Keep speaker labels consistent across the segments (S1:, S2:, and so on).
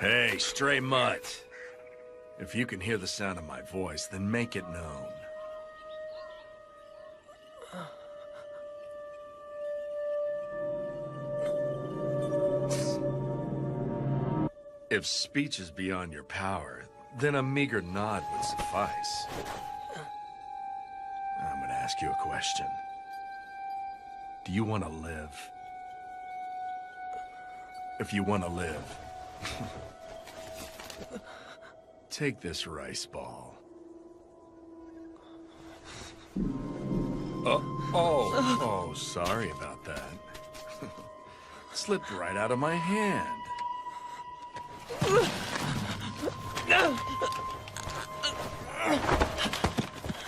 S1: Hey, stray mutt. If you can hear the sound of my voice, then make it known. If speech is beyond your power, then a meager nod would suffice. I'm gonna ask you a question. Do you want to live? If you want to live, take this rice ball. Oh, sorry about that. Slipped right out of my hand.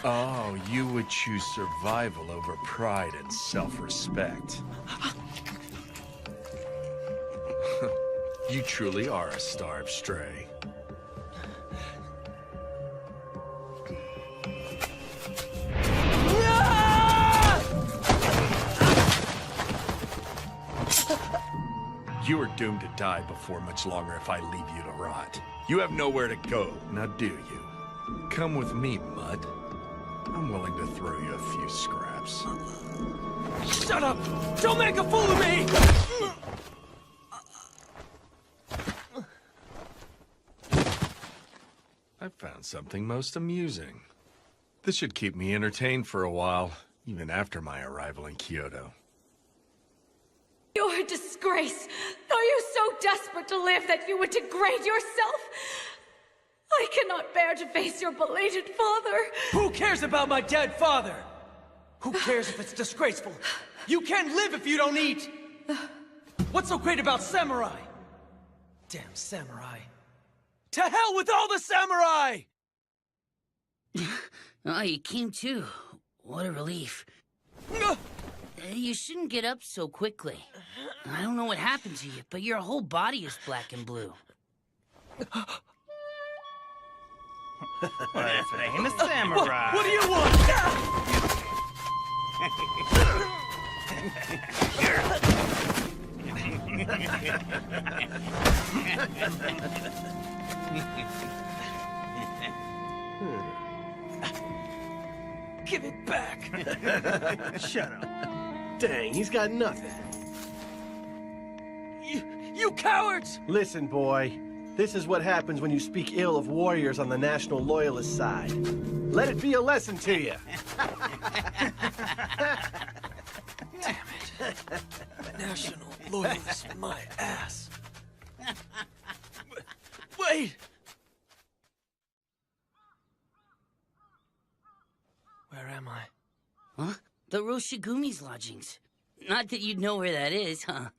S1: Oh, you would choose survival over pride and self-respect. You truly are a starved stray. You are doomed to die before much longer if I leave you to rot. You have nowhere to go, now do you? Come with me, Mutt. I'm willing to throw you a few scraps.
S2: Shut up! Don't make a fool of me!
S1: I found something most amusing. This should keep me entertained for a while, even after my arrival in Kyoto.
S3: You're a disgrace. Are you so desperate to live that you would degrade yourself? I cannot bear to face your belated father.
S2: Who cares about my dead father? Who cares if it's disgraceful? You can't live if you don't eat! What's so great about samurai? Damn samurai. To hell with all the samurai!
S4: Oh, you came too. What a relief. You shouldn't get up so quickly. I don't know what happened to you, but your whole body is black and blue.
S5: Well, if it ain't a samurai.
S2: What do you want? Give it back.
S6: Shut up. Dang, he's got nothing.
S2: You cowards!
S6: Listen, boy. This is what happens when you speak ill of warriors on the National Loyalist side. Let it be a lesson to you.
S2: Damn it. National Loyalist, my ass. Wait! Where am I?
S4: Huh? The Roshigumi's lodgings. Not that you'd know where that is, huh?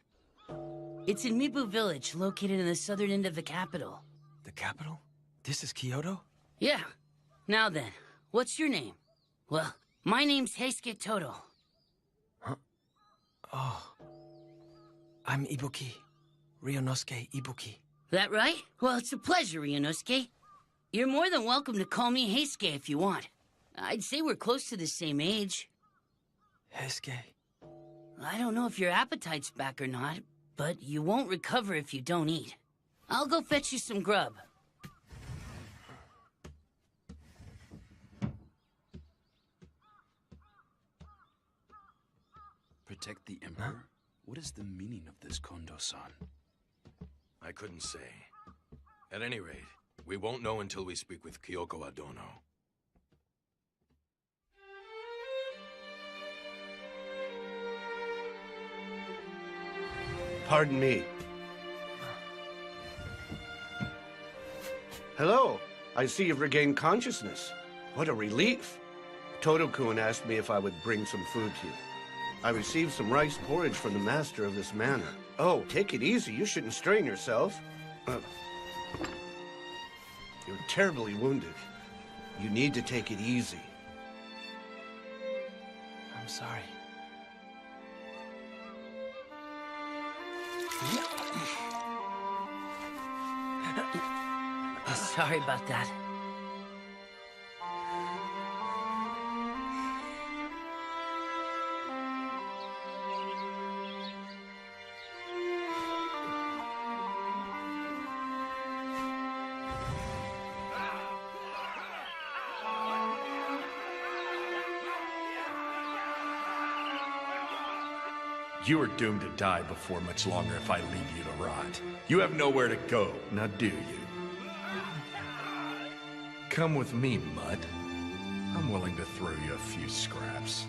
S4: It's in Mibu Village, located in the southern end of the capital.
S2: The capital? This is Kyoto?
S4: Yeah. Now then, what's your name? Well, my name's Heisuke Todo.
S2: Huh? Oh. I'm Ibuki. Ryunosuke Ibuki.
S4: That right? Well, it's a pleasure, Ryunosuke. You're more than welcome to call me Heisuke if you want. I'd say we're close to the same age.
S2: Heisuke.
S4: I don't know if your appetite's back or not, but you won't recover if you don't eat. I'll go fetch you some grub.
S7: Protect the Emperor? Huh? What is the meaning of this, Kondo-san?
S1: I couldn't say. At any rate, we won't know until we speak with Kyoko Adono.
S6: Pardon me. Hello. I see you've regained consciousness. What a relief. Todo-kun asked me if I would bring some food to you. I received some rice porridge from the master of this manor. Oh, take it easy. You shouldn't strain yourself. You're terribly wounded. You need to take it easy.
S2: I'm sorry.
S4: Sorry about that.
S1: You are doomed to die before much longer if I leave you to rot. You have nowhere to go, now do you? Come with me, Mutt. I'm willing to throw you a few scraps.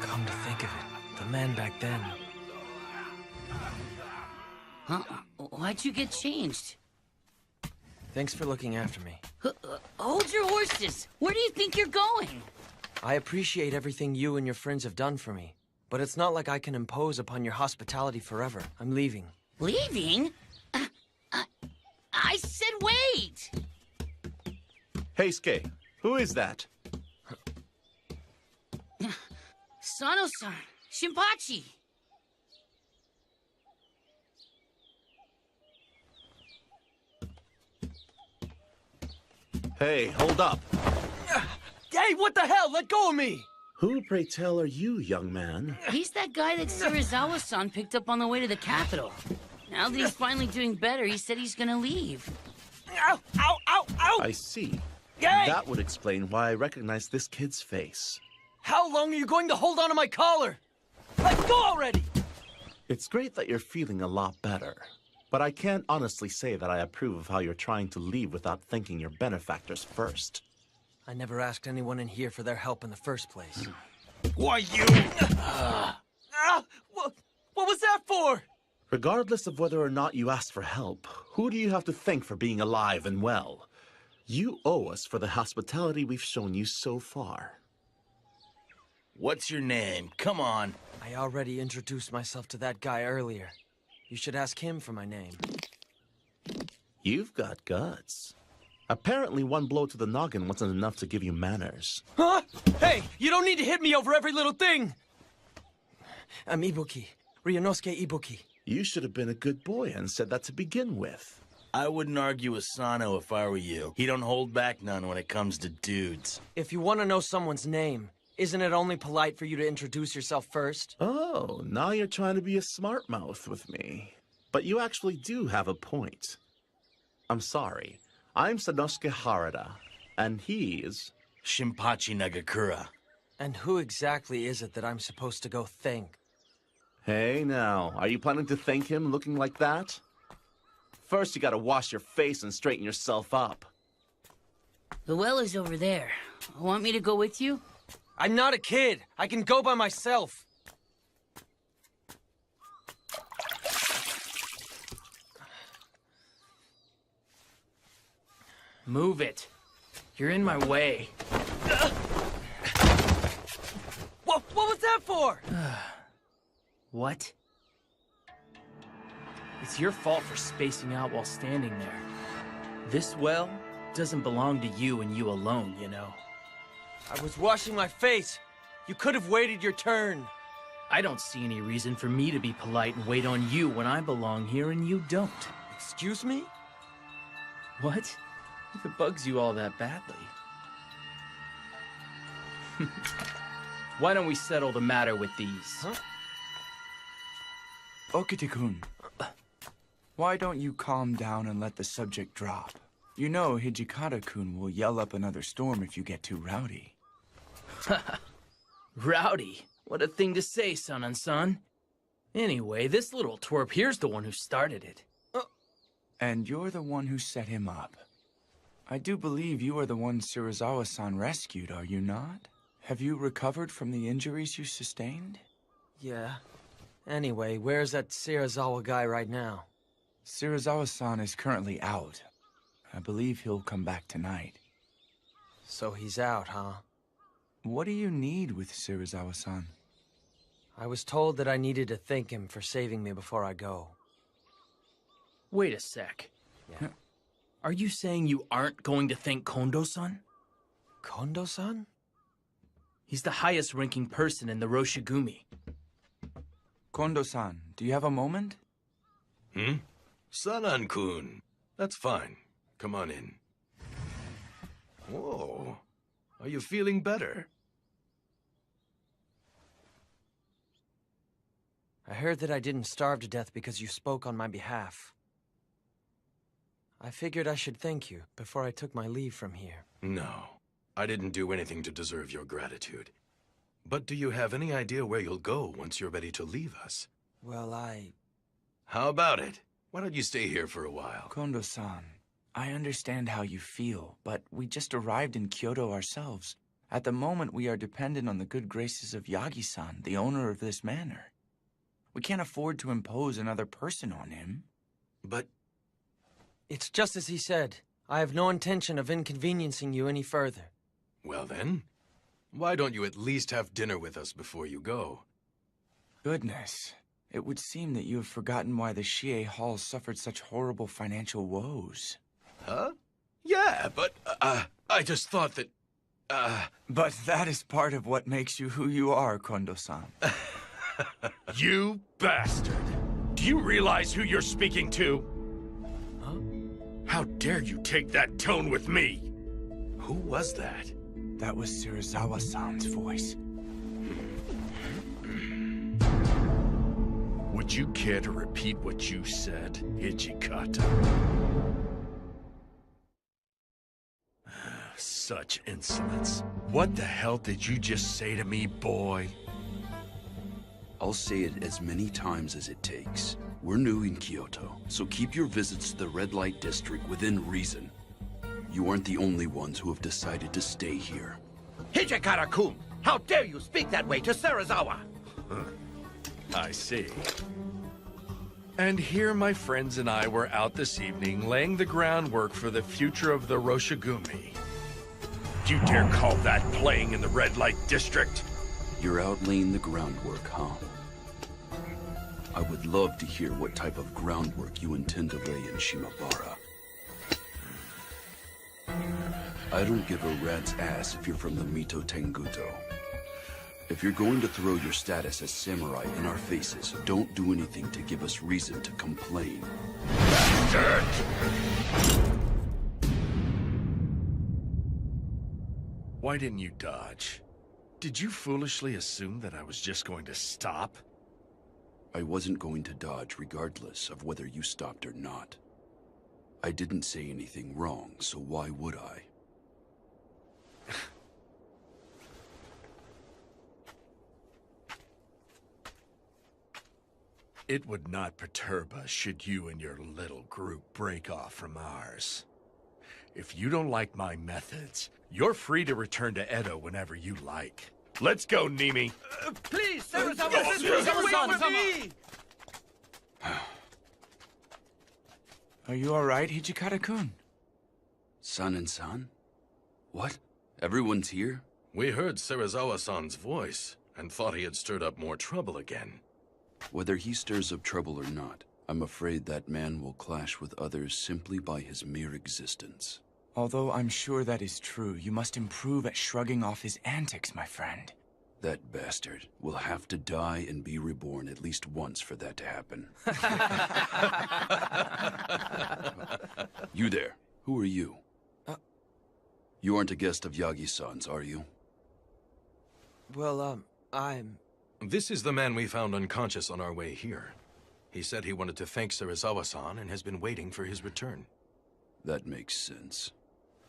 S2: Come to think of it, the man back then.
S4: Huh? Why'd you get changed?
S2: Thanks for looking after me.
S4: Hold your horses! Where do you think you're going?
S2: I appreciate everything you and your friends have done for me, but it's not like I can impose upon your hospitality forever. I'm leaving.
S4: Leaving? I said wait!
S8: Hey, Skay, who is that?
S4: Sano-san, Shinpachi.
S8: Hey, hold up.
S2: Hey, what the hell? Let go of me!
S8: Who, pray tell, are you, young man?
S4: He's that guy that Serizawa-san picked up on the way to the capital. Now that he's finally doing better, he said he's gonna leave.
S2: Ow! Ow! Ow! Ow!
S8: I see.
S2: Hey!
S8: That would explain why I recognize this kid's face.
S2: How long are you going to hold on to my collar? Let go already!
S8: It's great that you're feeling a lot better, but I can't honestly say that I approve of how you're trying to leave without thanking your benefactors first.
S2: I never asked anyone in here for their help in the first place.
S1: Why, you...
S2: What was that for?
S8: Regardless of whether or not you asked for help, who do you have to thank for being alive and well? You owe us for the hospitality we've shown you so far.
S5: What's your name? Come on.
S2: I already introduced myself to that guy earlier. You should ask him for my name.
S8: You've got guts. Apparently, one blow to the noggin wasn't enough to give you manners.
S2: Huh? Hey, you don't need to hit me over every little thing! I'm Ibuki. Ryunosuke Ibuki.
S8: You should have been a good boy and said that to begin with.
S5: I wouldn't argue with Sano if I were you. He don't hold back none when it comes to dudes.
S2: If you want to know someone's name, isn't it only polite for you to introduce yourself first?
S8: Oh, now you're trying to be a smart mouth with me. But you actually do have a point. I'm sorry. I'm Sanosuke Harada, and he's...
S5: Shinpachi Nagakura.
S2: And who exactly is it that I'm supposed to go thank?
S8: Hey now, are you planning to thank him looking like that? First you gotta wash your face and straighten yourself up.
S4: The well is over there. Want me to go with you?
S2: I'm not a kid. I can go by myself.
S9: Move it. You're in my way.
S2: What was that for?
S9: What? It's your fault for spacing out while standing there. This well doesn't belong to you and you alone, you know.
S2: I was washing my face. You could have waited your turn.
S9: I don't see any reason for me to be polite and wait on you when I belong here and you don't.
S2: Excuse me?
S9: What? If it bugs you all that badly. Why don't we settle the matter with these?
S2: Huh?
S10: Okite-kun, why don't you calm down and let the subject drop? You know Hijikata-kun will yell up another storm if you get too rowdy.
S9: Rowdy? What a thing to say, son and son. Anyway, this little twerp here's the one who started it.
S10: And you're the one who set him up. I do believe you are the one Serizawa-san rescued, are you not? Have you recovered from the injuries you sustained?
S2: Yeah. Anyway, where's that Serizawa guy right now?
S10: Serizawa-san is currently out. I believe he'll come back tonight.
S2: So he's out, huh?
S10: What do you need with Serizawa-san?
S2: I was told that I needed to thank him for saving me before I go.
S9: Wait a sec.
S2: Yeah.
S9: Are you saying you aren't going to thank Kondo-san?
S2: Kondo-san?
S9: He's the highest-ranking person in the Roshigumi.
S10: Kondo-san, do you have a moment?
S1: Sanan-kun. That's fine. Come on in. Whoa. Are you feeling better?
S2: I heard that I didn't starve to death because you spoke on my behalf. I figured I should thank you before I took my leave from here.
S1: No. I didn't do anything to deserve your gratitude. But do you have any idea where you'll go once you're ready to leave us?
S2: Well,
S1: How about it? Why don't you stay here for a while?
S10: Kondo-san, I understand how you feel, but we just arrived in Kyoto ourselves. At the moment, we are dependent on the good graces of Yagi-san, the owner of this manor. We can't afford to impose another person on him.
S1: But
S2: It's just as he said. I have no intention of inconveniencing you any further.
S1: well then, why don't you at least have dinner with us before you go?
S10: Goodness, it would seem that you have forgotten why the Shie Hall suffered such horrible financial woes.
S1: Huh? Yeah, but, I just thought that,
S10: But that is part of what makes you who you are, Kondo-san.
S1: You bastard! Do you realize who you're speaking to?
S2: Huh?
S1: How dare you take that tone with me? Who was that?
S10: That was Serizawa-san's voice.
S1: Would you care to repeat what you said, Hijikata? Such insolence. What the hell did you just say to me, boy?
S7: I'll say it as many times as it takes. We're new in Kyoto, so keep your visits to the red light district within reason. You aren't the only ones who have decided to stay here.
S11: Hijikata-kun! How dare you speak that way to Serizawa?
S1: I see. And here my friends and I were out this evening laying the groundwork for the future of the Roshigumi. Do you dare call that playing in the red light district?
S7: You're out laying the groundwork, huh? I would love to hear what type of groundwork you intend to lay in Shimabara. I don't give a rat's ass if you're from the Mito Tenguto. If you're going to throw your status as samurai in our faces, don't do anything to give us reason to complain.
S1: Bastard! Why didn't you dodge? Did you foolishly assume that I was just going to stop?
S7: I wasn't going to dodge regardless of whether you stopped or not. I didn't say anything wrong, so why would I?
S1: It would not perturb us should you and your little group break off from ours. If you don't like my methods, you're free to return to Edo whenever you like. Let's go, Nimi.
S11: Please, Serizawa, wait for me!
S10: Are you alright, Hijikata-kun?
S7: San and San? What? Everyone's here?
S1: We heard Serizawa-san's voice and thought he had stirred up more trouble again.
S7: Whether he stirs up trouble or not, I'm afraid that man will clash with others simply by his mere existence.
S10: Although I'm sure that is true, you must improve at shrugging off his antics, my friend.
S7: That bastard will have to die and be reborn at least once for that to happen. You there. Who are you? You aren't a guest of Yagi-san's, are you?
S2: Well, I'm...
S1: This is the man we found unconscious on our way here. He said he wanted to thank Serizawa-san and has been waiting for his return.
S7: That makes sense.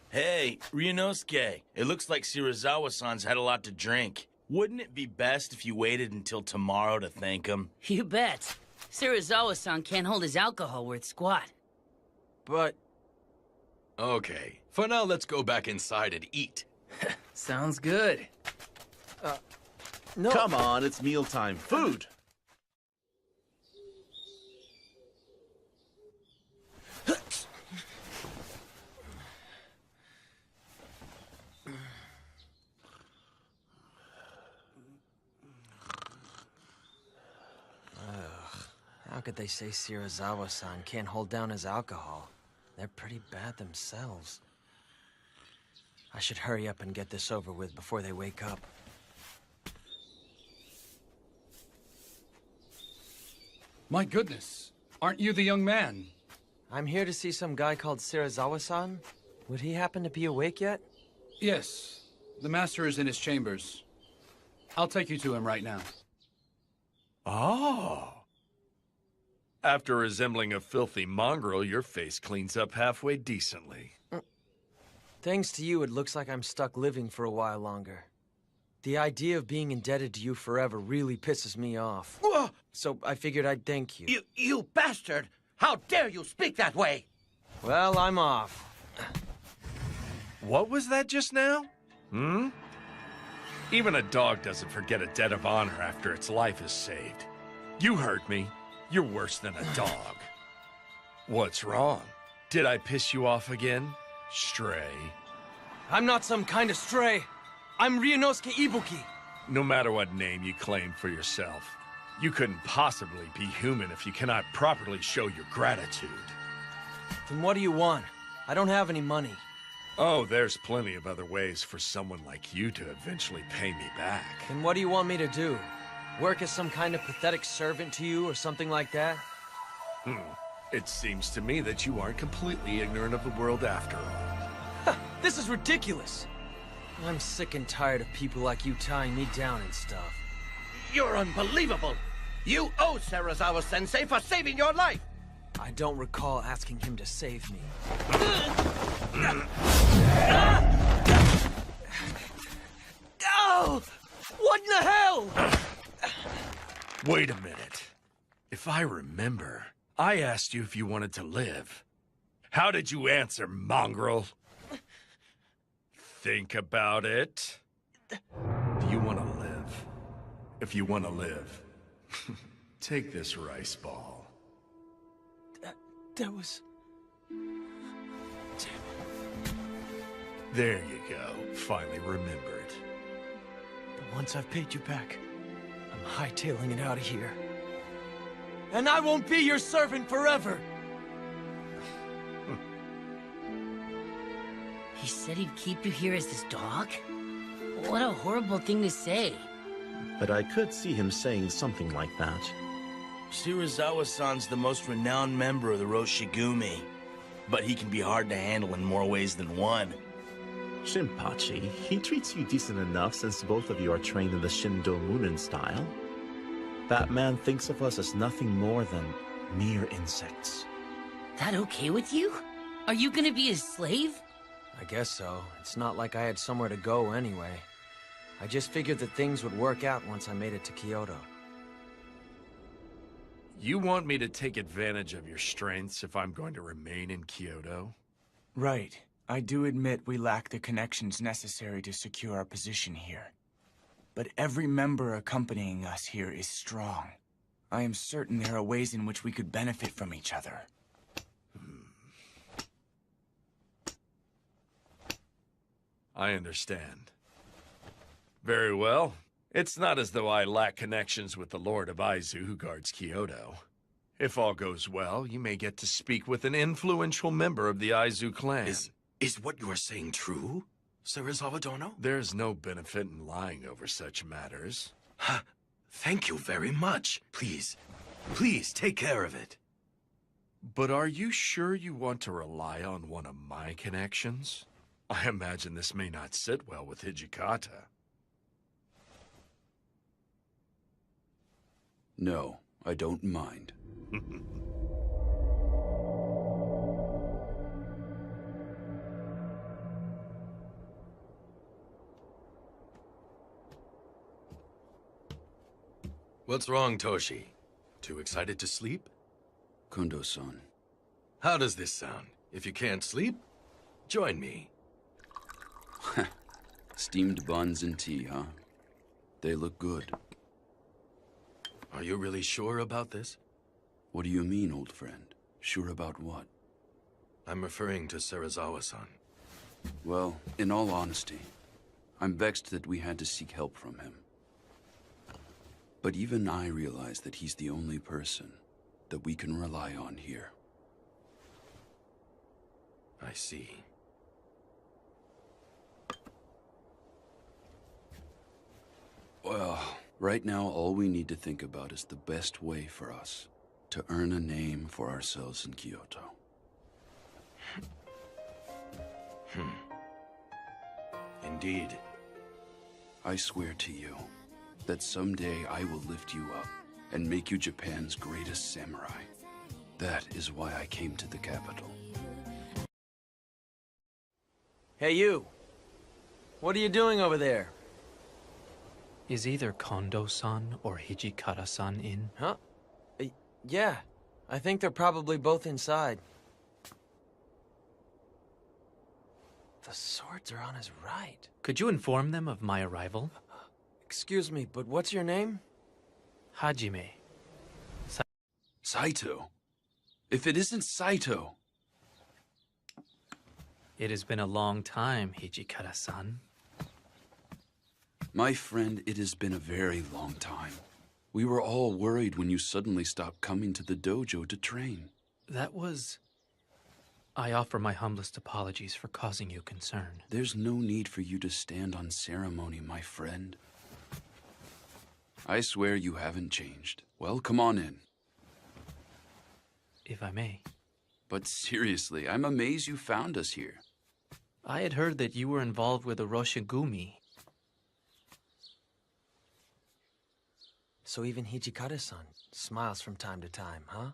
S5: Hey, Ryunosuke, it looks like Serizawa-san's had a lot to drink. Wouldn't it be best if you waited until tomorrow to thank him?
S4: You bet. Serizawa-san can't hold his alcohol worth squat.
S2: But...
S1: Okay, for now let's go back inside and eat.
S9: Sounds good.
S2: No.
S8: Come on, it's mealtime. Food!
S2: How could they say Serizawa-san can't hold down his alcohol? They're pretty bad themselves. I should hurry up and get this over with before they wake up.
S12: My goodness, aren't you the young man?
S2: I'm here to see some guy called Serizawa-san. Would he happen to be awake yet?
S12: Yes, the master is in his chambers. I'll take you to him right now.
S1: Oh. After resembling a filthy mongrel, your face cleans up halfway decently.
S2: Thanks to you, it looks like I'm stuck living for a while longer. The idea of being indebted to you forever really pisses me off. So I figured I'd thank you.
S11: You bastard! How dare you speak that way?
S2: Well, I'm off.
S1: What was that just now? Even a dog doesn't forget a debt of honor after its life is saved. You heard me. You're worse than a dog. What's wrong? Did I piss you off again? Stray.
S2: I'm not some kind of stray. I'm Ryunosuke Ibuki.
S1: No matter what name you claim for yourself, you couldn't possibly be human if you cannot properly show your gratitude.
S2: Then what do you want? I don't have any money.
S1: Oh, there's plenty of other ways for someone like you to eventually pay me back.
S2: Then what do you want me to do? Work as some kind of pathetic servant to you or something like that?
S1: It seems to me that you aren't completely ignorant of the world after all.
S2: This is ridiculous. I'm sick and tired of people like you tying me down and stuff.
S11: You're unbelievable! You owe Serizawa-sensei for saving your life!
S2: I don't recall asking him to save me. Oh! What in the hell?
S1: Wait a minute. If I remember, I asked you if you wanted to live. How did you answer, mongrel? Think about it. Do you want to live? If you want to live, take this rice ball.
S2: That was...
S1: There you go. Finally remembered.
S2: But once I've paid you back, I'm hightailing it out of here. And I won't be your servant forever!
S4: He said he'd keep you here as his dog? What a horrible thing to say.
S8: But I could see him saying something like that.
S5: Serizawa-san's the most renowned member of the Roshigumi, but he can be hard to handle in more ways than one.
S8: Shinpachi, he treats you decent enough since both of you are trained in the Shindo Munin style. That man thinks of us as nothing more than mere insects.
S4: That okay with you? Are you gonna be his slave?
S2: I guess so. It's not like I had somewhere to go anyway. I just figured that things would work out once I made it to Kyoto.
S1: You want me to take advantage of your strengths if I'm going to remain in Kyoto?
S10: Right. I do admit we lack the connections necessary to secure our position here. But every member accompanying us here is strong. I am certain there are ways in which we could benefit from each other.
S1: I understand. Very well. It's not as though I lack connections with the Lord of Aizu who guards Kyoto. If all goes well, you may get to speak with an influential member of the Aizu clan.
S7: Is what you are saying true, Serizawa Dono?
S1: There's no benefit in lying over such matters.
S7: Thank you very much. Please take care of it.
S1: But are you sure you want to rely on one of my connections? I imagine this may not sit well with Hijikata.
S7: No, I don't mind.
S13: What's wrong, Toshi? Too excited to sleep?
S7: Kundo-san.
S13: How does this sound? If you can't sleep, join me.
S7: Steamed buns and tea, huh? They look good.
S13: Are you really sure about this?
S7: What do you mean, old friend? Sure about what?
S13: I'm referring to Serizawa-san.
S7: Well, in all honesty, I'm vexed that we had to seek help from him. But even I realize that he's the only person that we can rely on here.
S13: I see.
S7: Well, right now all we need to think about is the best way for us to earn a name for ourselves in Kyoto.
S13: Indeed.
S7: I swear to you that someday I will lift you up and make you Japan's greatest samurai. That is why I came to the capital.
S2: Hey, you. What are you doing over there?
S14: Is either Kondo-san or Hijikata-san in?
S2: Huh? Yeah. I think they're probably both inside. The swords are on his right.
S14: Could you inform them of my arrival?
S2: Excuse me, but what's your name?
S14: Hajime.
S7: Saito. If it isn't Saito.
S14: It has been a long time, Hijikata-san.
S7: My friend, it has been a very long time. We were all worried when you suddenly stopped coming to the dojo to train.
S14: That was... I offer my humblest apologies for causing you concern.
S7: There's no need for you to stand on ceremony, my friend. I swear you haven't changed. Well, come on in.
S14: If I may.
S7: But seriously, I'm amazed you found us here.
S14: I had heard that you were involved with Oroshigumi.
S2: So even Hijikata-san smiles from time to time, huh?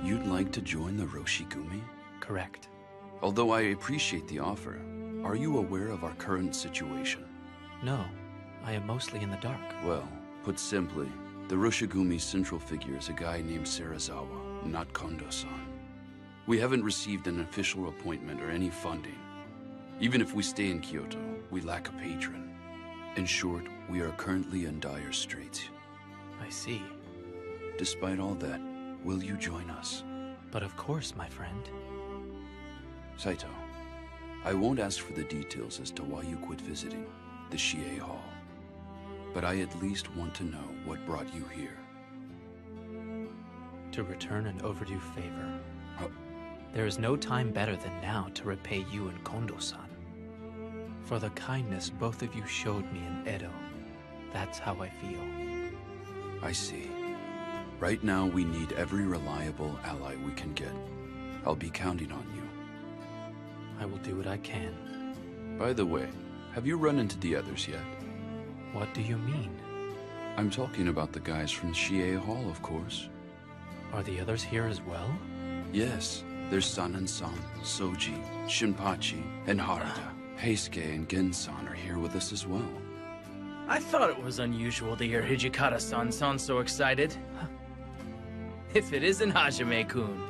S7: You'd like to join the Roshigumi?
S14: Correct.
S7: Although I appreciate the offer, are you aware of our current situation?
S14: No, I am mostly in the dark.
S7: Well, put simply, the Roshigumi's central figure is a guy named Serizawa, not Kondo-san. We haven't received an official appointment or any funding. Even if we stay in Kyoto, we lack a patron. In short, we are currently in dire straits.
S14: I see.
S7: Despite all that, will you join us?
S14: But of course, my friend.
S7: Saito, I won't ask for the details as to why you quit visiting the Shie Hall. But I at least want to know what brought you here.
S14: To return an overdue favor. There is no time better than now to repay you and Kondo-san. For the kindness both of you showed me in Edo. That's how I feel.
S7: I see. Right now, we need every reliable ally we can get. I'll be counting on you.
S14: I will do what I can.
S7: By the way, have you run into the others yet?
S14: What do you mean?
S7: I'm talking about the guys from Shie Hall, of course.
S14: Are the others here as well?
S7: Yes. There's San-san, Soji, Shinpachi, and Harada. Heisuke and Gen-san are here with us as well.
S9: I thought it was unusual to hear Hijikata-san sound so excited. If it isn't Hajime-kun.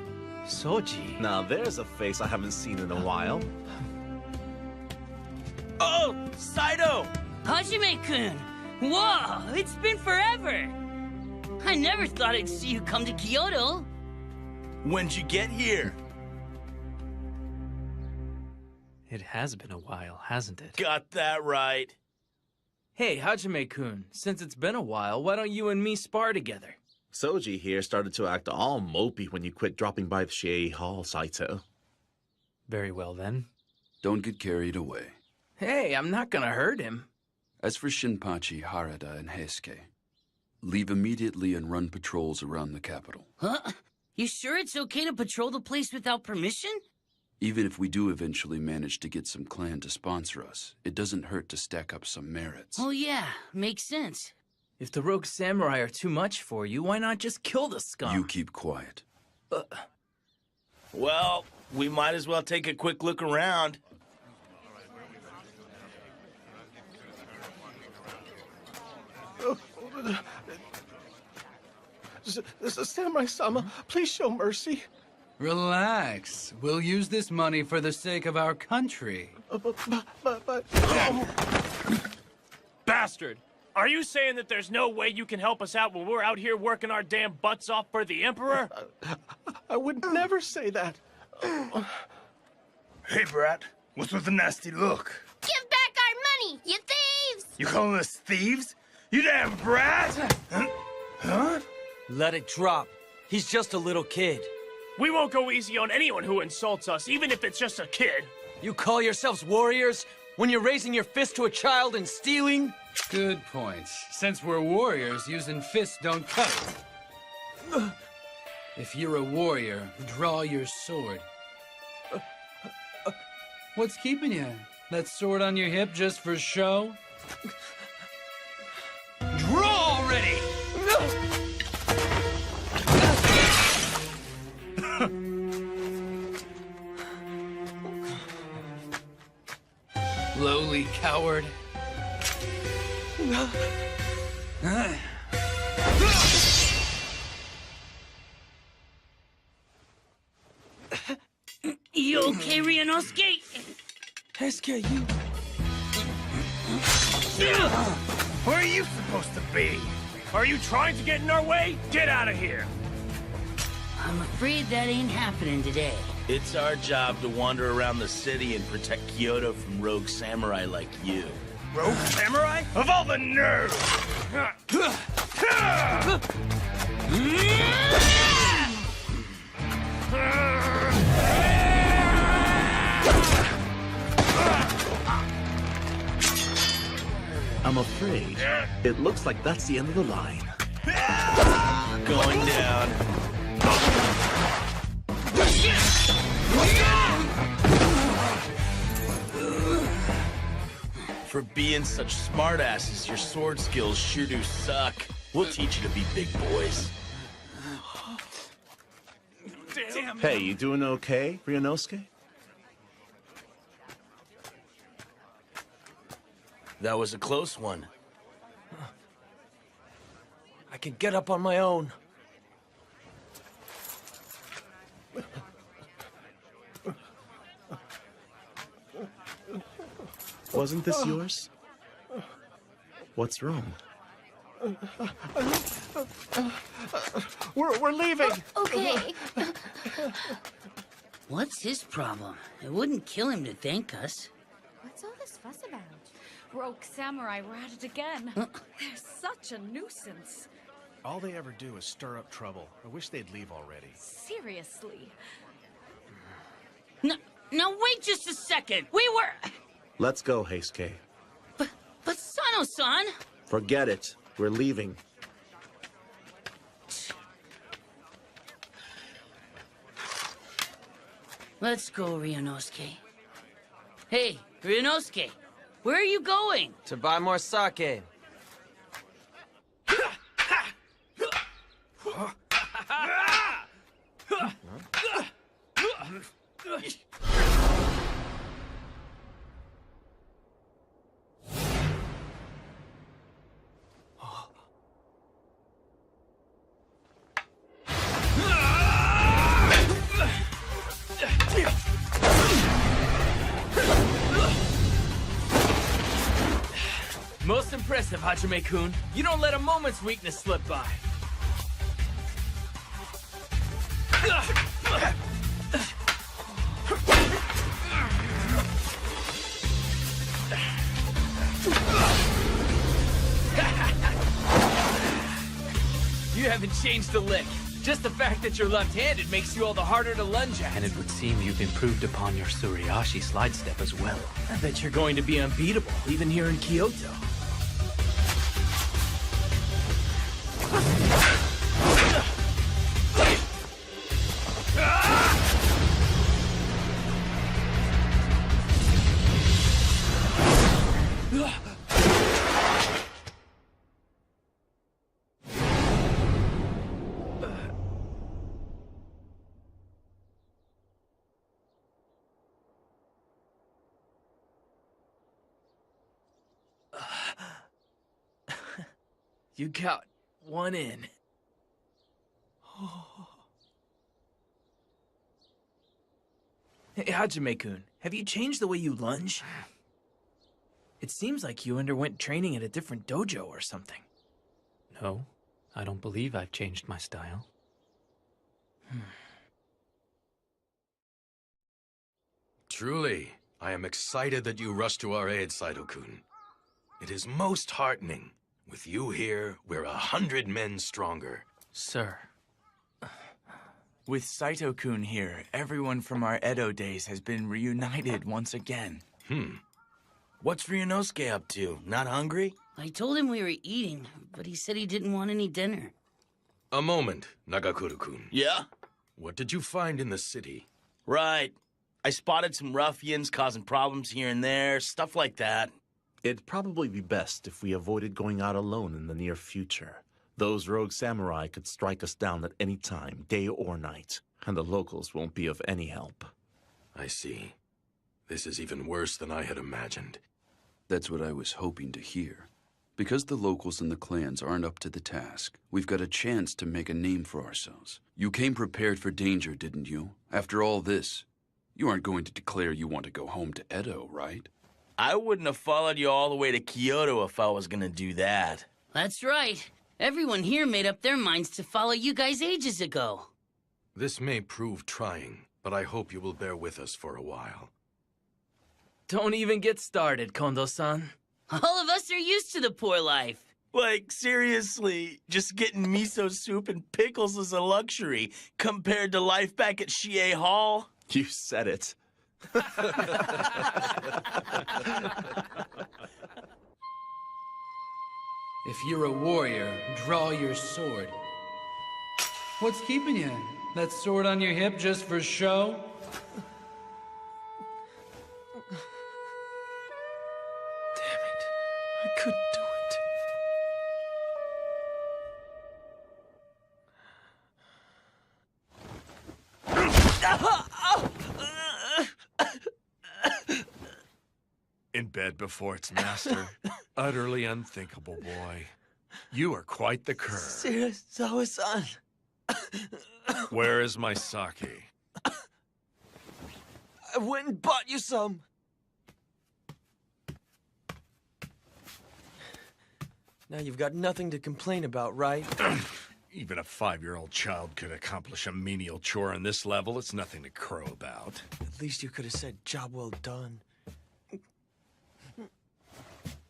S14: Soji.
S8: Now there's a face I haven't seen in a while.
S5: Oh, Saito!
S4: Hajime-kun! Whoa, it's been forever! I never thought I'd see you come to Kyoto.
S5: When'd you get here?
S14: It has been a while, hasn't it?
S5: Got that right.
S9: Hey, Hajime-kun, since it's been a while, why don't you and me spar together?
S8: Soji here started to act all mopey when you quit dropping by the Shie Hall, Saito.
S14: Very well, then.
S7: Don't get carried away.
S9: Hey, I'm not gonna hurt him.
S7: As for Shinpachi, Harada, and Heisuke, leave immediately and run patrols around the capital.
S4: Huh? You sure it's okay to patrol the place without permission?
S7: Even if we do eventually manage to get some clan to sponsor us, it doesn't hurt to stack up some merits.
S4: Oh yeah, makes sense.
S9: If the rogue samurai are too much for you, why not just kill the scum?
S7: You keep quiet.
S5: Well, we might as well take a quick look around.
S11: Samurai-sama, please show mercy.
S12: Relax. We'll use this money for the sake of our country.
S15: Bastard! Are you saying that there's no way you can help us out when we're out here working our damn butts off for the Emperor?
S11: I would never say that.
S16: Hey, brat. What's with the nasty look?
S17: Give back our money, you thieves!
S16: You calling us thieves? You damn brat! Huh?
S2: Let it drop. He's just a little kid.
S15: We won't go easy on anyone who insults us, even if it's just a kid.
S2: You call yourselves warriors when you're raising your fist to a child and stealing?
S12: Good points. Since we're warriors, using fists don't cut it. If you're a warrior, draw your sword. What's keeping you? That sword on your hip just for show?
S15: Draw already!
S12: Lowly coward.
S4: You okay, Ryunosuke?
S2: SKU.
S15: Where are you supposed to be? Are you trying to get in our way? Get out of here!
S4: I'm afraid that ain't happening today.
S5: It's our job to wander around the city and protect Kyoto from rogue samurai like you.
S15: Rogue samurai? Of all the nerve!
S8: I'm afraid it looks like that's the end of the line.
S5: Going down. For being such smartasses, your sword skills sure do suck. We'll teach you to be big boys.
S15: Damn.
S8: Hey, you doing okay, Ryunosuke?
S5: That was a close one.
S2: I can get up on my own.
S8: Wasn't this yours? What's wrong?
S6: We're leaving.
S17: Okay.
S4: What's his problem? It wouldn't kill him to thank us.
S3: What's all this fuss about? Rogue samurai, we're at it again.
S4: Huh?
S3: They're such a nuisance.
S18: All they ever do is stir up trouble. I wish they'd leave already.
S3: Seriously.
S4: No, wait just a second. We were...
S8: Let's go, Heisuke.
S4: But Sano-san...
S8: Forget it. We're leaving.
S4: Let's go, Ryunosuke. Hey, Ryunosuke, where are you going?
S2: To buy more sake.
S9: Most impressive, Hajime-kun. You don't let a moment's weakness slip by. You haven't changed a lick. Just the fact that you're left-handed makes you all the harder to lunge at.
S14: And it would seem you've improved upon your Suriashi slide step as well.
S9: I bet you're going to be unbeatable, even here in Kyoto. You got one in. Hey, Hajime-kun, have you changed the way you lunge? It seems like you underwent training at a different dojo or something.
S14: No, I don't believe I've changed my style.
S13: Truly, I am excited that you rushed to our aid, Saito-kun. It is most heartening. With you here, we're 100 men stronger.
S9: Sir.
S10: With Saito-kun here, everyone from our Edo days has been reunited once again.
S5: What's Ryunosuke up to? Not hungry?
S4: I told him we were eating, but he said he didn't want any dinner.
S13: A moment, Nagakuro-kun.
S5: Yeah?
S13: What did you find in the city?
S5: Right. I spotted some ruffians causing problems here and there, stuff like that.
S8: It'd probably be best if we avoided going out alone in the near future. Those rogue samurai could strike us down at any time, day or night, and the locals won't be of any help.
S13: I see. This is even worse than I had imagined.
S7: That's what I was hoping to hear. Because the locals and the clans aren't up to the task, we've got a chance to make a name for ourselves. You came prepared for danger, didn't you? After all this, you aren't going to declare you want to go home to Edo, right?
S5: I wouldn't have followed you all the way to Kyoto if I was gonna do that.
S4: That's right. Everyone here made up their minds to follow you guys ages ago.
S13: This may prove trying, but I hope you will bear with us for a while.
S9: Don't even get started, Kondo-san.
S4: All of us are used to the poor life.
S5: Like, seriously, just getting miso soup and pickles is a luxury compared to life back at Shie Hall.
S8: You said it.
S12: If you're a warrior, draw your sword. What's keeping you? That sword on your hip just for show?
S2: I couldn't do it.
S1: In bed before its master. Utterly unthinkable, boy. You are quite the cur.
S2: Serizawa-san.
S1: Where is my sake?
S2: I went and bought you some. Now you've got nothing to complain about, right?
S1: Even a 5-year-old child could accomplish a menial chore on this level. It's nothing to crow about.
S2: At least you could have said, job well done.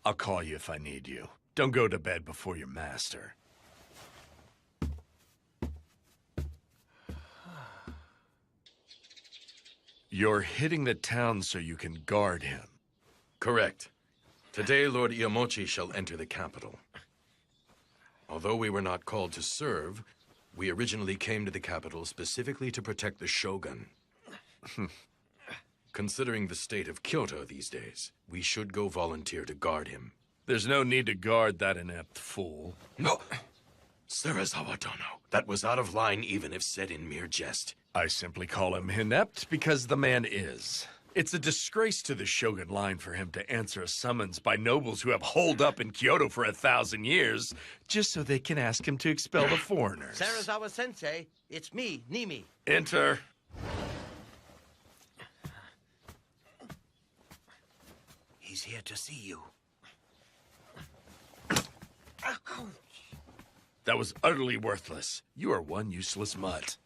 S1: I'll call you if I need you. Don't go to bed before your master. You're hitting the town so you can guard him.
S13: Correct. Today, Lord Iamochi shall enter the capital. Although we were not called to serve, we originally came to the capital specifically to protect the shogun. Considering the state of Kyoto these days, we should go volunteer to guard him.
S1: There's no need to guard that inept fool.
S13: No! Serizawa Dono, that was out of line even if said in mere jest.
S1: I simply call him inept because the man is. It's a disgrace to the Shogun line for him to answer a summons by nobles who have holed up in Kyoto for 1,000 years, just so they can ask him to expel the foreigners.
S11: Serizawa-sensei, it's me, Nimi.
S1: Enter.
S11: He's here to see you.
S1: That was utterly worthless. You are one useless mutt.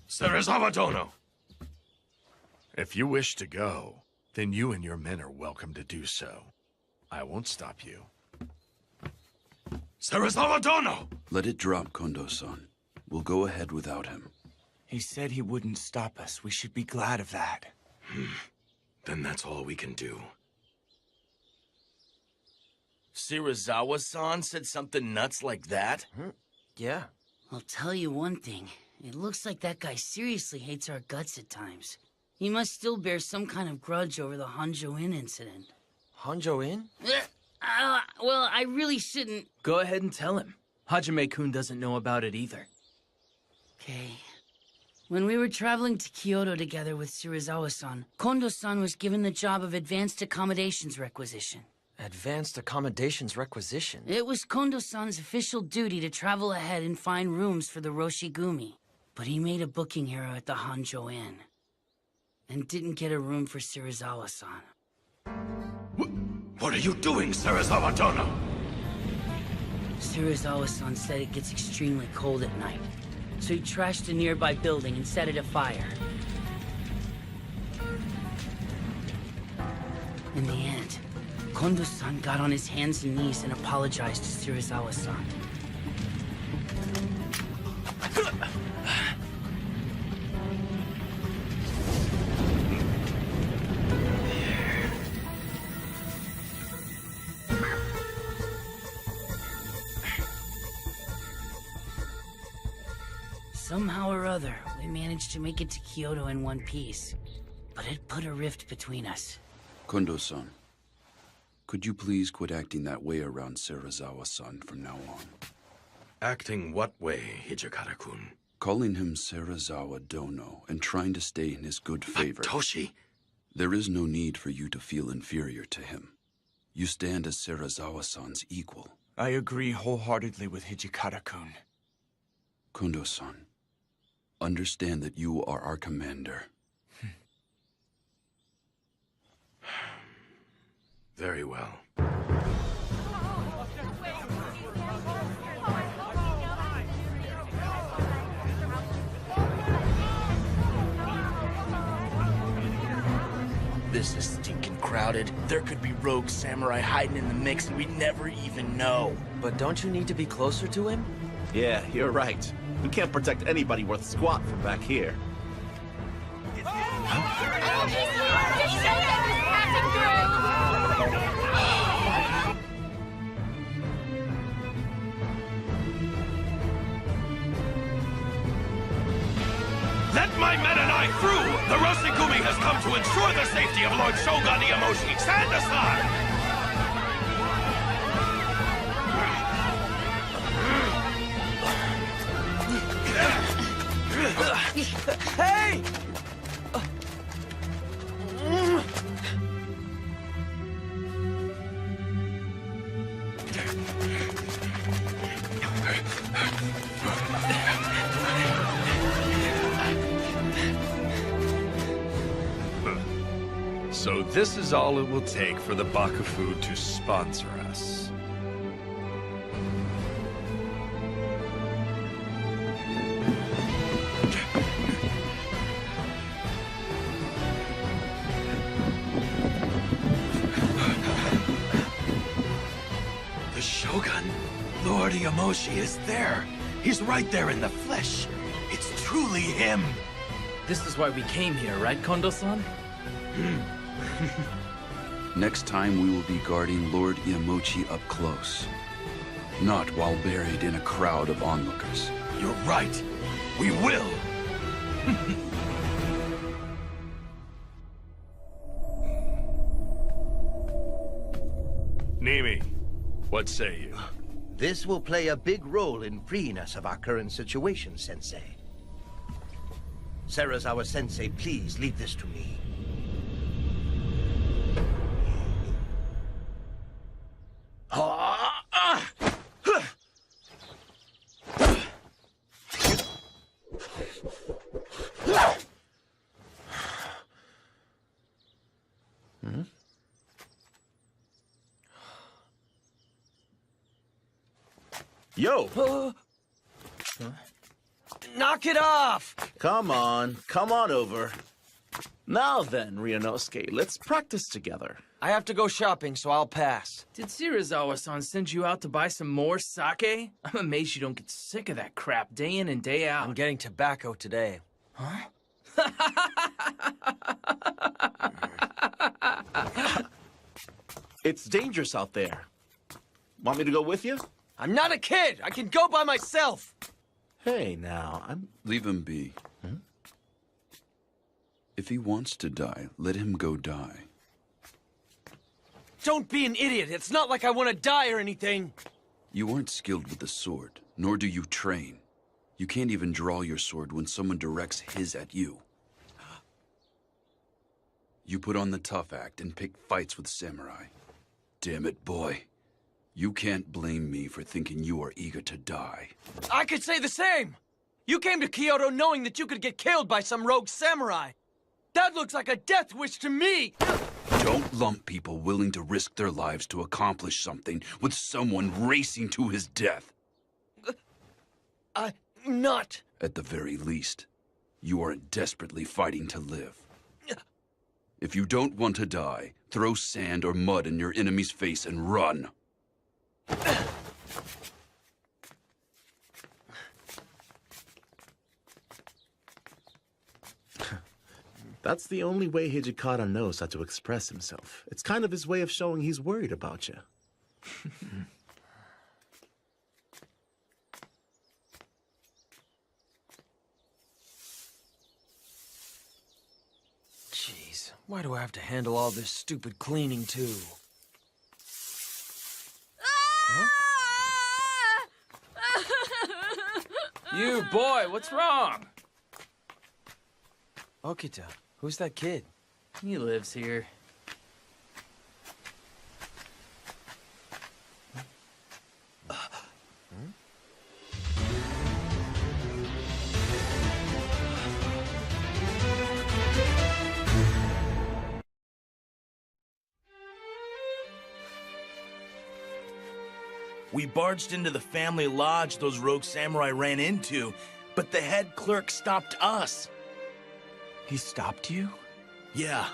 S13: Serizawa Dono!
S1: If you wish to go, then you and your men are welcome to do so. I won't stop you.
S13: Serizawa Dono!
S7: Let it drop, Kondo-san. We'll go ahead without him.
S10: He said he wouldn't stop us. We should be glad of that.
S13: Then that's all we can do.
S5: Serizawa-san said something nuts like that?
S2: Yeah.
S4: I'll tell you one thing. It looks like that guy seriously hates our guts at times. He must still bear some kind of grudge over the Honjo Inn incident.
S2: Honjo Inn?
S4: Well, I really shouldn't...
S9: Go ahead and tell him. Hajime-kun doesn't know about it either.
S4: Okay. When we were traveling to Kyoto together with Serizawa-san, Kondo-san was given the job of Advanced Accommodations Requisition.
S2: Advanced Accommodations Requisition?
S4: It was Kondo-san's official duty to travel ahead and find rooms for the Roshigumi. But he made a booking error at the Honjo Inn. And didn't get a room for Serizawa-san.
S13: What are you doing, Serizawa Dono?
S4: Serizawa-san said it gets extremely cold at night. So he trashed a nearby building and set it afire. In the end, Kondo-san got on his hands and knees and apologized to Serizawa-san. Somehow or other, we managed to make it to Kyoto in one piece. But it put a rift between us.
S7: Kondo-san, could you please quit acting that way around Serizawa-san from now on?
S13: Acting what way, Hijikata-kun?
S7: Calling him Serizawa Dono and trying to stay in his good favor.
S13: Toshi!
S7: There is no need for you to feel inferior to him. You stand as Serizawa-san's equal.
S10: I agree wholeheartedly with Hijikata-kun.
S7: Kondo-san, understand that you are our commander.
S13: Very well.
S5: This is stinking crowded. There could be rogue samurai hiding in the mix and we'd never even know.
S2: But don't you need to be closer to him?
S8: Yeah, you're right. We can't protect anybody worth squat from back here.
S16: Let my men and I through! The Roshigumi has come to ensure the safety of Lord Shogun Iamoshi. Stand aside!
S2: Hey!
S1: So this is all it will take for the Bakufu to sponsor us.
S16: The Shogun, Lord Iamoshi, is there. He's right there in the flesh. It's truly him.
S9: This is why we came here, right, Kondo-san?
S7: Next time we will be guarding Lord Iamochi up close. Not while buried in a crowd of onlookers.
S16: You're right. We will.
S1: Nimi, what say you?
S11: This will play a big role in freeing us of our current situation, Sensei. Serizawa Sensei, please leave this to me.
S8: Yo!
S2: Knock it off!
S8: Come on over. Now then, Ryunosuke, let's practice together.
S2: I have to go shopping, so I'll pass.
S9: Did Serizawa-san send you out to buy some more sake? I'm amazed you don't get sick of that crap day in and day out.
S2: I'm getting tobacco today.
S9: Huh?
S8: It's dangerous out there. Want me to go with you?
S2: I'm not a kid! I can go by myself!
S8: Hey, now,
S7: Leave him be. If he wants to die, let him go die.
S2: Don't be an idiot! It's not like I want to die or anything!
S7: You aren't skilled with the sword, nor do you train. You can't even draw your sword when someone directs his at you. You put on the tough act and pick fights with samurai. Damn it, boy. You can't blame me for thinking you are eager to die.
S2: I could say the same! You came to Kyoto knowing that you could get killed by some rogue samurai! That looks like a death wish to me!
S7: Don't lump people willing to risk their lives to accomplish something with someone racing to his death.
S2: I'm not.
S7: At the very least, you aren't desperately fighting to live. If you don't want to die, throw sand or mud in your enemy's face and run.
S8: That's the only way Hijikata knows how to express himself. It's kind of his way of showing he's worried about you.
S2: Jeez, why do I have to handle all this stupid cleaning, too? Huh?
S10: You, boy, what's wrong?
S9: Okita, who's that kid?
S4: He lives here.
S5: We barged into the family lodge those rogue samurai ran into, but the head clerk stopped us.
S10: He stopped you?
S5: Yeah.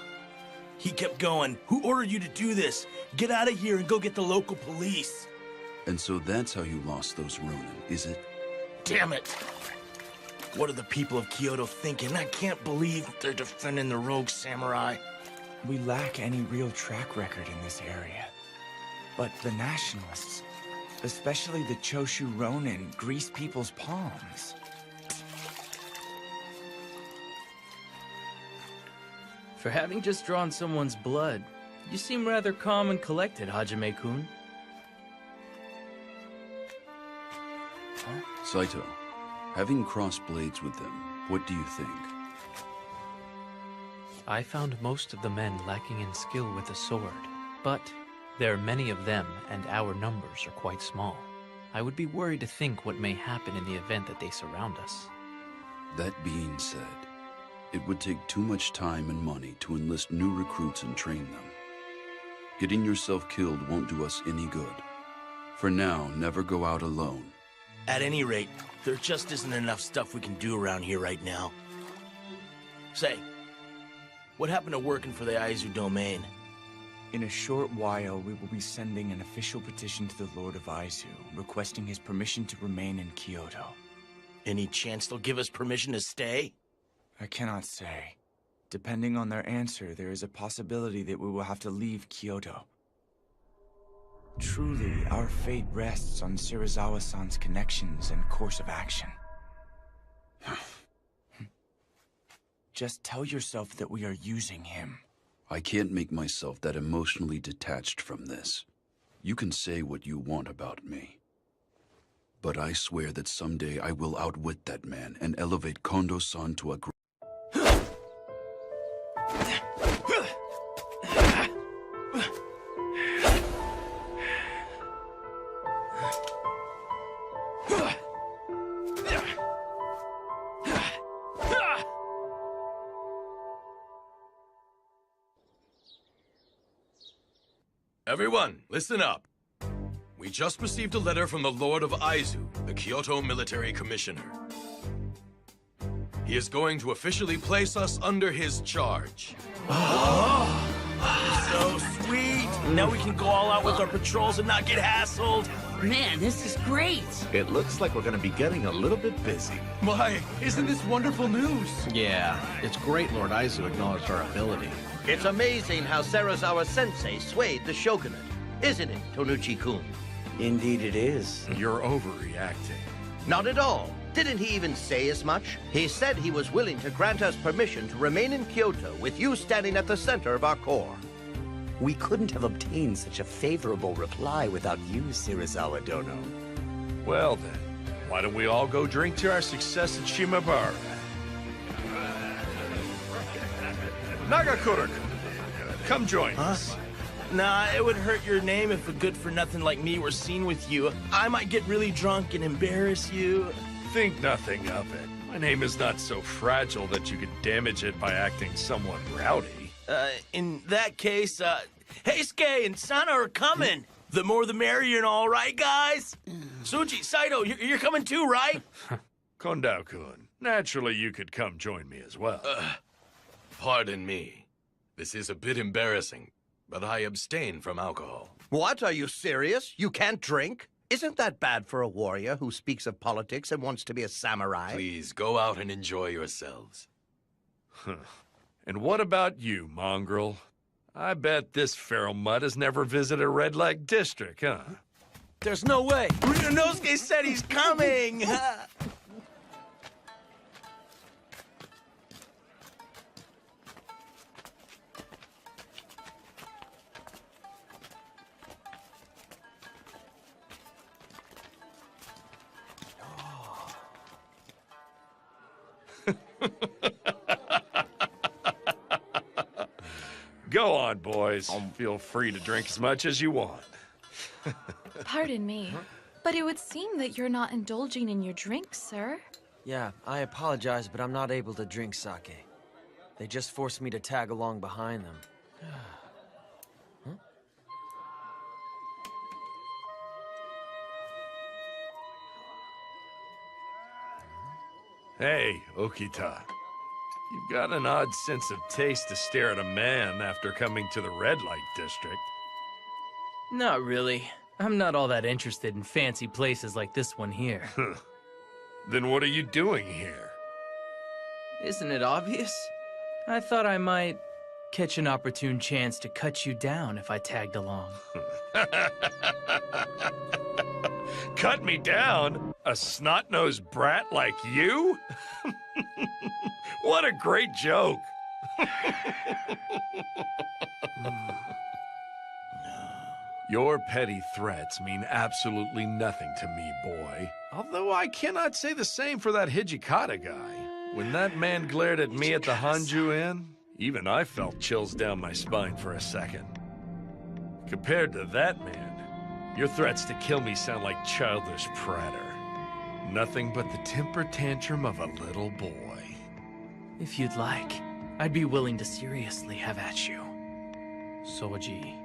S5: He kept going. Who ordered you to do this? Get out of here and go get the local police.
S7: And so that's how you lost those Ronin, is it?
S5: Damn it! What are the people of Kyoto thinking? I can't believe they're defending the rogue samurai.
S10: We lack any real track record in this area. But the nationalists, especially the Choshu Ronin, grease people's palms.
S14: For having just drawn someone's blood, you seem rather calm and collected, Hajime-kun.
S7: Saito, having crossed blades with them, what do you think?
S14: I found most of the men lacking in skill with the sword, but there are many of them and our numbers are quite small. I would be worried to think what may happen in the event that they surround us.
S7: That being said, it would take too much time and money to enlist new recruits and train them. Getting yourself killed won't do us any good. For now, never go out alone.
S5: At any rate, there just isn't enough stuff we can do around here right now. Say, what happened to working for the Aizu domain?
S10: In a short while, we will be sending an official petition to the Lord of Aizu, requesting his permission to remain in Kyoto.
S5: Any chance they'll give us permission to stay?
S10: I cannot say. Depending on their answer, there is a possibility that we will have to leave Kyoto. Truly, our fate rests on Shirazawa-san's connections and course of action. Just tell yourself that we are using him.
S7: I can't make myself that emotionally detached from this. You can say what you want about me. But I swear that someday I will outwit that man and elevate Kondo-san to a
S13: Everyone, listen up. We just received a letter from the Lord of Aizu, the Kyoto Military Commissioner. He is going to officially place us under his charge.
S5: So sweet! Now we can go all out with our patrols and not get hassled.
S4: Man, this is great!
S8: It looks like we're gonna be getting a little bit busy.
S18: Why, isn't this wonderful news? Yeah, it's great Lord Aizu acknowledged our ability.
S11: It's amazing how Serizawa-sensei swayed the shogunate, isn't it, Tonuchi-kun?
S6: Indeed it is.
S1: You're overreacting.
S11: Not at all. Didn't he even say as much? He said he was willing to grant us permission to remain in Kyoto with you standing at the center of our corps.
S19: We couldn't have obtained such a favorable reply without you, Shirazawa Dono.
S1: Well then, why don't we all go drink to our success at Shimabara? Nagakura, come join us.
S5: Nah, it would hurt your name if a good-for-nothing like me were seen with you. I might get really drunk and embarrass you.
S1: Think nothing of it. My name is not so fragile that you could damage it by acting somewhat rowdy.
S5: In that case, Heisuke and Sana are coming. The more the merrier and all, right, guys? Suji, Saito, you're coming too, right?
S1: Kondo-kun, naturally you could come join me as well.
S13: Pardon me. This is a bit embarrassing, but I abstain from alcohol.
S11: What? Are you serious? You can't drink? Isn't that bad for a warrior who speaks of politics and wants to be a samurai?
S13: Please, go out and enjoy yourselves.
S1: And what about you, mongrel? I bet this feral mutt has never visited a red light district, huh?
S5: There's no way. Ryunosuke said he's coming.
S1: Go on, boys. Feel free to drink as much as you want.
S20: Pardon me, but it would seem that you're not indulging in your drink, sir.
S2: Yeah, I apologize, but I'm not able to drink sake. They just forced me to tag along behind them.
S1: Hey, Okita. You've got an odd sense of taste to stare at a man after coming to the red light district.
S9: Not really. I'm not all that interested in fancy places like this one here.
S1: Then what are you doing here?
S9: Isn't it obvious? I thought I might catch an opportune chance to cut you down if I tagged along.
S1: Cut me down? A snot-nosed brat like you? What a great joke! Your petty threats mean absolutely nothing to me, boy. Although I cannot say the same for that Hijikata guy. When that man glared at me at the Hanju Inn, even I felt chills down my spine for a second. Compared to that man, your threats to kill me sound like childish pratter. Nothing but the temper tantrum of a little boy.
S9: If you'd like, I'd be willing to seriously have at you. Soji.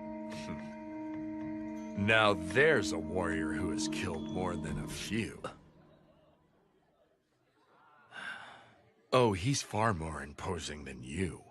S1: Now there's a warrior who has killed more than a few. Oh, he's far more imposing than you.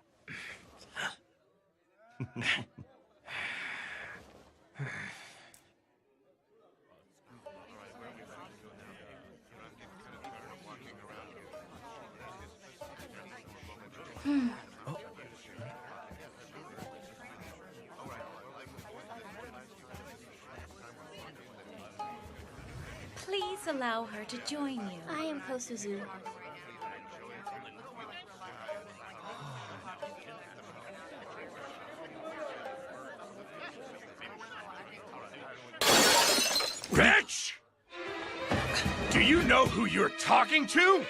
S3: Please allow her to join you.
S17: I am Kosuzu.
S1: Bitch! Do you know who you're talking to?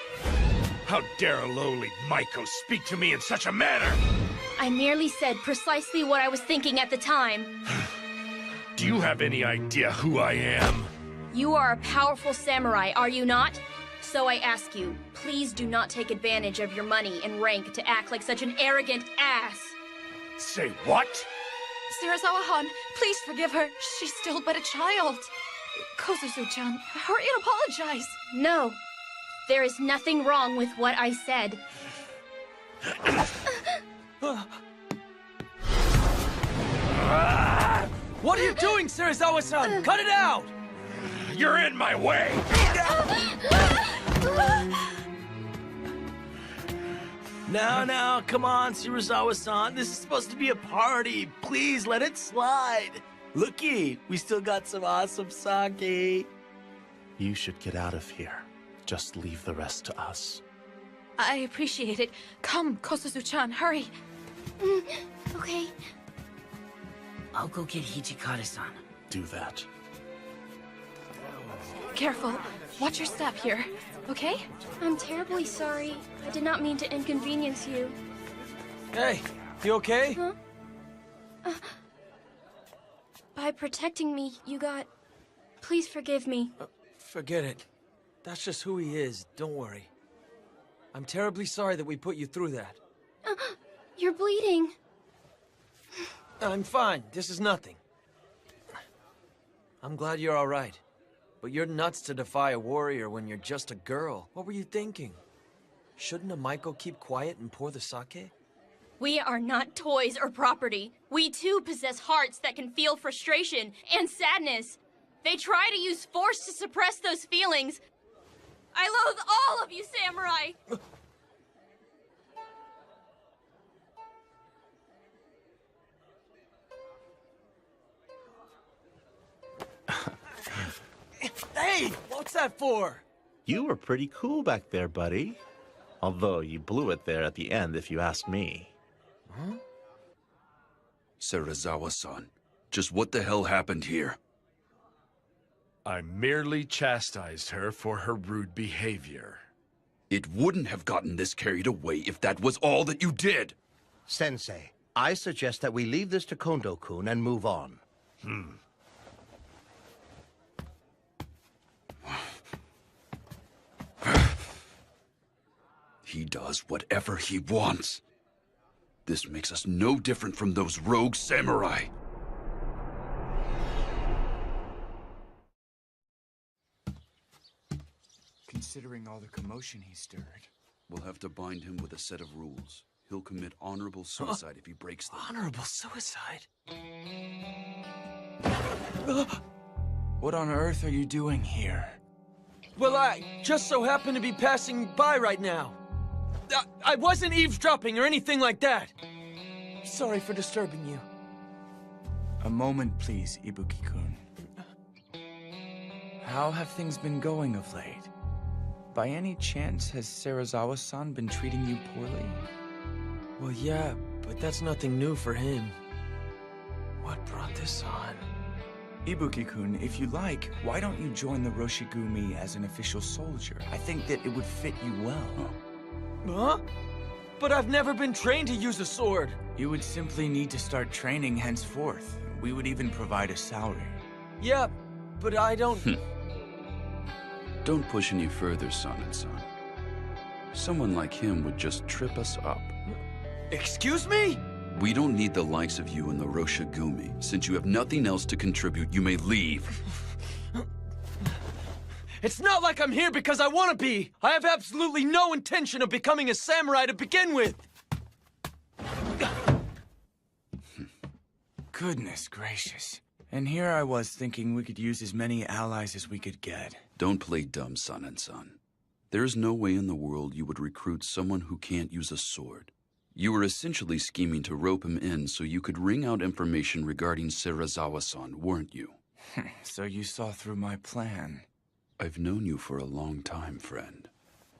S1: How dare a lowly Maiko speak to me in such a manner?
S17: I merely said precisely what I was thinking at the time.
S1: Do you have any idea who I am?
S17: You are a powerful samurai, are you not? So I ask you, please do not take advantage of your money and rank to act like such an arrogant ass.
S1: Say what?
S20: Sarazawa-han, please forgive her. She's still but a child. Kosuzu-chan, hurry and apologize.
S17: No, there is nothing wrong with what I said.
S2: What are you doing, Sarazawa-san? Cut it out!
S1: You're in my way!
S5: Now, come on, Shirazawa-san. This is supposed to be a party. Please, let it slide. Looky, we still got some awesome sake.
S8: You should get out of here. Just leave the rest to us.
S20: I appreciate it. Come, Kosuzu-chan, hurry.
S17: Okay.
S4: I'll go get Hijikata-san.
S8: Do that.
S20: Careful. Watch your step here, okay?
S17: I'm terribly sorry. I did not mean to inconvenience you.
S2: Hey, you okay?
S17: Huh? By protecting me, you got... Please forgive me.
S2: Forget it. That's just who he is, don't worry. I'm terribly sorry that we put you through that.
S17: You're bleeding.
S2: I'm fine, this is nothing. I'm glad you're alright. But you're nuts to defy a warrior when you're just a girl. What were you thinking? Shouldn't a Maiko keep quiet and pour the sake?
S17: We are not toys or property. We too possess hearts that can feel frustration and sadness. They try to use force to suppress those feelings. I loathe all of you, samurai!
S2: Hey, what's that for?
S8: You were pretty cool back there, buddy. Although you blew it there at the end, if you ask me.
S7: Huh? Sarazawa-san, just what the hell happened here?
S1: I merely chastised her for her rude behavior.
S7: It wouldn't have gotten this carried away if that was all that you did.
S11: Sensei, I suggest that we leave this to Kondo-kun and move on.
S7: He does whatever he wants. This makes us no different from those rogue samurai.
S10: Considering all the commotion he stirred.
S7: We'll have to bind him with a set of rules. He'll commit honorable suicide if he breaks them.
S2: Honorable suicide?
S10: What on earth are you doing here?
S2: Well, I just so happen to be passing by right now. I wasn't eavesdropping or anything like that. Sorry for disturbing you.
S10: A moment, please, Ibuki-kun. How have things been going of late? By any chance, has Serizawa-san been treating you poorly?
S2: Well, yeah, but that's nothing new for him. What brought this on?
S10: Ibuki-kun, if you like, why don't you join the Roshigumi as an official soldier? I think that it would fit you well.
S2: Huh? But I've never been trained to use a sword.
S10: You would simply need to start training henceforth. We would even provide a salary.
S2: Yeah, but I don't...
S7: Don't push any further, son. Someone like him would just trip us up.
S2: Excuse me?
S7: We don't need the likes of you in the Roshigumi. Since you have nothing else to contribute, you may leave.
S2: It's not like I'm here because I want to be. I have absolutely no intention of becoming a samurai to begin with.
S10: Goodness gracious. And here I was thinking we could use as many allies as we could get.
S7: Don't play dumb, son. There is no way in the world you would recruit someone who can't use a sword. You were essentially scheming to rope him in so you could wring out information regarding Serizawa-san, weren't you?
S10: So you saw through my plan.
S7: I've known you for a long time, friend.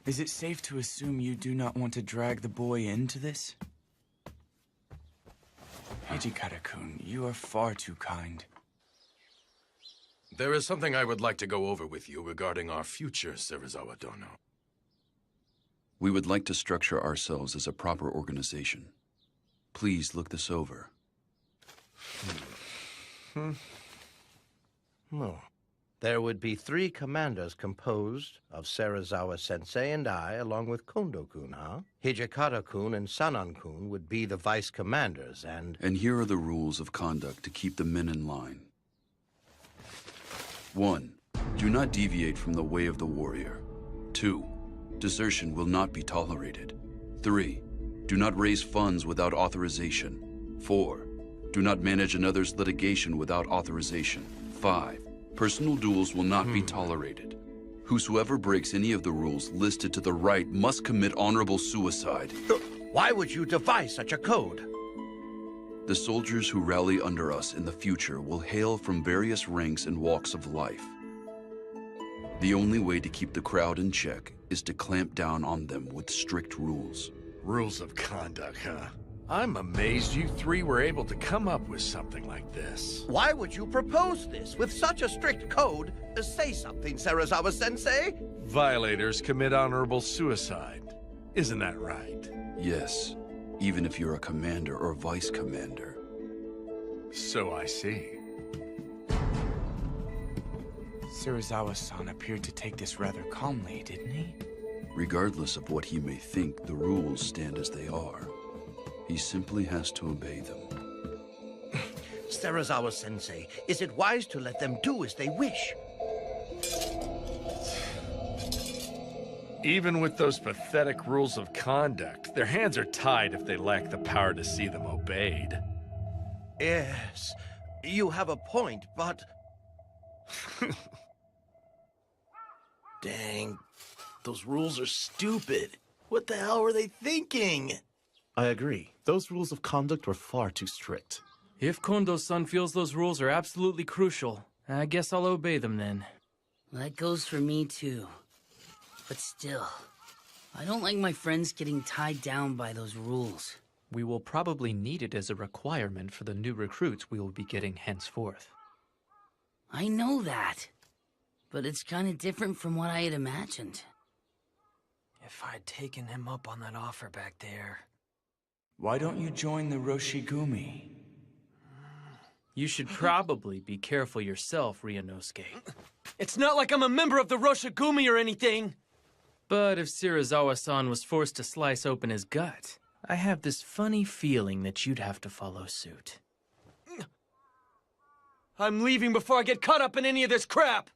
S10: Is it safe to assume you do not want to drag the boy into this? Hijikata-kun, you are far too kind.
S13: There is something I would like to go over with you regarding our future, Serizawa-dono.
S7: We would like to structure ourselves as a proper organization. Please look this over.
S11: There would be 3 commanders composed of Serizawa-sensei and I, along with Kondo-kun, huh? Hijikata-kun and Sanan-kun would be the vice commanders, and...
S7: And here are the rules of conduct to keep the men in line. 1. Do not deviate from the way of the warrior. 2. Desertion will not be tolerated. 3. Do not raise funds without authorization. 4. Do not manage another's litigation without authorization. 5. Personal duels will not be tolerated. Whosoever breaks any of the rules listed to the right must commit honorable suicide.
S11: Why would you devise such a code?
S7: The soldiers who rally under us in the future will hail from various ranks and walks of life. The only way to keep the crowd in check is to clamp down on them with strict rules.
S1: Rules of conduct, huh? I'm amazed you 3 were able to come up with something like this.
S11: Why would you propose this with such a strict code? Say something, Serizawa-sensei.
S1: Violators commit honorable suicide. Isn't that right?
S7: Yes, even if you're a commander or vice commander.
S1: So I see.
S10: Serizawa-san appeared to take this rather calmly, didn't he?
S7: Regardless of what he may think, the rules stand as they are. He simply has to obey them.
S11: Serizawa-sensei, is it wise to let them do as they wish?
S1: Even with those pathetic rules of conduct, their hands are tied if they lack the power to see them obeyed.
S11: Yes, you have a point, but...
S5: Dang, those rules are stupid. What the hell were they thinking?
S8: I agree. Those rules of conduct were far too strict.
S2: If Kondo-san feels those rules are absolutely crucial, I guess I'll obey them then.
S4: That goes for me too. But still, I don't like my friends getting tied down by those rules.
S14: We will probably need it as a requirement for the new recruits we will be getting henceforth.
S4: I know that. But it's kind of different from what I had imagined.
S2: If I'd taken him up on that offer back there.
S10: Why don't you join the Roshigumi?
S9: You should probably be careful yourself, Ryunosuke.
S2: It's not like I'm a member of the Roshigumi or anything!
S9: But if Shirazawa-san was forced to slice open his gut, I have this funny feeling that you'd have to follow suit.
S2: I'm leaving before I get caught up in any of this crap!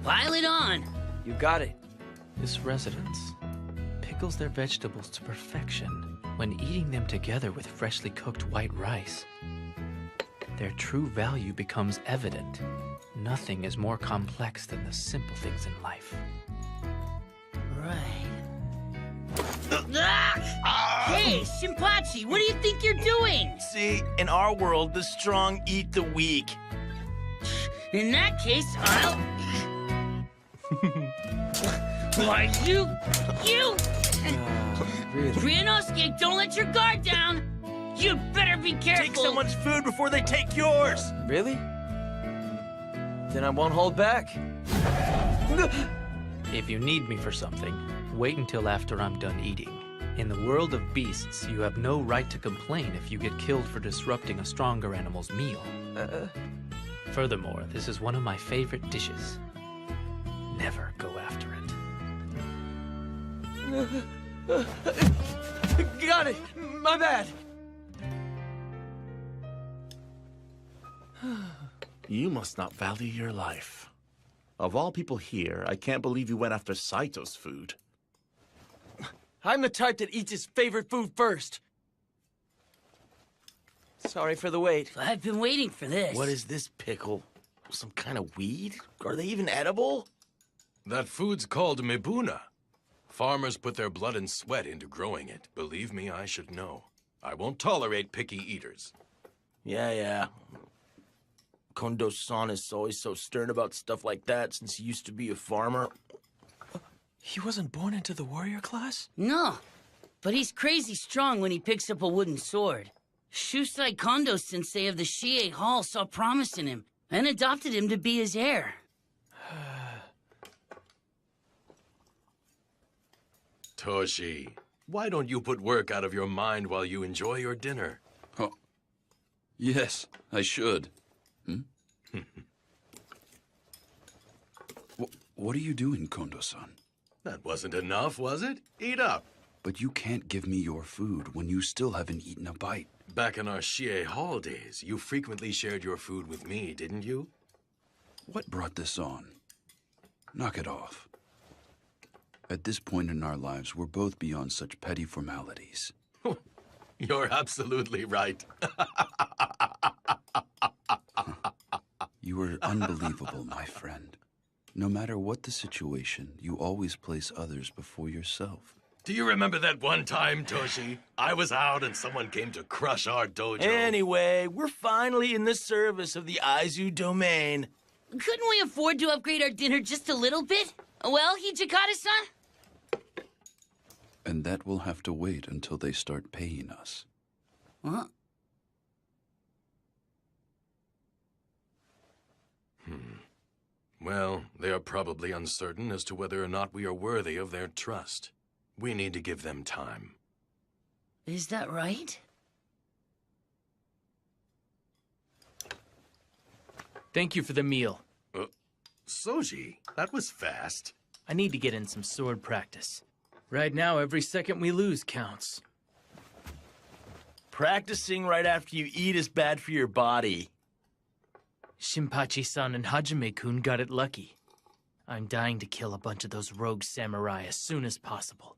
S4: Pile it on!
S2: You got it.
S14: This residence pickles their vegetables to perfection when eating them together with freshly cooked white rice. Their true value becomes evident. Nothing is more complex than the simple things in life.
S4: Right. Hey, Shinpachi, what do you think you're doing?
S5: See, in our world, the strong eat the weak.
S4: In that case, I'll... Why, you... Ryunosuke, don't let your guard down! You'd better be careful!
S2: Take someone's food before they take yours! Really? Then I won't hold back.
S14: If you need me for something, wait until after I'm done eating. In the world of beasts, you have no right to complain if you get killed for disrupting a stronger animal's meal. Furthermore, this is one of my favorite dishes. Never go after it.
S2: Got it! My bad!
S8: You must not value your life. Of all people here, I can't believe you went after Saito's food.
S2: I'm the type that eats his favorite food first. Sorry for the wait.
S4: I've been waiting for this.
S5: What is this pickle? Some kind of weed? Are they even edible?
S13: That food's called mibuna. Farmers put their blood and sweat into growing it. Believe me, I should know. I won't tolerate picky eaters.
S5: Yeah. Kondo-san is always so stern about stuff like that since he used to be a farmer.
S2: He wasn't born into the warrior class?
S4: No, but he's crazy strong when he picks up a wooden sword. Shusai Kondo-sensei of the Shie Hall saw promise in him and adopted him to be his heir.
S13: Toshi, why don't you put work out of your mind while you enjoy your dinner?
S7: Oh, yes, I should. What are you doing, Kondo-san?
S13: That wasn't enough, was it? Eat up.
S7: But you can't give me your food when you still haven't eaten a bite.
S13: Back in our Shie Hall days, you frequently shared your food with me, didn't you?
S7: What brought this on? Knock it off. At this point in our lives, we're both beyond such petty formalities.
S13: You're absolutely right.
S7: You are unbelievable, my friend. No matter what the situation, you always place others before yourself.
S13: Do you remember that one time, Toshi? I was out and someone came to crush our dojo.
S5: Anyway, we're finally in the service of the Aizu domain.
S4: Couldn't we afford to upgrade our dinner just a little bit? Well, Hijikata-san?
S7: And that will have to wait until they start paying us.
S4: What?
S13: Well, they are probably uncertain as to whether or not we are worthy of their trust. We need to give them time.
S4: Is that right?
S9: Thank you for the meal.
S13: Soji, that was fast.
S9: I need to get in some sword practice. Right now, every second we lose counts.
S5: Practicing right after you eat is bad for your body.
S9: Shinpachi-san and Hajime-kun got it lucky. I'm dying to kill a bunch of those rogue samurai as soon as possible.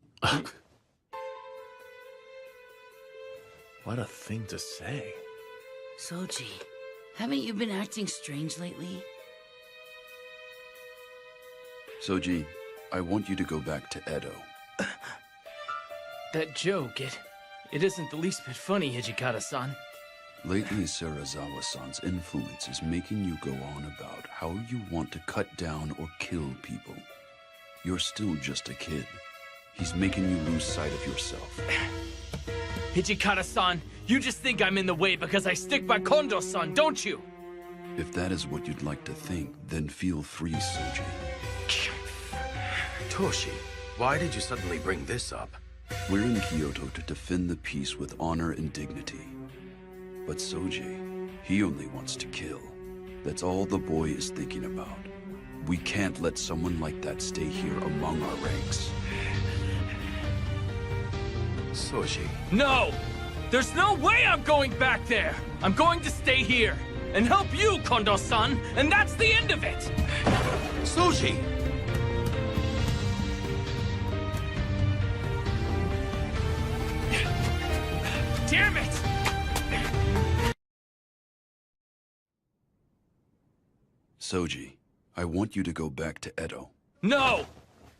S8: What a thing to say.
S4: Soji, haven't you been acting strange lately?
S7: Soji, I want you to go back to Edo.
S9: That joke, it isn't the least bit funny, Hijikata-san.
S7: Lately, Serizawa-san's influence is making you go on about how you want to cut down or kill people. You're still just a kid. He's making you lose sight of yourself.
S9: Hijikata-san, you just think I'm in the way because I stick by Kondo-san, don't you?
S7: If that is what you'd like to think, then feel free, Soji.
S13: Toshi, why did you suddenly bring this up?
S7: We're in Kyoto to defend the peace with honor and dignity. But Soji, he only wants to kill. That's all the boy is thinking about. We can't let someone like that stay here among our ranks.
S13: Soji.
S9: No! There's no way I'm going back there! I'm going to stay here and help you, Kondo-san, and that's the end of it!
S13: Soji!
S9: Damn it!
S7: Soji, I want you to go back to Edo.
S9: No!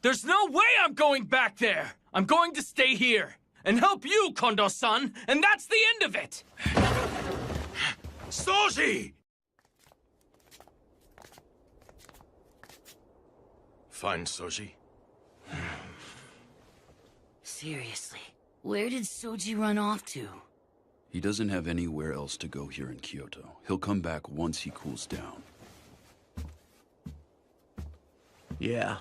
S9: There's no way I'm going back there! I'm going to stay here and help you, Kondo-san, and that's the end of it!
S13: Soji! Fine, Soji.
S4: Seriously, where did Soji run off to?
S7: He doesn't have anywhere else to go here in Kyoto. He'll come back once he cools down.
S8: Yeah,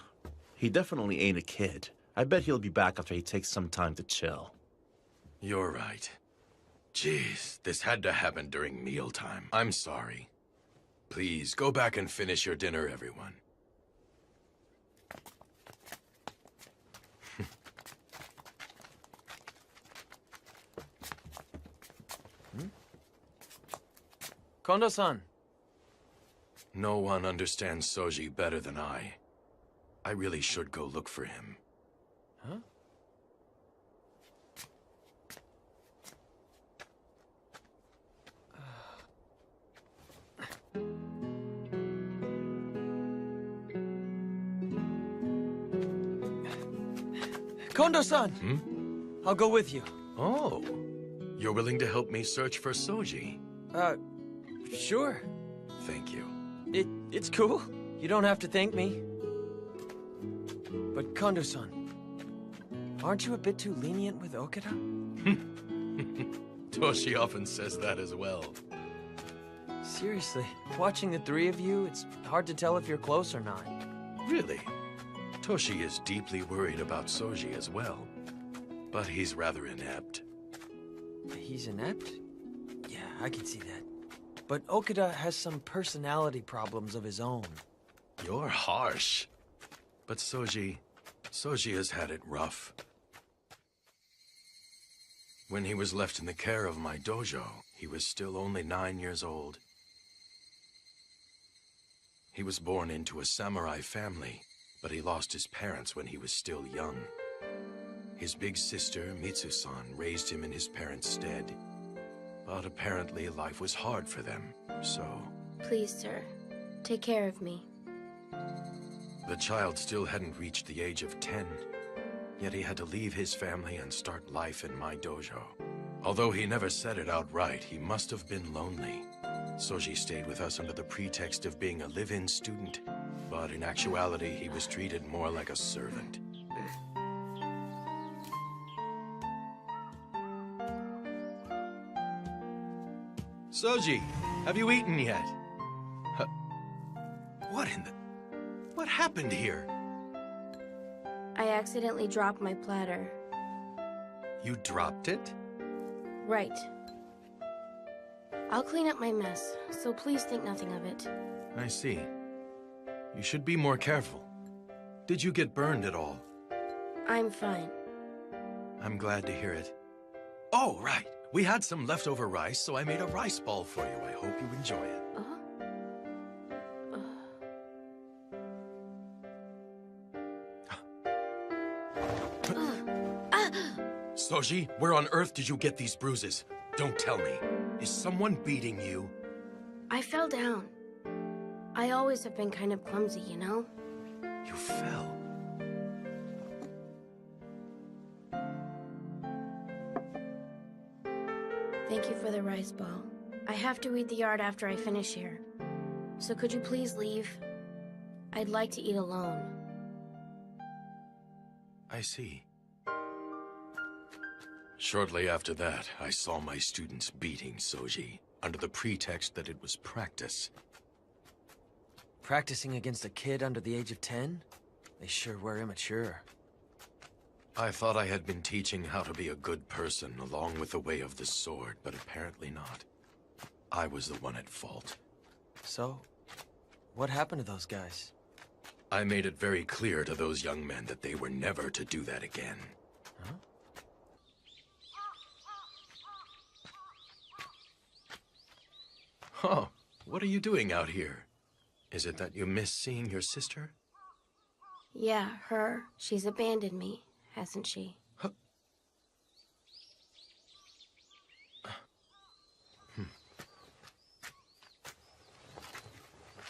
S8: he definitely ain't a kid. I bet he'll be back after he takes some time to chill.
S13: You're right. Jeez, this had to happen during mealtime. I'm sorry. Please, go back and finish your dinner, everyone.
S2: Kondo-san.
S13: No one understands Soji better than I. I really should go look for him.
S2: Huh? Kondo-san! I'll go with you.
S13: Oh, you're willing to help me search for Soji?
S2: Sure.
S13: Thank you.
S2: It's cool. You don't have to thank me. But Kondo-san, aren't you a bit too lenient with Okada?
S13: Toshi often says that as well.
S2: Seriously, watching the three of you, it's hard to tell if you're close or not.
S13: Really? Toshi is deeply worried about Soji as well. But he's rather inept.
S2: He's inept? Yeah, I can see that. But Okada has some personality problems of his own.
S13: You're harsh. But Soji has had it rough. When he was left in the care of my dojo, he was still only 9 years old. He was born into a samurai family, but he lost his parents when he was still young. His big sister, Mitsu-san, raised him in his parents' stead. But apparently life was hard for them, so...
S21: Please, sir, take care of me.
S13: The child still hadn't reached the age of 10, yet he had to leave his family and start life in my dojo. Although he never said it outright, he must have been lonely. Soji stayed with us under the pretext of being a live-in student, but in actuality, he was treated more like a servant. Soji, have you eaten yet? What in the... What happened here?
S21: I accidentally dropped my platter.
S13: You dropped it?
S21: Right. I'll clean up my mess, so please think nothing of it.
S13: I see. You should be more careful. Did you get burned at all?
S21: I'm fine.
S13: I'm glad to hear it. Oh, right. We had some leftover rice, so I made a rice ball for you. I hope you enjoy it. Soji, where on earth did you get these bruises? Don't tell me. Is someone beating you?
S21: I fell down. I always have been kind of clumsy, you know?
S13: You fell.
S21: Thank you for the rice ball. I have to weed the yard after I finish here. So could you please leave? I'd like to eat alone.
S13: I see. Shortly after that, I saw my students beating Soji, under the pretext that it was practice.
S2: Practicing against a kid under the age of 10? They sure were immature.
S13: I thought I had been teaching how to be a good person along with the way of the sword, but apparently not. I was the one at fault.
S2: So, what happened to those guys?
S13: I made it very clear to those young men that they were never to do that again.
S2: Huh?
S13: Oh, what are you doing out here? Is it that you miss seeing your sister?
S21: Yeah, her. She's abandoned me, hasn't she?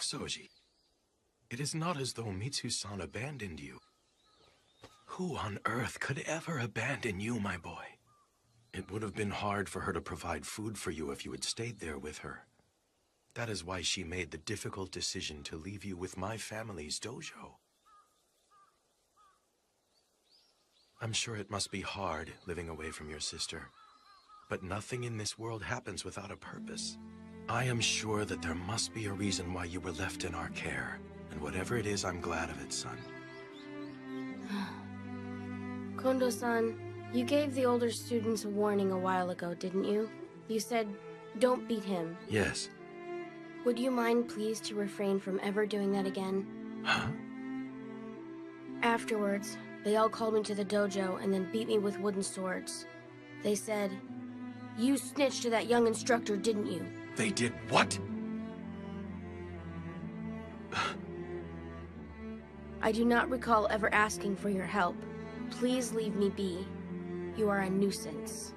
S13: Soji, it is not as though Mitsu-san abandoned you. Who on earth could ever abandon you, my boy? It would have been hard for her to provide food for you if you had stayed there with her. That is why she made the difficult decision to leave you with my family's dojo. I'm sure it must be hard living away from your sister, but nothing in this world happens without a purpose. I am sure that there must be a reason why you were left in our care, and whatever it is, I'm glad of it, son.
S21: Kondo-san, you gave the older students a warning a while ago, didn't you? You said, don't beat him.
S13: Yes.
S21: Would you mind, please, to refrain from ever doing that again?
S13: Huh?
S21: Afterwards, they all called me to the dojo and then beat me with wooden swords. They said, you snitched to that young instructor, didn't you?
S13: They did what?
S21: I do not recall ever asking for your help. Please leave me be. You are a nuisance.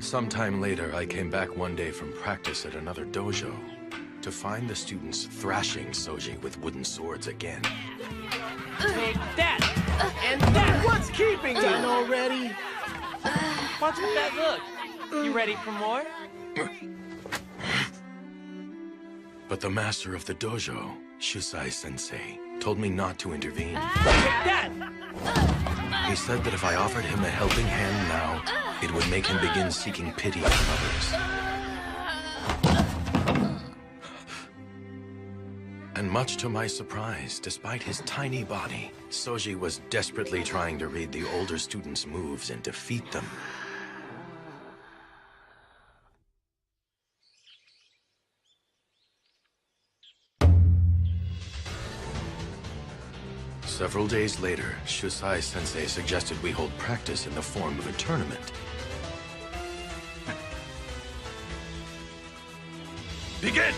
S13: Sometime later, I came back one day from practice at another dojo to find the students thrashing Soji with wooden swords again.
S5: Take that! And that! What's keeping you? Done already? What's with that look? You ready for more?
S13: But the master of the dojo, Shusai-sensei, told me not to intervene.
S5: Take that!
S13: He said that if I offered him a helping hand now, it would make him begin seeking pity from others. And much to my surprise, despite his tiny body, Soji was desperately trying to read the older students' moves and defeat them. Several days later, Shusai-sensei suggested we hold practice in the form of a tournament. Begin!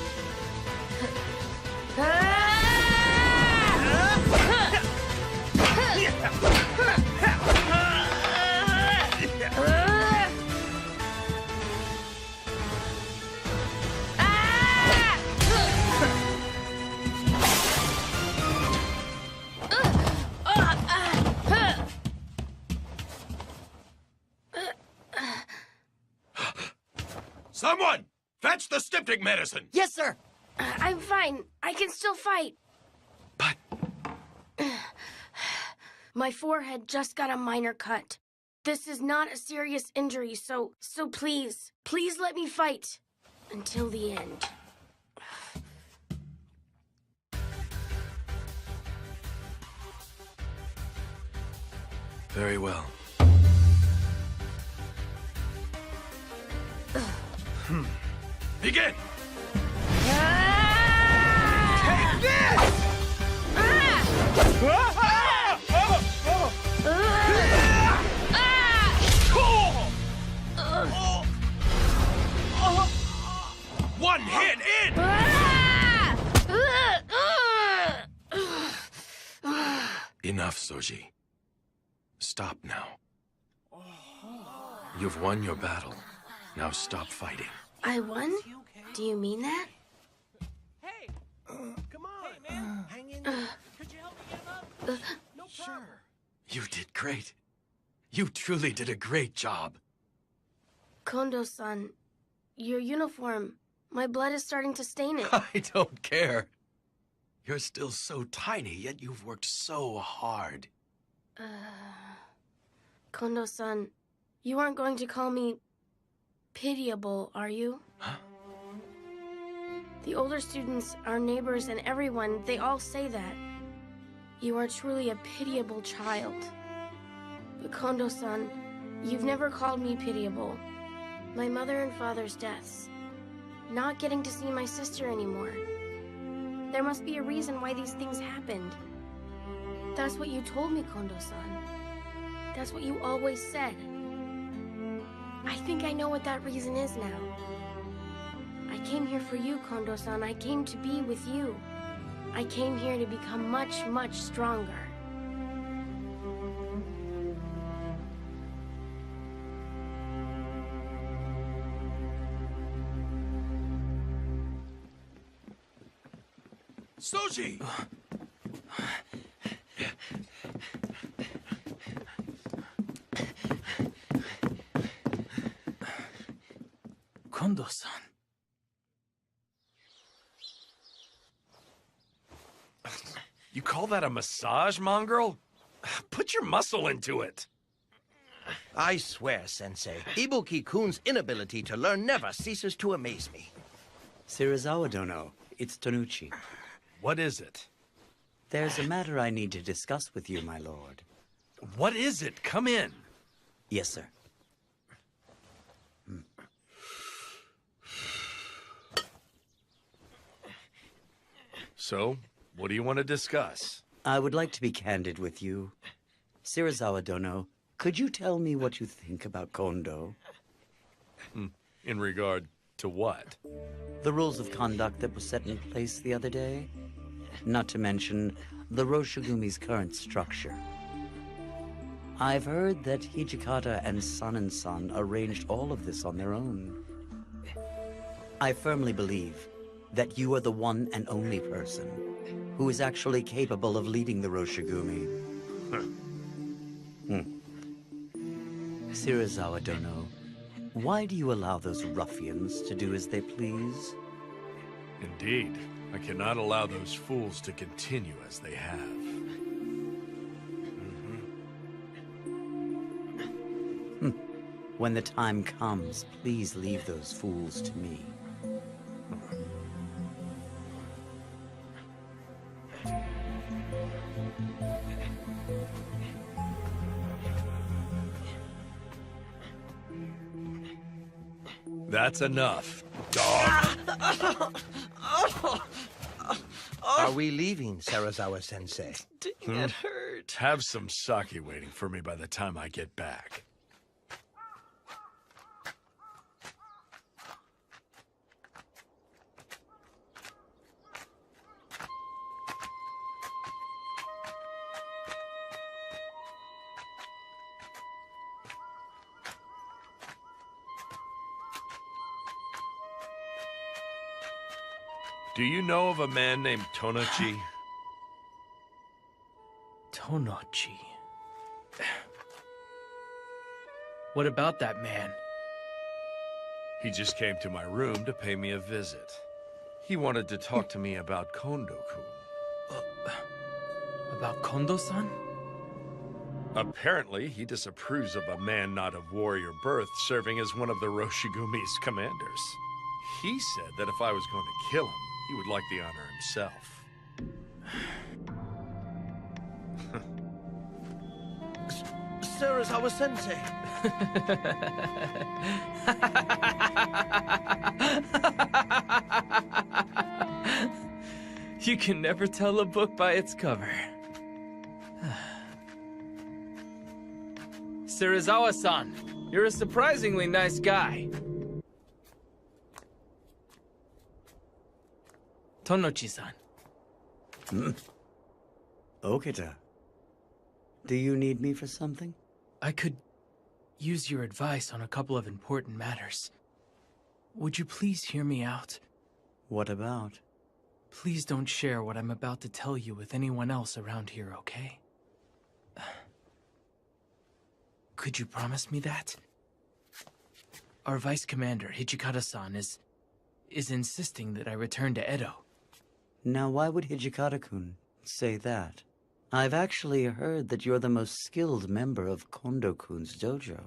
S13: Someone! Fetch the styptic medicine!
S21: Yes, sir! I'm fine. I can still fight.
S13: But...
S21: My forehead just got a minor cut. This is not a serious injury, so please let me fight. Until the end.
S13: Very well. Begin!
S5: Take this!
S13: One hit in! Enough, Soji. Stop now. You've won your battle. Now stop fighting.
S21: I won? Do you mean that?
S5: Hey! Come on! Hey, man! Hang in there. Could you help me get him up? No problem.
S13: You did great. You truly did a great job.
S21: Kondo-san, your uniform. My blood is starting to stain it.
S13: I don't care. You're still so tiny, yet you've worked so hard.
S21: Kondo-san, you aren't going to call me pitiable, are you?
S13: Huh?
S21: The older students, our neighbors, and everyone, they all say that. You are truly a pitiable child. But Kondo-san, you've never called me pitiable. My mother and father's deaths. Not getting to see my sister anymore. There must be a reason why these things happened. That's what you told me, Kondo-san. That's what you always said. I think I know what that reason is now. I came here for you, Kondo-san. I came to be with you. I came here to become much, much stronger.
S13: Soji!
S9: Kondo-san.
S1: You call that a massage, mongrel? Put your muscle into it.
S11: I swear, Sensei, Ibuki-kun's inability to learn never ceases to amaze me.
S19: Serizawa Dono, it's Tonuchi.
S1: What is it?
S19: There's a matter I need to discuss with you, my lord.
S1: What is it? Come in.
S19: Yes, sir.
S1: So, what do you want to discuss?
S19: I would like to be candid with you. Serizawa Dono, could you tell me what you think about Kondo?
S1: In regard to what?
S19: The rules of conduct that were set in place the other day? Not to mention the Roshigumi's current structure. I've heard that Hijikata and Son arranged all of this on their own. I firmly believe that you are the one and only person who is actually capable of leading the Roshigumi. Serizawa Dono, why do you allow those ruffians to do as they please?
S1: Indeed. I cannot allow those fools to continue as they have.
S19: When the time comes, please leave those fools to me.
S1: That's enough, dog.
S11: Are we leaving, Serizawa-sensei?
S1: It hurt. Have some sake waiting for me by the time I get back. Do you know of a man named Tonochi?
S9: Tonochi. What about that man?
S1: He just came to my room to pay me a visit. He wanted to talk to me about Kondo-kun.
S9: About Kondo-san?
S1: Apparently, he disapproves of a man not of warrior birth serving as one of the Roshigumi's commanders. He said that if I was going to kill him, he would like the honor himself.
S11: Serizawa-sensei!
S9: You can never tell a book by its cover. Serizawa-san, you're a surprisingly nice guy. Tonochi-san.
S19: Okita. Do you need me for something?
S9: I could use your advice on a couple of important matters. Would you please hear me out?
S19: What about?
S9: Please don't share what I'm about to tell you with anyone else around here, okay? Could you promise me that? Our Vice Commander, Hijikata-san, is insisting that I return to Edo.
S19: Now, why would Hijikata-kun say that? I've actually heard that you're the most skilled member of Kondo-kun's dojo.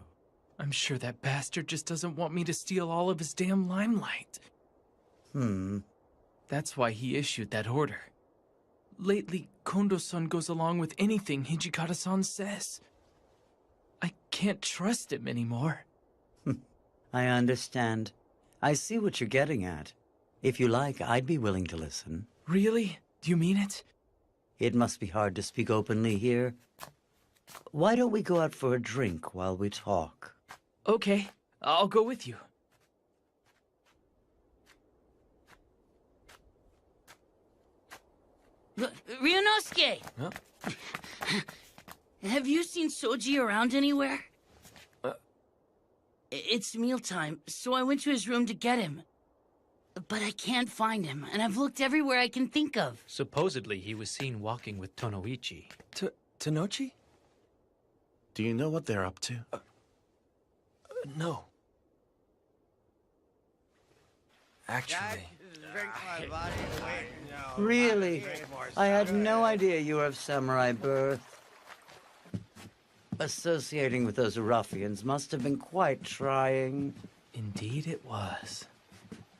S9: I'm sure that bastard just doesn't want me to steal all of his damn limelight. That's why he issued that order. Lately, Kondo-san goes along with anything Hijikata-san says. I can't trust him anymore.
S19: I understand. I see what you're getting at. If you like, I'd be willing to listen.
S9: Really? Do you mean it?
S19: It must be hard to speak openly here. Why don't we go out for a drink while we talk?
S9: Okay, I'll go with you.
S4: Ryunosuke!
S2: Huh?
S4: Have you seen Soji around anywhere? It's mealtime, so I went to his room to get him. But I can't find him, and I've looked everywhere I can think of.
S14: Supposedly, he was seen walking with Tonoichi.
S2: Tanochi?
S8: Do you know what they're up to?
S2: No. Actually...
S19: Really? I had no idea you were of samurai birth. Associating with those ruffians must have been quite trying.
S9: Indeed it was.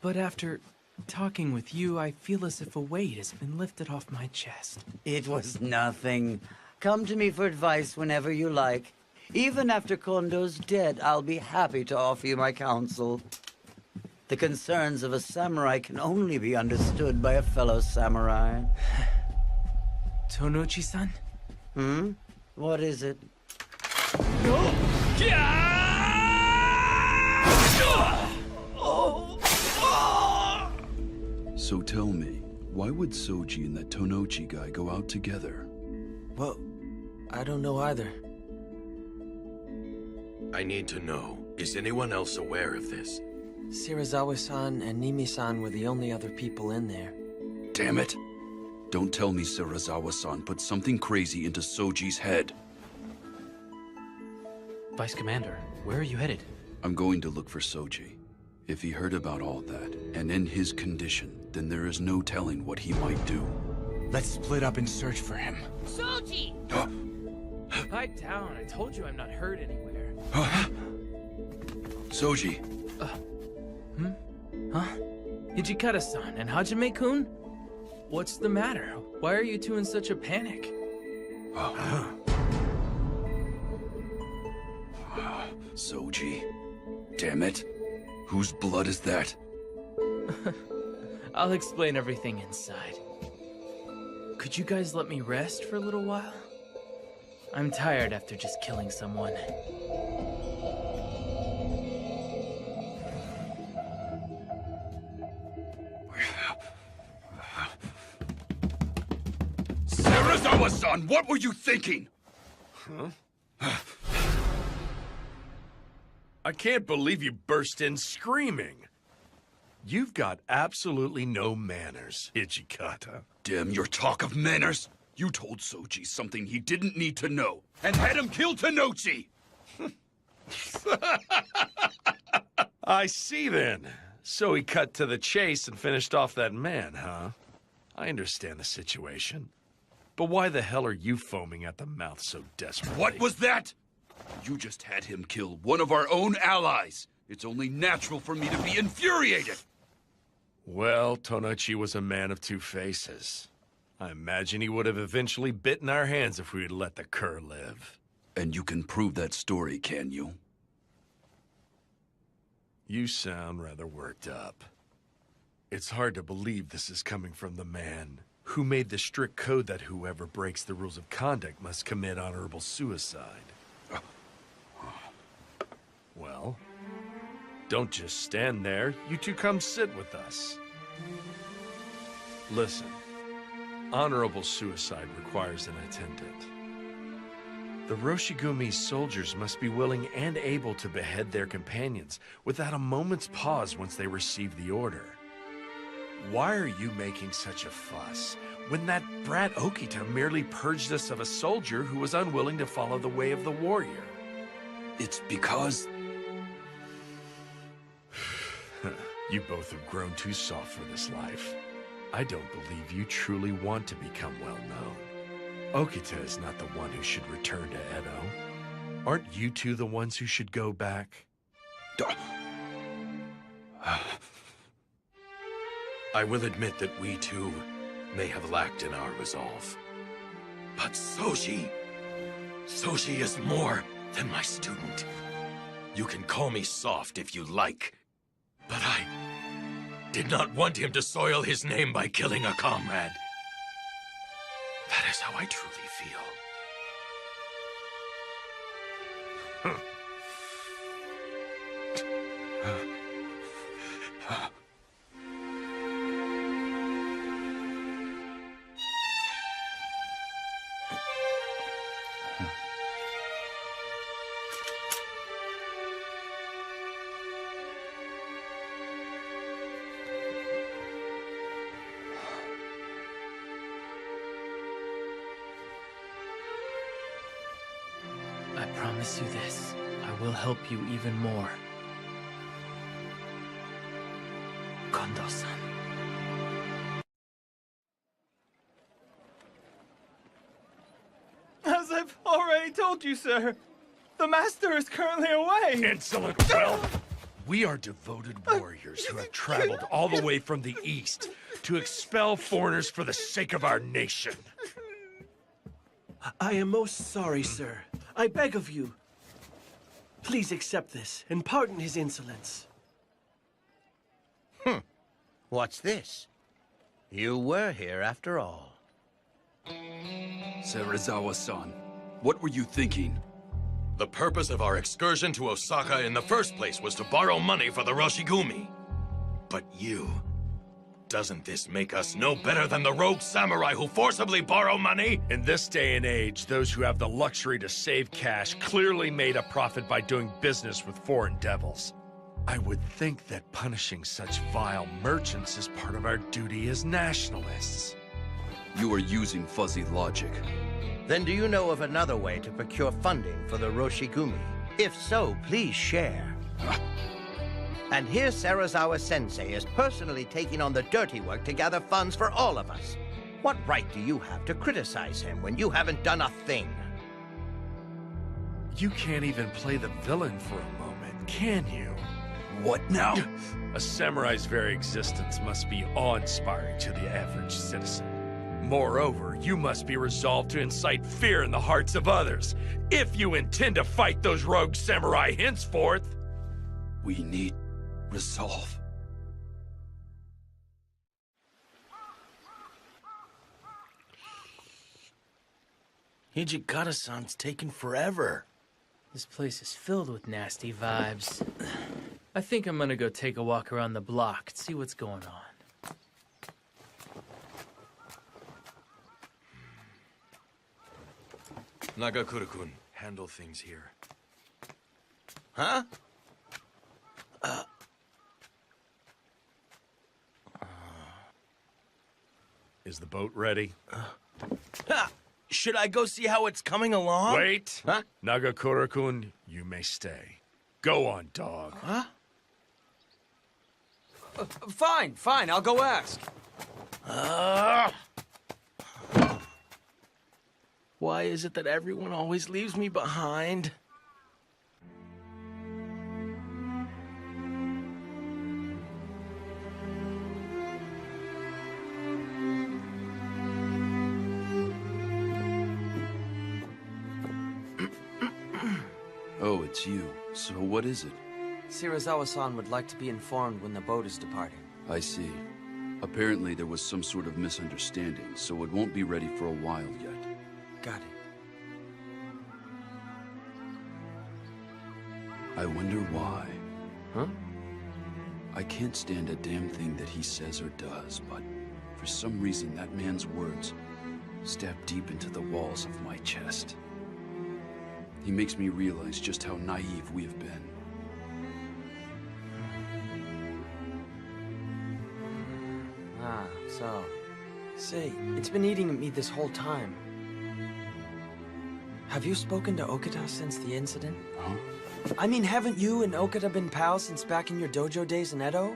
S9: But after talking with you, I feel as if a weight has been lifted off my chest.
S19: It was nothing. Come to me for advice whenever you like. Even after Kondo's dead, I'll be happy to offer you my counsel. The concerns of a samurai can only be understood by a fellow samurai.
S9: Tonochi-san?
S19: What is it?
S7: So tell me, why would Soji and that Tonochi guy go out together?
S2: Well, I don't know either.
S13: I need to know. Is anyone else aware of this?
S2: Shirazawa-san and Nimi-san were the only other people in there.
S7: Damn it! Don't tell me Shirazawa-san put something crazy into Soji's head.
S14: Vice Commander, where are you headed?
S7: I'm going to look for Soji. If he heard about all that, and in his condition, then there is no telling what he might do.
S10: Let's split up and search for him.
S4: Soji!
S9: Pipe down. I told you I'm not hurt anywhere.
S7: Soji!
S9: Huh? Hijikata-san and Hajime-kun? What's the matter? Why are you two in such a panic?
S7: Soji. Damn it. Whose blood is that?
S9: I'll explain everything inside. Could you guys let me rest for a little while? I'm tired after just killing someone.
S7: Shirazawa-san, what were you thinking?
S1: I can't believe you burst in screaming. You've got absolutely no manners, Hijikata.
S7: Damn your talk of manners! You told Soji something he didn't need to know, and had him kill Tanochi!
S1: I see then. So he cut to the chase and finished off that man, huh? I understand the situation. But why the hell are you foaming at the mouth so desperately?
S7: What was that? You just had him kill one of our own allies. It's only natural for me to be infuriated.
S1: Well, Tonochi was a man of two faces. I imagine he would have eventually bitten our hands if we had let the cur live.
S7: And you can prove that story, can you?
S1: You sound rather worked up. It's hard to believe this is coming from the man who made the strict code that whoever breaks the rules of conduct must commit honorable suicide. Well, don't just stand there. You two come sit with us. Listen, honorable suicide requires an attendant. The Roshigumi's soldiers must be willing and able to behead their companions without a moment's pause once they receive the order. Why are you making such a fuss when that brat Okita merely purged us of a soldier who was unwilling to follow the way of the warrior?
S7: It's because...
S1: You both have grown too soft for this life. I don't believe you truly want to become well known. Okita is not the one who should return to Edo. Aren't you two the ones who should go back?
S13: I will admit that we too may have lacked in our resolve. But Soji is more than my student. You can call me soft if you like, but I did not want him to soil his name by killing a comrade. That is how I truly feel.
S2: I promise you this. I will help you even more. Kondo-san.
S5: As I've already told you, sir, the master is currently away.
S1: Insolent whelp! We are devoted warriors who have traveled all the way from the east to expel foreigners for the sake of our nation.
S15: I am most sorry, sir. I beg of you. Please accept this and pardon his insolence.
S11: What's this? You were here after all.
S7: Serizawa-san, what were you thinking?
S13: The purpose of our excursion to Osaka in the first place was to borrow money for the Roshigumi. But you... Doesn't this make us no better than the rogue samurai who forcibly borrow money?
S1: In this day and age, those who have the luxury to save cash clearly made a profit by doing business with foreign devils. I would think that punishing such vile merchants is part of our duty as nationalists.
S7: You are using fuzzy logic.
S11: Then do you know of another way to procure funding for the Roshigumi? If so, please share. And here Serizawa-sensei is personally taking on the dirty work to gather funds for all of us. What right do you have to criticize him when you haven't done a thing?
S1: You can't even play the villain for a moment, can you?
S7: What now?
S1: A samurai's very existence must be awe-inspiring to the average citizen. Moreover, you must be resolved to incite fear in the hearts of others, if you intend to fight those rogue samurai henceforth.
S7: We need resolve.
S5: Hijikata-san's taking forever.
S2: This place is filled with nasty vibes. I think I'm gonna go take a walk around the block and see what's going on.
S13: Nagakura-kun, handle things here.
S5: Huh?
S1: Is the boat ready?
S5: Should I go see how it's coming along?
S1: Wait!
S5: Huh?
S1: Nagakura-kun, you may stay. Go on, dog.
S5: Huh?
S2: Fine, I'll go ask.
S5: Why is it that everyone always leaves me behind?
S7: Oh, it's you. So what is it?
S22: Serizawa-san would like to be informed when the boat is departing.
S7: I see. Apparently there was some sort of misunderstanding, so it won't be ready for a while yet.
S22: Got it.
S7: I wonder why.
S22: Huh?
S7: I can't stand a damn thing that he says or does, but for some reason that man's words stab deep into the walls of my chest. He makes me realize just how naive we have been.
S22: So... Say, it's been eating at me this whole time. Have you spoken to Okita since the incident?
S7: Huh?
S22: I mean, haven't you and Okita been pals since back in your dojo days in Edo?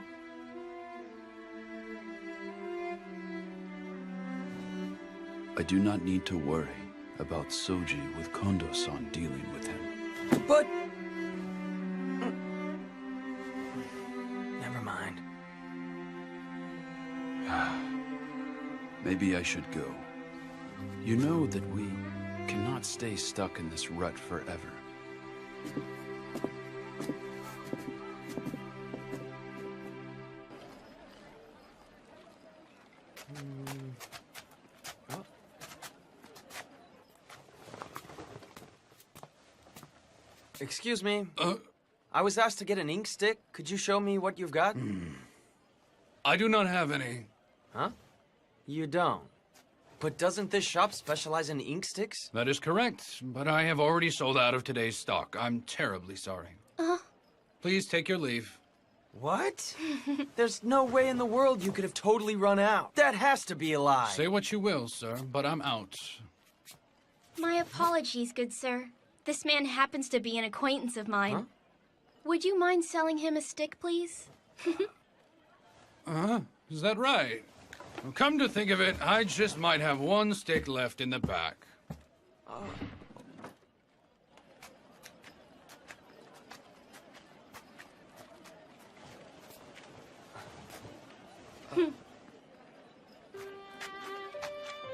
S7: I do not need to worry about Soji with Kondo-san dealing with him.
S22: But... Never mind.
S7: Maybe I should go. You know that we cannot stay stuck in this rut forever.
S22: Excuse me. I was asked to get an ink stick. Could you show me what you've got?
S12: I do not have any.
S22: Huh? You don't? But doesn't this shop specialize in ink sticks?
S12: That is correct, but I have already sold out of today's stock. I'm terribly sorry. Please take your leave.
S22: What? There's no way in the world you could have totally run out. That has to be a lie.
S12: Say what you will, sir, but I'm out.
S17: My apologies, good sir. This man happens to be an acquaintance of mine.
S22: Huh?
S17: Would you mind selling him a stick, please?
S12: Is that right? Well, come to think of it, I just might have one stick left in the back.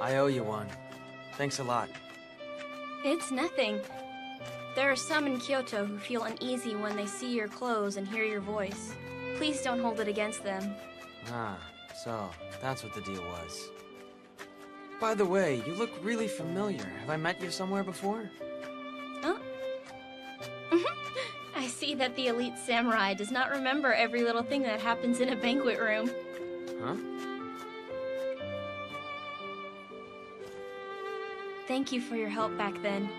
S22: I owe you one. Thanks a lot.
S17: It's nothing. There are some in Kyoto who feel uneasy when they see your clothes and hear your voice. Please don't hold it against them.
S22: Ah, so that's what the deal was. By the way, you look really familiar. Have I met you somewhere before?
S17: Oh? I see that the elite samurai does not remember every little thing that happens in a banquet room.
S22: Huh?
S17: Thank you for your help back then.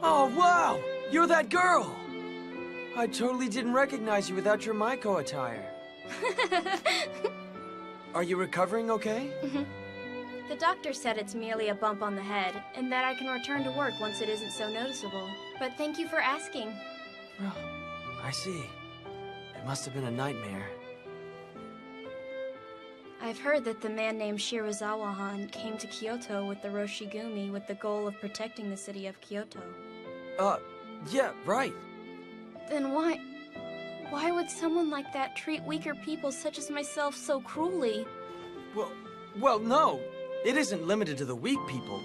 S22: Oh, wow! You're that girl! I totally didn't recognize you without your Maiko attire. Are you recovering okay?
S17: The doctor said it's merely a bump on the head, and that I can return to work once it isn't so noticeable. But thank you for asking.
S22: Oh, I see. It must have been a nightmare.
S17: I've heard that the man named Shirazawa-han came to Kyoto with the Roshigumi with the goal of protecting the city of Kyoto.
S22: Yeah, right.
S17: Then why would someone like that treat weaker people such as myself so cruelly?
S22: Well, no. It isn't limited to the weak people.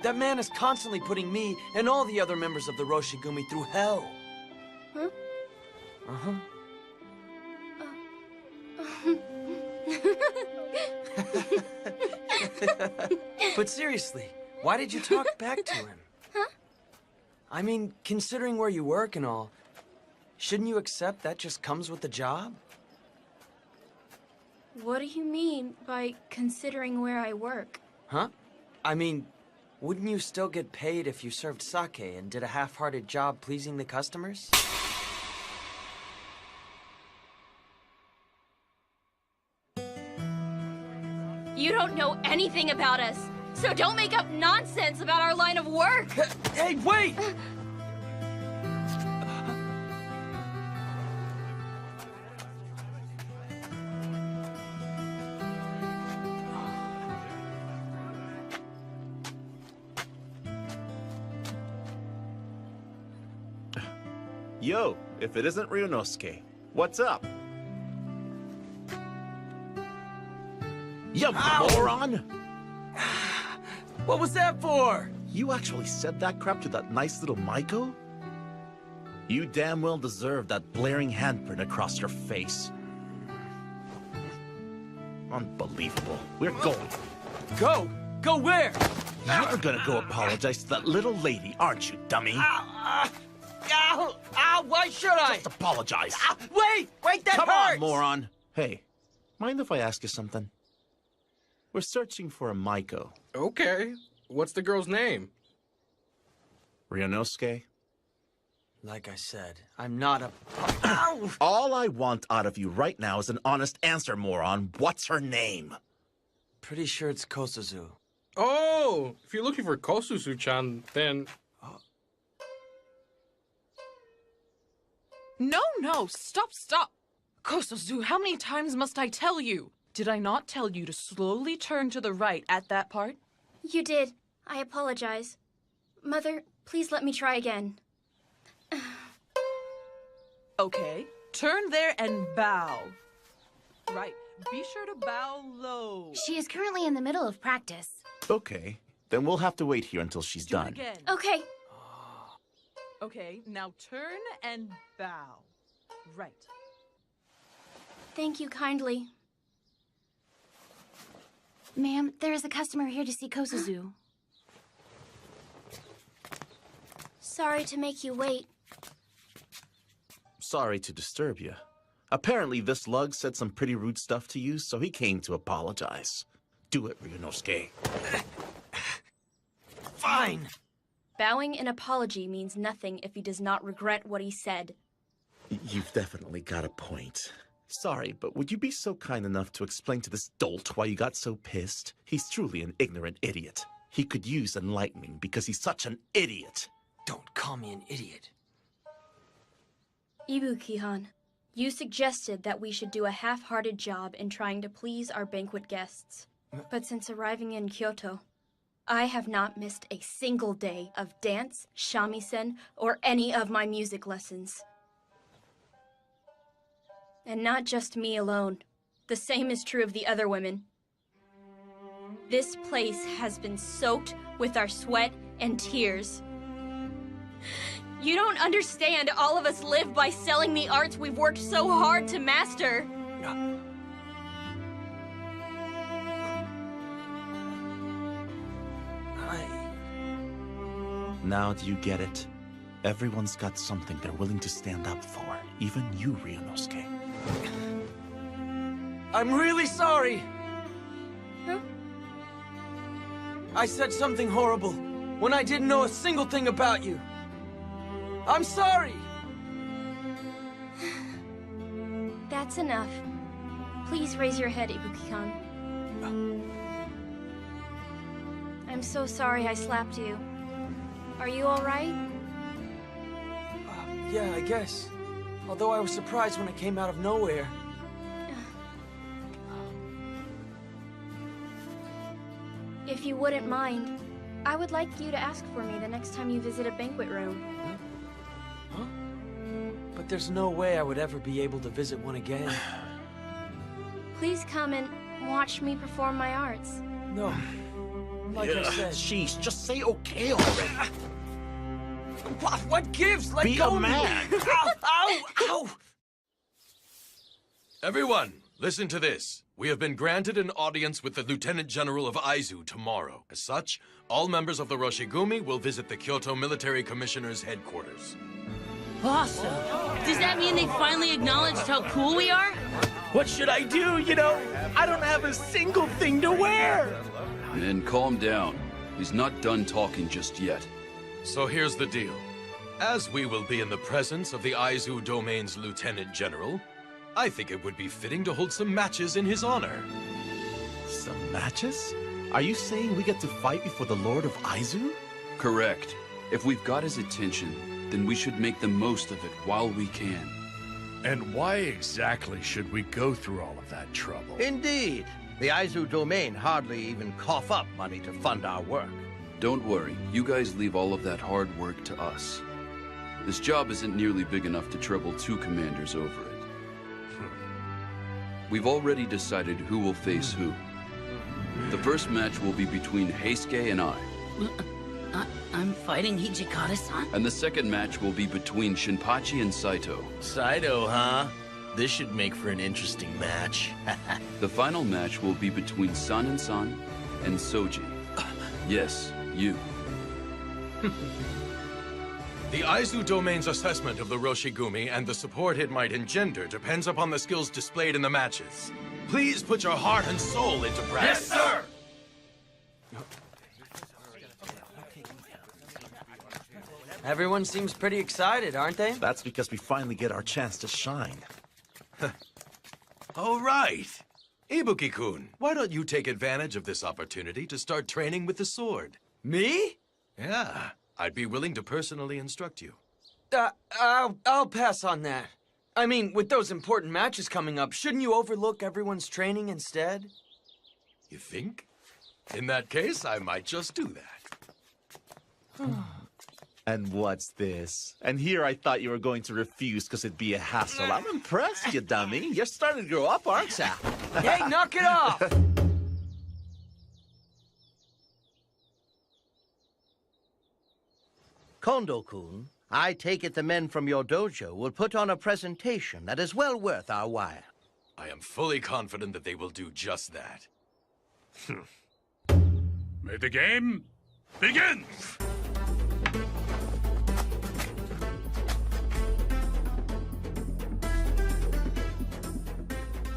S22: That man is constantly putting me and all the other members of the Roshigumi through hell.
S17: Huh?
S22: Uh-huh. But seriously, why did you talk back to him?
S17: Huh?
S22: I mean, considering where you work and all, shouldn't you accept that just comes with the job?
S17: What do you mean by considering where I work?
S22: Huh? I mean, wouldn't you still get paid if you served sake and did a half-hearted job pleasing the customers?
S17: You don't know anything about us, so don't make up nonsense about our line of work!
S22: Hey, wait!
S8: Yo, if it isn't Ryunosuke, what's up? You moron!
S22: What was that for?
S8: You actually said that crap to that nice little Maiko? You damn well deserve that blaring handprint across your face. Unbelievable. We're going.
S22: Go? Go where?
S8: You're gonna go apologize to that little lady, aren't you, dummy?
S22: Ow! Ow! Why should I?
S8: Just apologize.
S22: Wait! Wait, that
S8: Come
S22: hurts!
S8: on, moron! Hey, mind if I ask you something? We're searching for a Maiko.
S16: Okay. What's the girl's name?
S8: Ryunosuke?
S22: Like I said, I'm not a...
S8: Ow! All I want out of you right now is an honest answer, moron. What's her name?
S22: Pretty sure it's Kosuzu.
S16: Oh! If you're looking for Kosuzu-chan, then...
S20: No, stop.
S6: Kosuzu, how many times must I tell you? Did I not tell you to slowly turn to the right at that part?
S17: You did. I apologize. Mother, please let me try again.
S6: Okay, turn there and bow. Right, be sure to bow low.
S18: She is currently in the middle of practice.
S8: Okay, then we'll have to wait here until she's
S6: Do it
S8: done.
S6: again.
S17: Okay.
S6: Okay, now turn and bow. Right.
S17: Thank you kindly.
S18: Ma'am, there is a customer here to see Kosuzu.
S17: Sorry to make you wait.
S8: Sorry to disturb you. Apparently this lug said some pretty rude stuff to you, so he came to apologize. Do it, Ryunosuke.
S2: Fine!
S17: Bowing an apology means nothing if he does not regret what he said.
S8: You've definitely got a point. Sorry, but would you be so kind enough to explain to this dolt why you got so pissed? He's truly an ignorant idiot. He could use enlightening because he's such an idiot.
S2: Don't call me an idiot.
S17: Ibuki-han, you suggested that we should do a half-hearted job in trying to please our banquet guests. But since arriving in Kyoto, I have not missed a single day of dance, shamisen, or any of my music lessons. And not just me alone. The same is true of the other women. This place has been soaked with our sweat and tears. You don't understand, all of us live by selling the arts we've worked so hard to master.
S8: Now do you get it? Everyone's got something they're willing to stand up for. Even you, Ryunosuke.
S2: I'm really sorry!
S17: Huh?
S2: I said something horrible when I didn't know a single thing about you. I'm sorry!
S17: That's enough. Please raise your head, Ibuki-kan. I'm so sorry I slapped you. Are you all right?
S2: Yeah, I guess. Although I was surprised when it came out of nowhere.
S17: If you wouldn't mind, I would like you to ask for me the next time you visit a banquet room.
S2: Huh? But there's no way I would ever be able to visit one again.
S17: Please come and watch me perform my arts.
S2: No. Like I said.
S8: Jeez, just say okay already.
S2: What gives? Let
S8: Be
S2: go
S8: a
S2: of me.
S8: man.
S2: Ow! Ow! Ow!
S13: Everyone, listen to this. We have been granted an audience with the Lieutenant General of Aizu tomorrow. As such, all members of the Roshigumi will visit the Kyoto Military Commissioner's headquarters.
S4: Awesome. Does that mean they finally acknowledged how cool we are?
S5: What should I do? You know, I don't have a single thing to wear.
S7: Men, calm down. He's not done talking just yet.
S13: So here's the deal. As we will be in the presence of the Aizu Domain's Lieutenant General, I think it would be fitting to hold some matches in his honor.
S8: Some matches? Are you saying we get to fight before the Lord of Aizu?
S7: Correct. If we've got his attention, then we should make the most of it while we can.
S1: And why exactly should we go through all of that trouble?
S11: Indeed. The Aizu Domain hardly even cough up money to fund our work.
S7: Don't worry, you guys leave all of that hard work to us. This job isn't nearly big enough to trouble two commanders over it. We've already decided who will face who. The first match will be between Heisuke and I.
S4: I'm fighting Hijikata-san?
S7: And the second match will be between Shinpachi and Saito.
S5: Saito, huh? This should make for an interesting match.
S7: The final match will be between San and Soji. Yes, you.
S13: The Aizu Domain's assessment of the Roshigumi and the support it might engender depends upon the skills displayed in the matches. Please put your heart and soul into practice.
S2: Yes, sir! Everyone seems pretty excited, aren't they?
S8: That's because we finally get our chance to shine.
S13: All right. Ibuki-kun, why don't you take advantage of this opportunity to start training with the sword?
S2: Me?
S13: Yeah, I'd be willing to personally instruct you.
S2: I'll pass on that. I mean, with those important matches coming up, shouldn't you overlook everyone's training instead?
S13: You think? In that case, I might just do that.
S8: And what's this? And here I thought you were going to refuse because it'd be a hassle. I'm impressed, you dummy. You're starting to grow up, aren't ya?
S2: Hey, knock it off!
S11: Kondo-kun, I take it the men from your dojo will put on a presentation that is well worth our while.
S13: I am fully confident that they will do just that.
S3: May the game begin!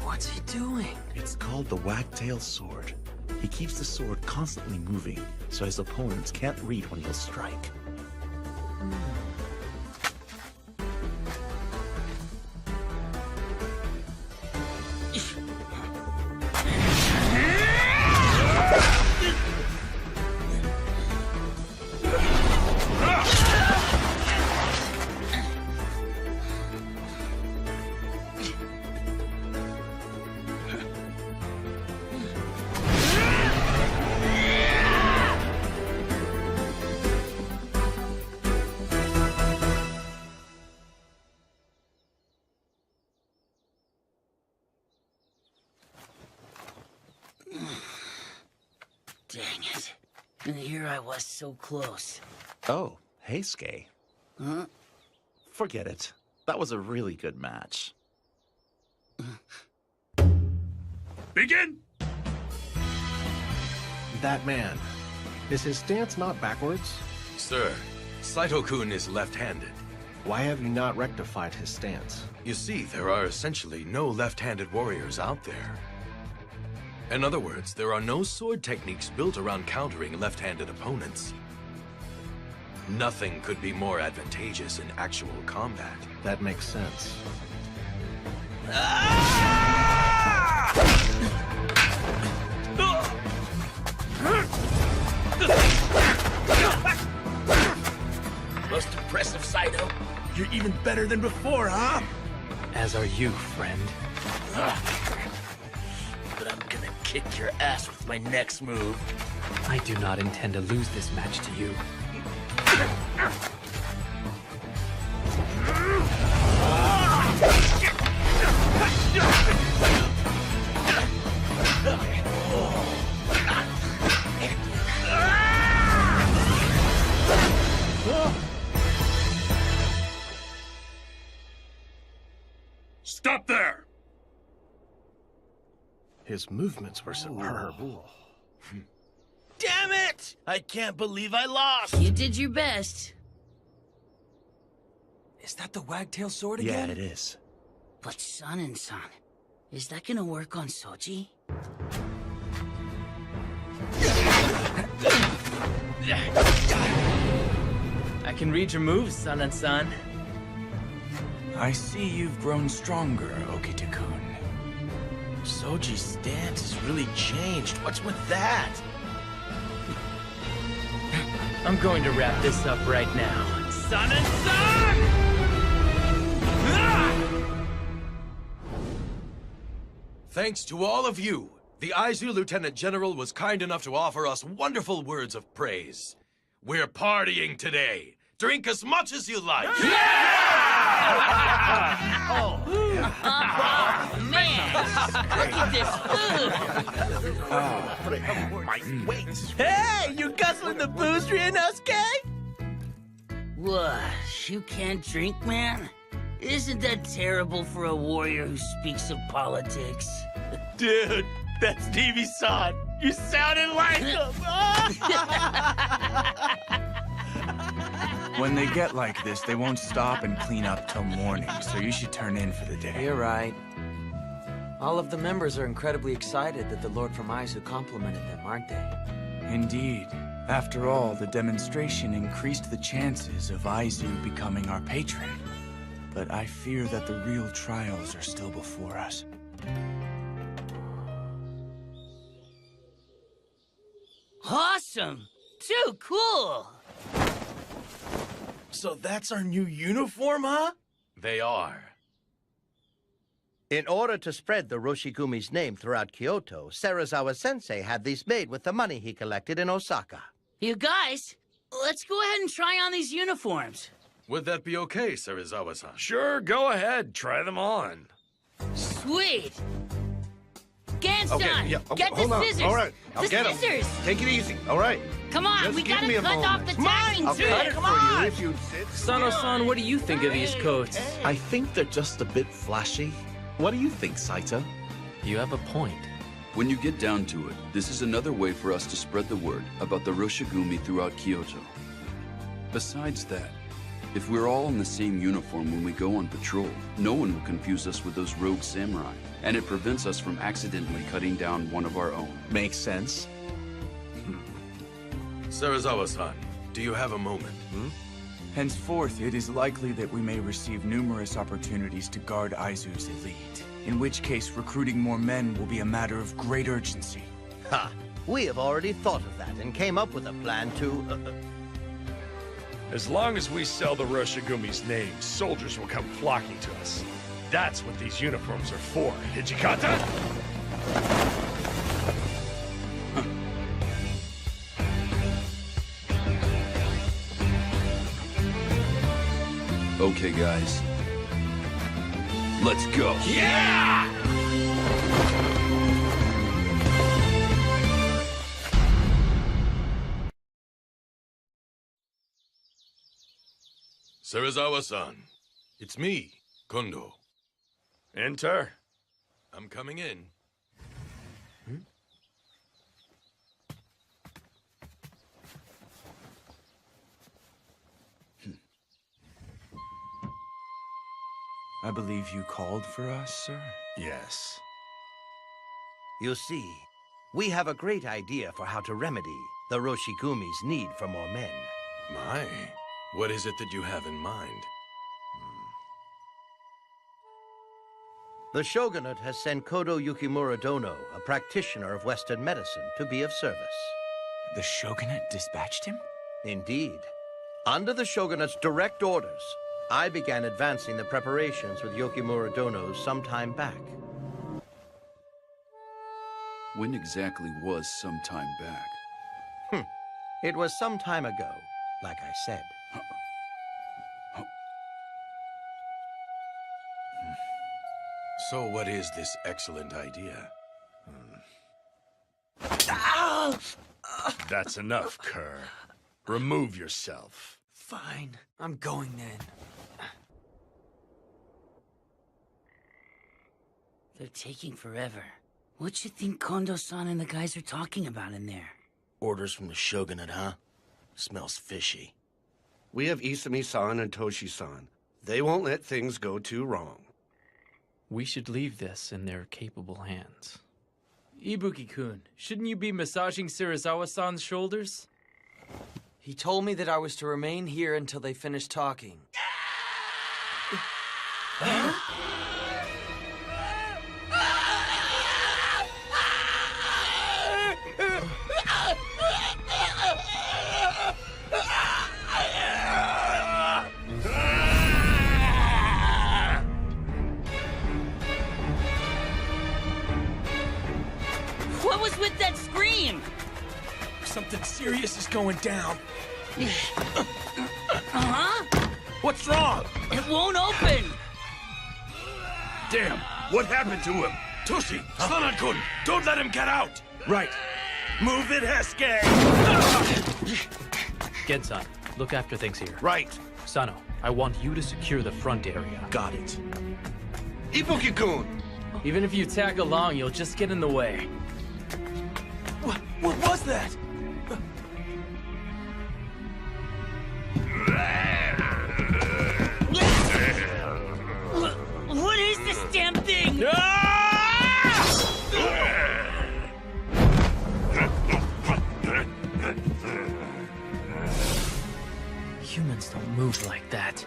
S2: What's he doing?
S8: It's called the wagtail sword. He keeps the sword constantly moving, so his opponents can't read when he'll strike.
S4: Dang it. And here I was so close.
S8: Oh, hey, Skay.
S4: Huh?
S8: Forget it. That was a really good match.
S3: Begin!
S15: That man. Is his stance not backwards?
S13: Sir, Saito-kun is left-handed.
S15: Why have you not rectified his stance?
S13: You see, there are essentially no left-handed warriors out there. In other words, there are no sword techniques built around countering left-handed opponents. Nothing could be more advantageous in actual combat.
S15: That makes sense.
S5: Most impressive, Saito. You're even better than before, huh?
S14: As are you, friend.
S5: But I'm gonna kick your ass with my next move.
S14: I do not intend to lose this match to you.
S3: Stop there!
S15: His movements were superb.
S5: Damn it! I can't believe I lost!
S4: You did your best.
S2: Is that the wagtail sword
S8: Yeah,
S2: again?
S8: it is.
S4: But San, is that gonna work on Soji?
S9: I can read your moves, San.
S10: I see you've grown stronger, Okita-kun.
S5: Soji's stance has really changed. What's with that?
S9: I'm going to wrap this up right now. San!
S13: Thanks to all of you, the Aizu Lieutenant General was kind enough to offer us wonderful words of praise. We're partying today. Drink as much as you like.
S4: Oh, man! Look at this food!
S8: My weight!
S5: Hey, you guzzling the booze, Ryunosuke?
S4: What? You can't drink, man? Isn't that terrible for a warrior who speaks of politics?
S5: Dude, that's TV-san. You sounded like him.
S10: When they get like this, they won't stop and clean up till morning, so you should turn in for the day.
S2: You're right. All of the members are incredibly excited that the Lord from Aizu complimented them, aren't they?
S10: Indeed. After all, the demonstration increased the chances of Aizu becoming our patron. But I fear that the real trials are still before us.
S4: Awesome! Too cool!
S5: So that's our new uniform, huh?
S13: They are.
S11: In order to spread the Roshigumi's name throughout Kyoto, Serizawa-sensei had these made with the money he collected in Osaka.
S4: You guys, let's go ahead and try on these uniforms.
S13: Would that be okay, Serizawa-san?
S1: Sure, go ahead. Try them on.
S4: Sweet. Ganstein,
S19: Okay, yeah. Okay,
S4: get the
S19: hold on.
S4: scissors.
S19: All right, I'll
S4: the
S19: get 'em.
S4: scissors.
S19: Take it easy. All right.
S4: Come on,
S19: Just
S4: we
S19: give
S4: gotta
S19: me a
S4: cut off
S19: moment.
S4: the tagging
S19: I'll
S4: to
S19: cut
S4: it.
S19: it
S4: Come
S19: for
S4: on.
S19: you if you'd sit.
S9: Sano-san, what do you think of these coats?
S8: I think they're just a bit flashy. What do you think, Saito?
S14: You have a point.
S7: When you get down to it, this is another way for us to spread the word about the Roshigumi throughout Kyoto. Besides that, if we're all in the same uniform when we go on patrol, no one will confuse us with those rogue samurai, and it prevents us from accidentally cutting down one of our own.
S8: Makes sense.
S13: Serizawa-san, do you have a moment?
S10: Henceforth, it is likely that we may receive numerous opportunities to guard Aizu's elite, in which case recruiting more men will be a matter of great urgency.
S11: Ha! We have already thought of that and came up with a plan to...
S1: As long as we sell the Roshigumi's name, soldiers will come flocking to us. That's what these uniforms are for, Hijikata!
S7: Okay, guys. Let's go.
S1: Yeah!
S13: Serizawa-san, it's me, Kondo.
S1: Enter.
S13: I'm coming in.
S10: I believe you called for us, sir?
S1: Yes.
S11: You see, we have a great idea for how to remedy the Roshigumi's need for more men.
S13: My, what is it that you have in mind?
S11: The shogunate has sent Kodo Yukimura Dono, a practitioner of Western medicine, to be of service.
S10: The shogunate dispatched him?
S11: Indeed. Under the shogunate's direct orders, I began advancing the preparations with Yukimura Dono some time back.
S7: When exactly was some time back?
S11: It was some time ago, like I said.
S13: So what is this excellent idea?
S1: That's enough, Kerr. Remove yourself.
S2: Fine. I'm going then.
S4: They're taking forever. What you think Kondo-san and the guys are talking about in there?
S15: Orders from the shogunate, huh? Smells fishy.
S19: We have Isami-san and Toshi-san. They won't let things go too wrong.
S14: We should leave this in their capable hands.
S9: Ibuki-kun, shouldn't you be massaging Serizawa-san's shoulders?
S2: He told me that I was to remain here until they finish talking.
S4: What was with that scream?
S2: Something serious is going down.
S4: Uh-huh.
S1: What's wrong?
S4: It won't open.
S1: Damn, what happened to him? Toshi, Sanan-kun, don't let him get out!
S15: Right. Move it, Hesuke!
S14: Gensan, look after things here.
S15: Right.
S14: Sano, I want you to secure the front area.
S15: Got it. Ibuki-kun!
S9: Even if you tag along, you'll just get in the way.
S2: What was that?
S4: What is this damn thing?
S14: Humans don't move like that.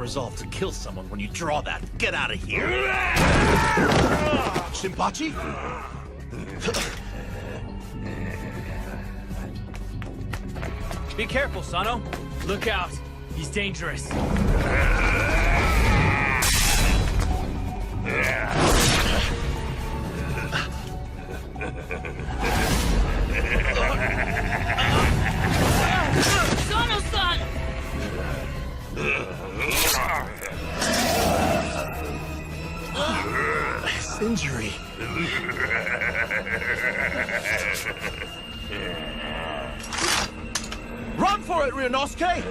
S8: resolve to kill someone when you draw that. Get out of here! Shinpachi?
S2: Be careful, Sano. Look out. He's dangerous.
S4: Sano-san!
S8: His injury. Run for it, Ryunosuke!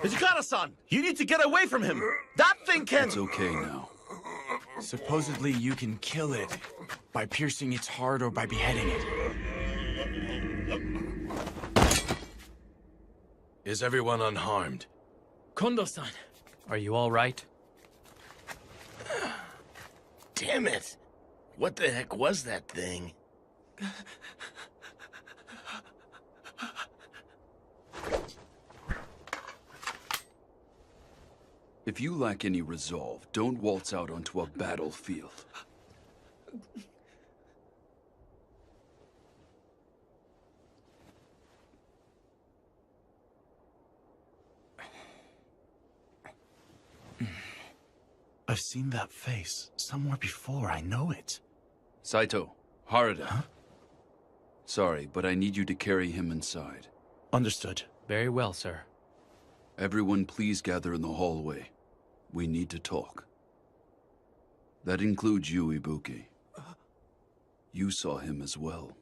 S8: Hijikata-san, you need to get away from him. That thing can...
S7: It's okay now.
S10: Supposedly you can kill it by piercing its heart or by beheading it.
S13: Is everyone unharmed?
S2: Kondo-san.
S14: Are you all right?
S5: Damn it! What the heck was that thing?
S7: If you lack any resolve, don't waltz out onto a battlefield.
S8: I've seen that face somewhere before. I know it.
S7: Saito, Harada. Huh? Sorry, but I need you to carry him inside.
S8: Understood.
S14: Very well, sir.
S7: Everyone please gather in the hallway. We need to talk. That includes you, Ibuki. You saw him as well.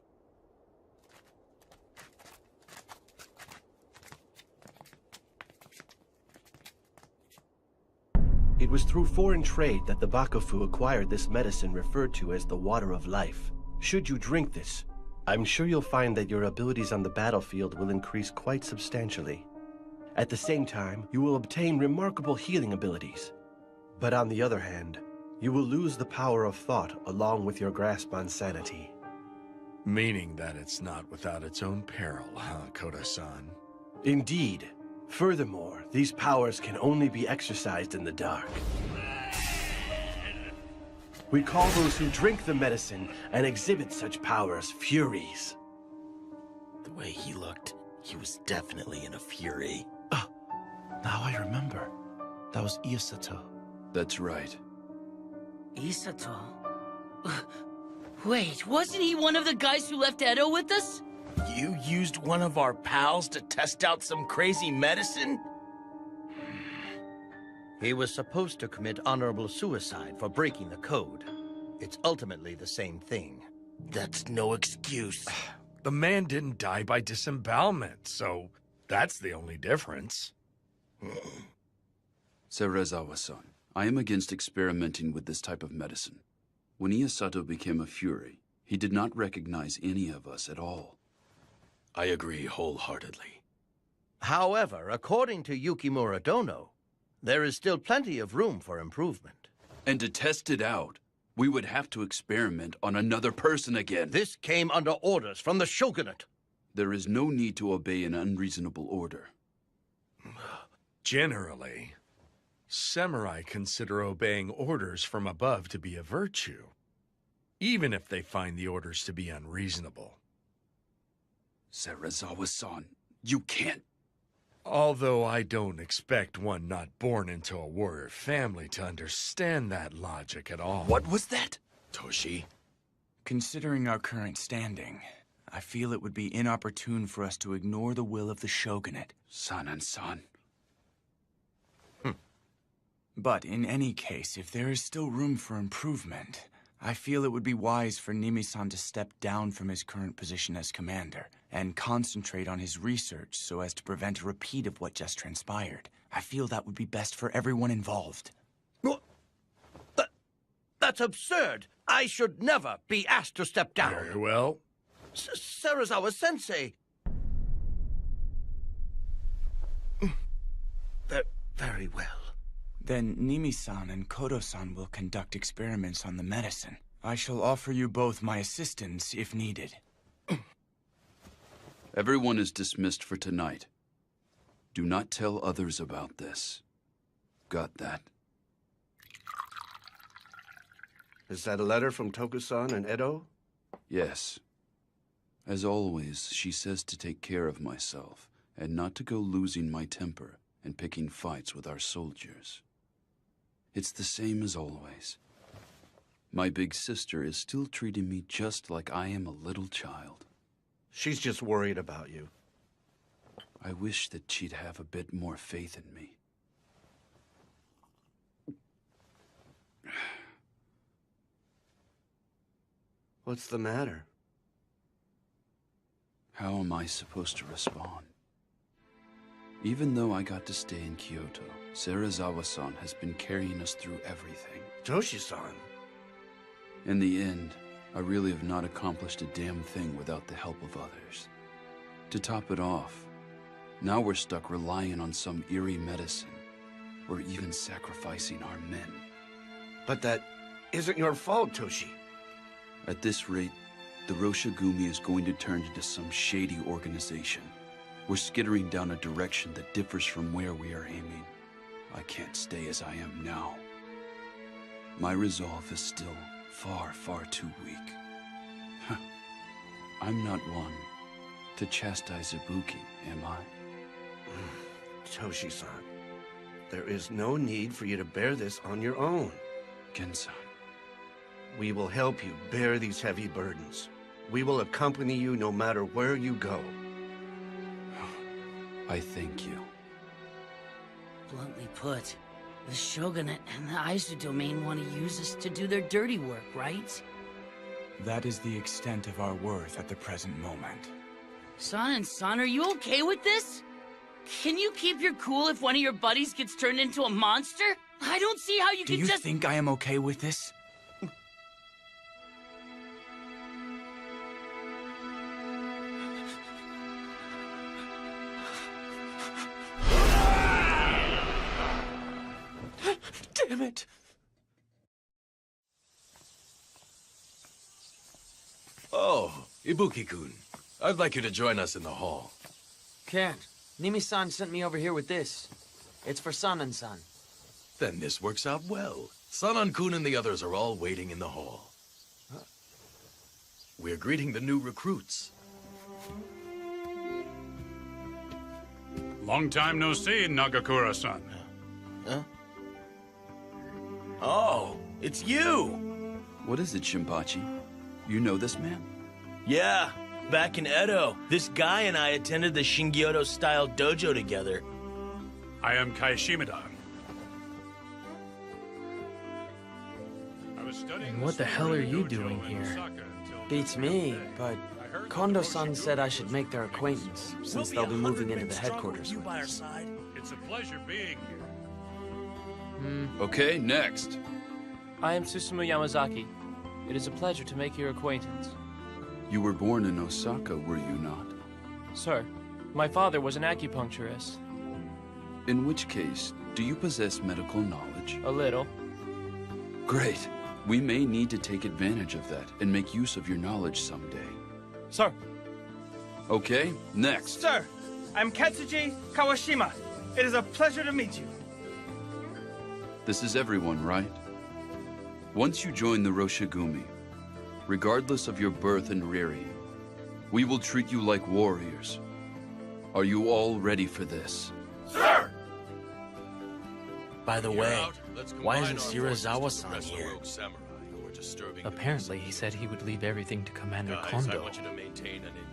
S15: It was through foreign trade that the Bakufu acquired this medicine referred to as the Water of Life. Should you drink this, I'm sure you'll find that your abilities on the battlefield will increase quite substantially. At the same time, you will obtain remarkable healing abilities. But on the other hand, you will lose the power of thought along with your grasp on sanity.
S1: Meaning that it's not without its own peril, huh, Koda-san?
S15: Indeed. Furthermore, these powers can only be exercised in the dark. We call those who drink the medicine and exhibit such powers Furies.
S5: The way he looked, he was definitely in a fury.
S8: Now I remember. That was Isato.
S7: That's right.
S4: Isato? Wait, wasn't he one of the guys who left Edo with us?
S5: You used one of our pals to test out some crazy medicine?
S11: He was supposed to commit honorable suicide for breaking the code. It's ultimately the same thing.
S5: That's no excuse.
S1: The man didn't die by disembowelment, so that's the only difference.
S7: Serizawa-san, I am against experimenting with this type of medicine. When Isato became a Fury, he did not recognize any of us at all.
S13: I agree wholeheartedly.
S11: However, according to Yukimura Dono, there is still plenty of room for improvement.
S7: And to test it out, we would have to experiment on another person again.
S11: This came under orders from the shogunate.
S7: There is no need to obey an unreasonable order.
S1: Generally, samurai consider obeying orders from above to be a virtue, even if they find the orders to be unreasonable.
S7: Serizawa-san, you can't...
S1: Although I don't expect one not born into a warrior family to understand that logic at all.
S7: What was that?
S13: Toshi?
S10: Considering our current standing, I feel it would be inopportune for us to ignore the will of the shogunate.
S7: Sanan-san.
S10: But in any case, if there is still room for improvement, I feel it would be wise for Nimi-san to step down from his current position as commander and concentrate on his research so as to prevent a repeat of what just transpired. I feel that would be best for everyone involved.
S11: That's absurd! I should never be asked to step down!
S1: Very well.
S11: Serizawa-sensei! Very well.
S10: Then Nimi-san and Kodo-san will conduct experiments on the medicine. I shall offer you both my assistance if needed.
S7: Everyone is dismissed for tonight. Do not tell others about this. Got that?
S19: Is that a letter from Toku-san and Edo?
S7: Yes. As always, she says to take care of myself and not to go losing my temper and picking fights with our soldiers. It's the same as always. My big sister is still treating me just like I am a little child.
S19: She's just worried about you.
S7: I wish that she'd have a bit more faith in me.
S19: What's the matter?
S7: How am I supposed to respond? Even though I got to stay in Kyoto, Serizawa-san has been carrying us through everything.
S19: Toshi-san.
S7: In the end, I really have not accomplished a damn thing without the help of others. To top it off, now we're stuck relying on some eerie medicine, or even sacrificing our men.
S19: But that isn't your fault, Toshi.
S7: At this rate, the Roshigumi is going to turn into some shady organization. We're skittering down a direction that differs from where we are aiming. I can't stay as I am now. My resolve is still far, far too weak. I'm not one to chastise Ibuki, am I?
S19: Toshi-san, there is no need for you to bear this on your own.
S7: Gen-san.
S19: We will help you bear these heavy burdens. We will accompany you no matter where you go.
S7: I thank you.
S4: Bluntly put, the Shogunate and the Aizu domain want to use us to do their dirty work, right?
S10: That is the extent of our worth at the present moment.
S4: San and San, are you okay with this? Can you keep your cool if one of your buddies gets turned into a monster? I don't see how you
S10: Do
S4: can
S10: you
S4: just—
S10: think I am okay with this?
S2: Damn it!
S13: Oh, Ibuki-kun. I'd like you to join us in the hall.
S22: Can't. Nimi-san sent me over here with this. It's for Sanan-san.
S13: Then this works out well. Sanan-kun and the others are all waiting in the hall. We're greeting the new recruits.
S3: Long time no see, Nagakura-san.
S5: Huh? Oh, it's you!
S7: What is it, Shinpachi? You know this man?
S5: Yeah, back in Edo, this guy and I attended the Shingyodo-style dojo together.
S3: I am Kai Shimada.
S9: And what the hell are you doing here?
S22: Beats me, but Kondo-san said I should make their acquaintance, since they'll be moving into the headquarters with us.
S3: It's a pleasure being here.
S7: Okay, next.
S12: I am Susumu Yamazaki. It is a pleasure to make your acquaintance.
S7: You were born in Osaka, were you not?
S12: Sir, my father was an acupuncturist.
S7: In which case, do you possess medical knowledge?
S12: A little.
S7: Great. We may need to take advantage of that and make use of your knowledge someday.
S12: Sir.
S7: Okay, next.
S21: Sir, I'm Katsuji Kawashima. It is a pleasure to meet you.
S7: This is everyone, right? Once you join the Roshigumi, regardless of your birth and rearing, we will treat you like warriors. Are you all ready for this?
S3: Sir!
S5: By the way, why isn't Serizawa-san here?
S14: Apparently, he said he would leave everything to Commander Kondo.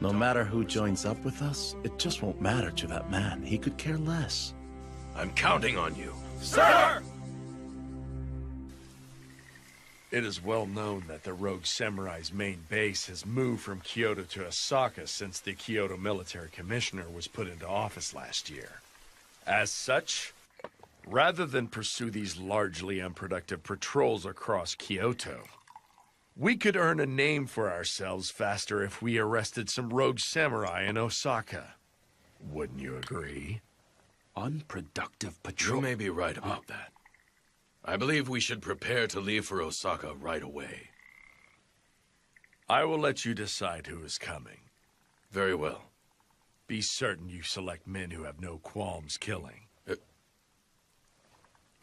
S8: No matter who joins up with us, it just won't matter to that man. He could care less.
S13: I'm counting on you.
S21: Sir!
S1: It is well known that the Rogue Samurai's main base has moved from Kyoto to Osaka since the Kyoto Military Commissioner was put into office last year. As such, rather than pursue these largely unproductive patrols across Kyoto, we could earn a name for ourselves faster if we arrested some rogue samurai in Osaka. Wouldn't you agree?
S7: Unproductive patrol?
S13: You may be right about that. I believe we should prepare to leave for Osaka right away.
S1: I will let you decide who is coming.
S13: Very well.
S1: Be certain you select men who have no qualms killing.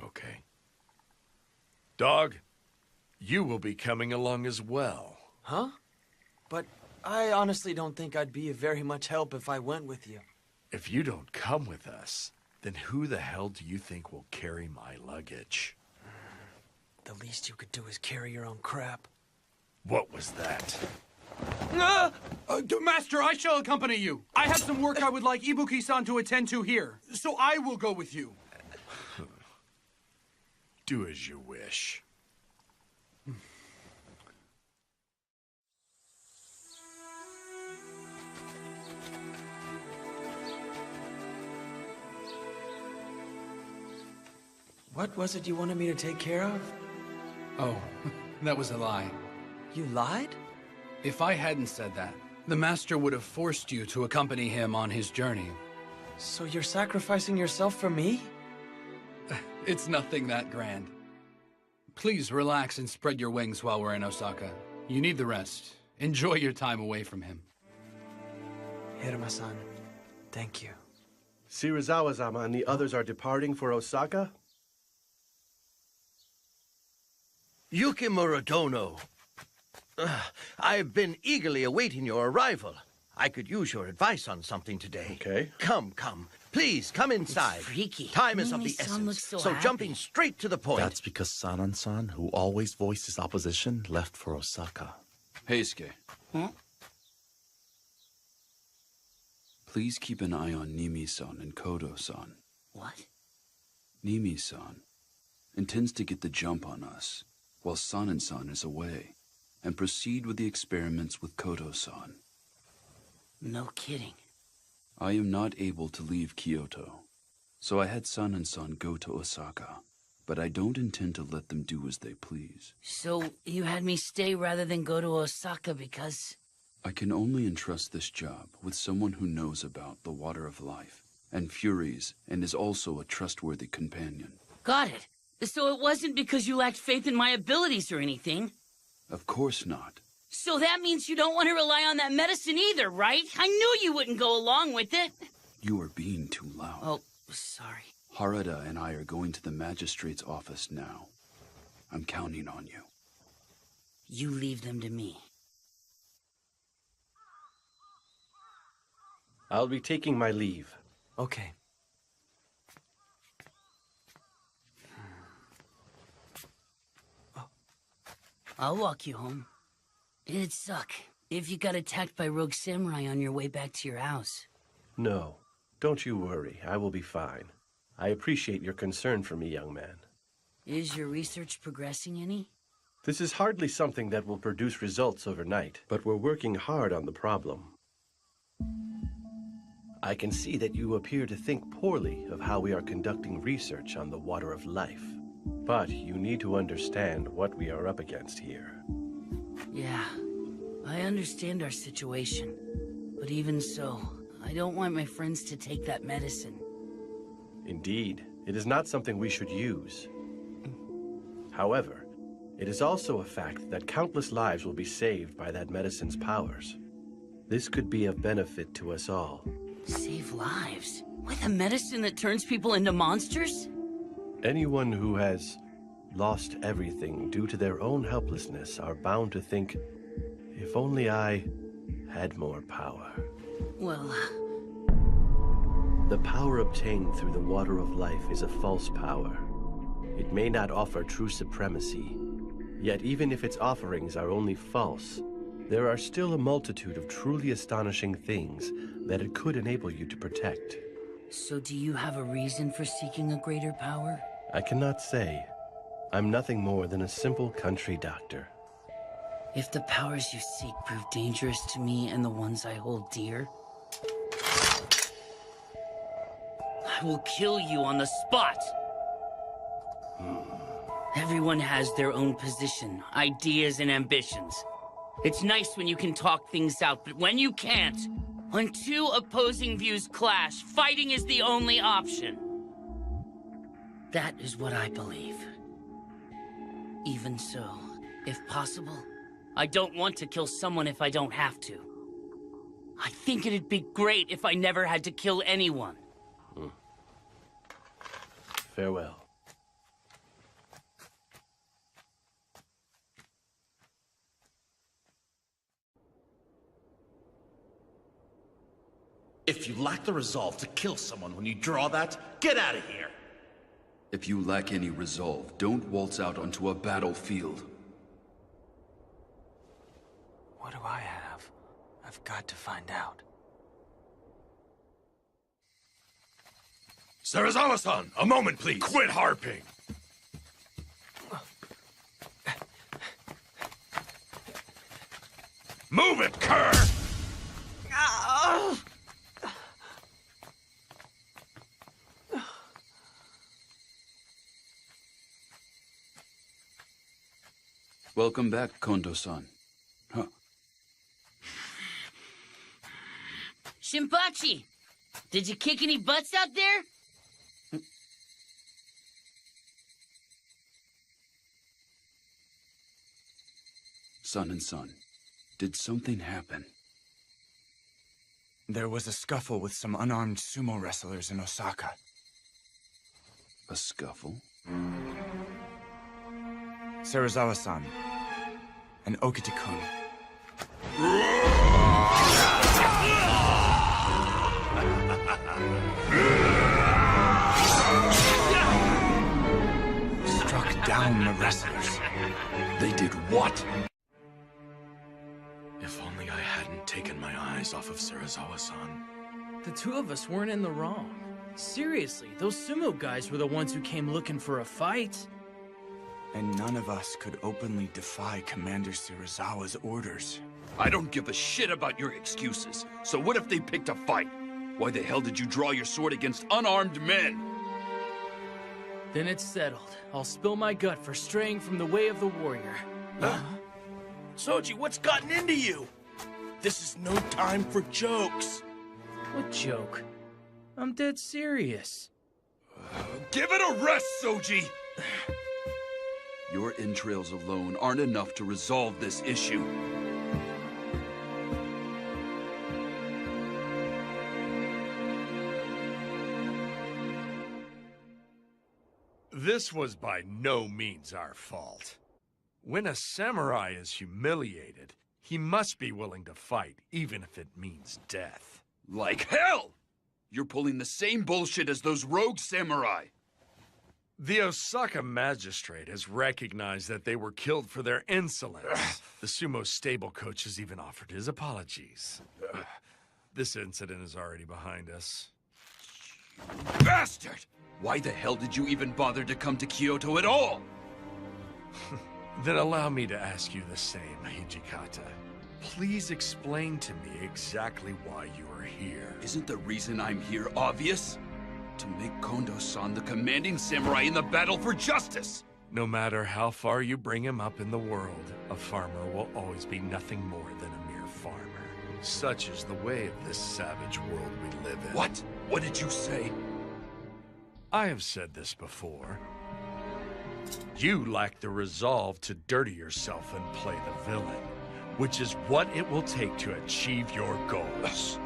S13: Okay.
S1: Dog, you will be coming along as well.
S22: Huh? But I honestly don't think I'd be of very much help if I went with you.
S1: If you don't come with us, then who the hell do you think will carry my luggage?
S22: The least you could do is carry your own crap.
S1: What was that?
S16: Master, I shall accompany you. I have some work I would like Ibuki-san to attend to here, so I will go with you.
S1: Do as you wish.
S22: What was it you wanted me to take care of?
S16: Oh, that was a lie.
S22: You lied?
S16: If I hadn't said that, the Master would have forced you to accompany him on his journey.
S22: So you're sacrificing yourself for me?
S16: It's nothing that grand. Please relax and spread your wings while we're in Osaka. You need the rest. Enjoy your time away from him.
S22: Hiruma-san, thank you.
S15: Shirazawa-sama and the others are departing for Osaka?
S11: Yukimura Dono. I've been eagerly awaiting your arrival. I could use your advice on something today.
S15: Okay.
S11: Come. Please, come inside.
S4: It's freaky.
S11: Time is of the
S4: Mimi-san
S11: essence.
S4: looks so happy.
S11: Jumping straight to the point.
S8: That's because Sanan-san, who always voiced his opposition, left for Osaka.
S7: Heisuke.
S4: Huh?
S7: Please keep an eye on Nimi-san and Kodo-san.
S4: What?
S7: Nimi-san intends to get the jump on us while Sanan-san is away, and proceed with the experiments with Kodo-san.
S4: No kidding.
S7: I am not able to leave Kyoto, so I had Sanan-san go to Osaka, but I don't intend to let them do as they please.
S4: So you had me stay rather than go to Osaka because...
S7: I can only entrust this job with someone who knows about the Water of Life and Furies and is also a trustworthy companion.
S4: Got it. So it wasn't because you lacked faith in my abilities or anything?
S7: Of course not.
S4: So that means you don't want to rely on that medicine either, right? I knew you wouldn't go along with it.
S7: You are being too loud.
S4: Oh, sorry.
S7: Harada and I are going to the magistrate's office now. I'm counting on you.
S4: You leave them to me.
S15: I'll be taking my leave.
S22: Okay.
S4: I'll walk you home. It'd suck if you got attacked by rogue samurai on your way back to your house.
S15: No, don't you worry. I will be fine. I appreciate your concern for me, young man.
S4: Is your research progressing any?
S15: This is hardly something that will produce results overnight, but we're working hard on the problem. I can see that you appear to think poorly of how we are conducting research on the Water of Life. But you need to understand what we are up against here.
S4: Yeah, I understand our situation. But even so, I don't want my friends to take that medicine.
S15: Indeed, it is not something we should use. However, it is also a fact that countless lives will be saved by that medicine's powers. This could be of benefit to us all.
S4: Save lives? With a medicine that turns people into monsters?
S15: Anyone who has lost everything due to their own helplessness are bound to think, if only I had more power.
S4: Well...
S15: The power obtained through the Water of Life is a false power. It may not offer true supremacy, yet even if its offerings are only false, there are still a multitude of truly astonishing things that it could enable you to protect.
S4: So do you have a reason for seeking a greater power?
S15: I cannot say. I'm nothing more than a simple country doctor.
S4: If the powers you seek prove dangerous to me and the ones I hold dear, I will kill you on the spot! Everyone has their own position, ideas, and ambitions. It's nice when you can talk things out, but when you can't, when two opposing views clash, fighting is the only option. That is what I believe. Even so, if possible, I don't want to kill someone if I don't have to. I think it'd be great if I never had to kill anyone.
S15: Farewell.
S8: If you lack the resolve to kill someone when you draw that, get out of here!
S7: If you lack any resolve, don't waltz out onto a battlefield.
S10: What do I have? I've got to find out.
S13: Serizawa-san, a moment, please. Quit harping. Move it, cur!
S7: Welcome back, Kondo-san. Huh.
S4: Shinpachi! Did you kick any butts out there?
S7: Son and son, did something happen?
S10: There was a scuffle with some unarmed sumo wrestlers in Osaka.
S7: A scuffle?
S10: Serizawa-san and Okita-kun. Struck down the wrestlers.
S7: They did what?
S13: If only I hadn't taken my eyes off of Serizawa-san.
S2: The two of us weren't in the wrong. Seriously, those sumo guys were the ones who came looking for a fight.
S10: And none of us could openly defy Commander Serizawa's orders.
S7: I don't give a shit about your excuses. So what if they picked a fight? Why the hell did you draw your sword against unarmed men?
S2: Then it's settled. I'll spill my gut for straying from the way of the warrior.
S5: Soji, what's gotten into you? This is no time for jokes.
S2: What joke? I'm dead serious.
S13: Give it a rest, Soji!
S7: Your entrails alone aren't enough to resolve this issue.
S1: This was by no means our fault. When a samurai is humiliated, he must be willing to fight, even if it means death.
S7: Like hell! You're pulling the same bullshit as those rogue samurai.
S1: The Osaka magistrate has recognized that they were killed for their insolence. The sumo stable coach has even offered his apologies. This incident is already behind us.
S7: Bastard! Why the hell did you even bother to come to Kyoto at all?
S1: Then allow me to ask you the same, Hijikata. Please explain to me exactly why you are here.
S7: Isn't the reason I'm here obvious? To make Kondo-san the commanding samurai in the battle for justice!
S1: No matter how far you bring him up in the world, a farmer will always be nothing more than a mere farmer. Such is the way of this savage world we live in.
S7: What? What did you say?
S1: I have said this before. You lack the resolve to dirty yourself and play the villain, which is what it will take to achieve your goals.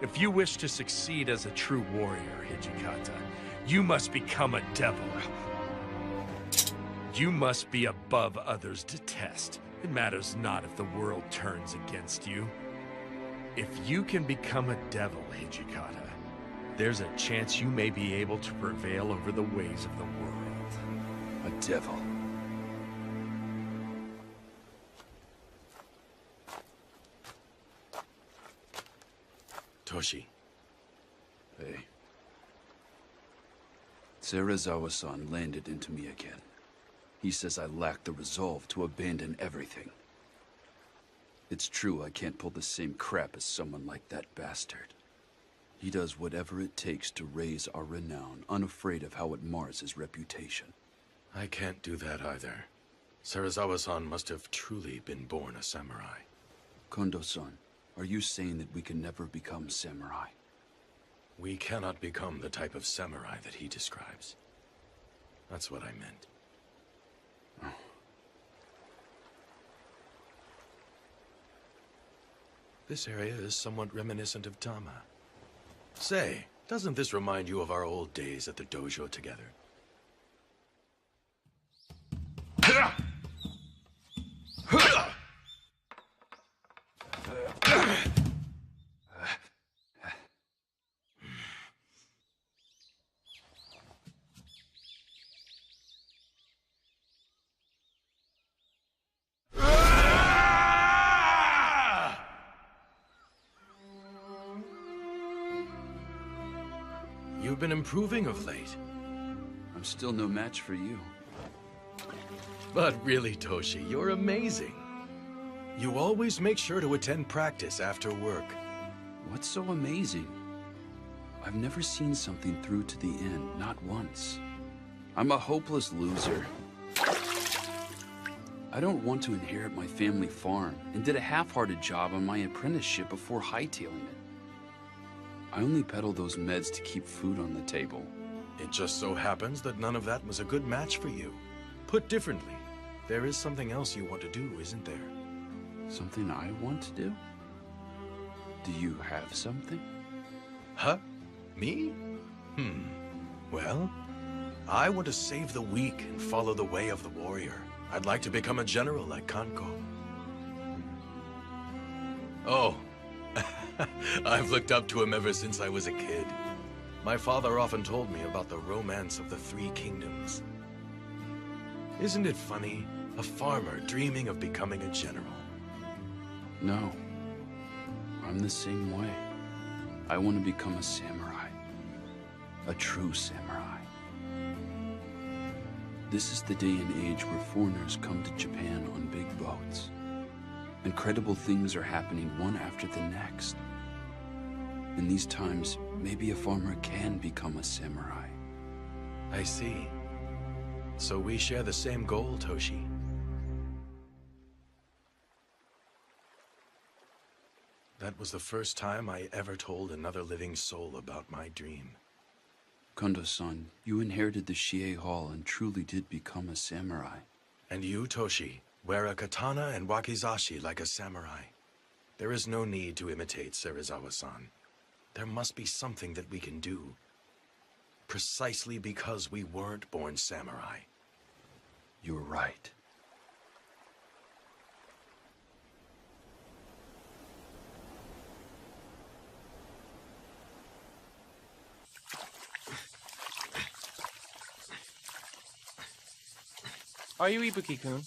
S1: If you wish to succeed as a true warrior, Hijikata, you must become a devil. You must be above others' detest. It matters not if the world turns against you. If you can become a devil, Hijikata, there's a chance you may be able to prevail over the ways of the world.
S7: A devil.
S13: Toshi.
S7: Hey. Serizawa-san landed into me again. He says I lack the resolve to abandon everything. It's true I can't pull the same crap as someone like that bastard. He does whatever it takes to raise our renown, unafraid of how it mars his reputation.
S13: I can't do that either. Serizawa-san must have truly been born a samurai.
S7: Kondo-san, are you saying that we can never become samurai?
S13: We cannot become the type of samurai that he describes. That's what I meant. This area is somewhat reminiscent of Tama. Say, doesn't this remind you of our old days at the dojo together? You've been improving of late.
S7: I'm still no match for you.
S13: But really, Toshi, you're amazing. You always make sure to attend practice after work.
S7: What's so amazing? I've never seen something through to the end, not once. I'm a hopeless loser. I don't want to inherit my family farm, and did a half-hearted job on my apprenticeship before hightailing it. I only peddle those meds to keep food on the table.
S13: It just so happens that none of that was a good match for you. Put differently, there is something else you want to do, isn't there?
S7: Something I want to do? Do you have something?
S13: Huh? Me? Well, I want to save the weak and follow the way of the warrior. I'd like to become a general like Kanko. Oh, I've looked up to him ever since I was a kid. My father often told me about the romance of the Three Kingdoms. Isn't it funny? A farmer dreaming of becoming a general.
S7: No. I'm the same way. I want to become a samurai. A true samurai. This is the day and age where foreigners come to Japan on big boats. Incredible things are happening one after the next. In these times, maybe a farmer can become a samurai.
S13: I see. So we share the same goal, Toshi. That was the first time I ever told another living soul about my dream.
S7: Kondo-san, you inherited the Shie Hall and truly did become a samurai.
S13: And you, Toshi, wear a katana and wakizashi like a samurai. There is no need to imitate Serizawa-san. There must be something that we can do. Precisely because we weren't born samurai.
S7: You're right.
S12: Are you Ibuki-kun?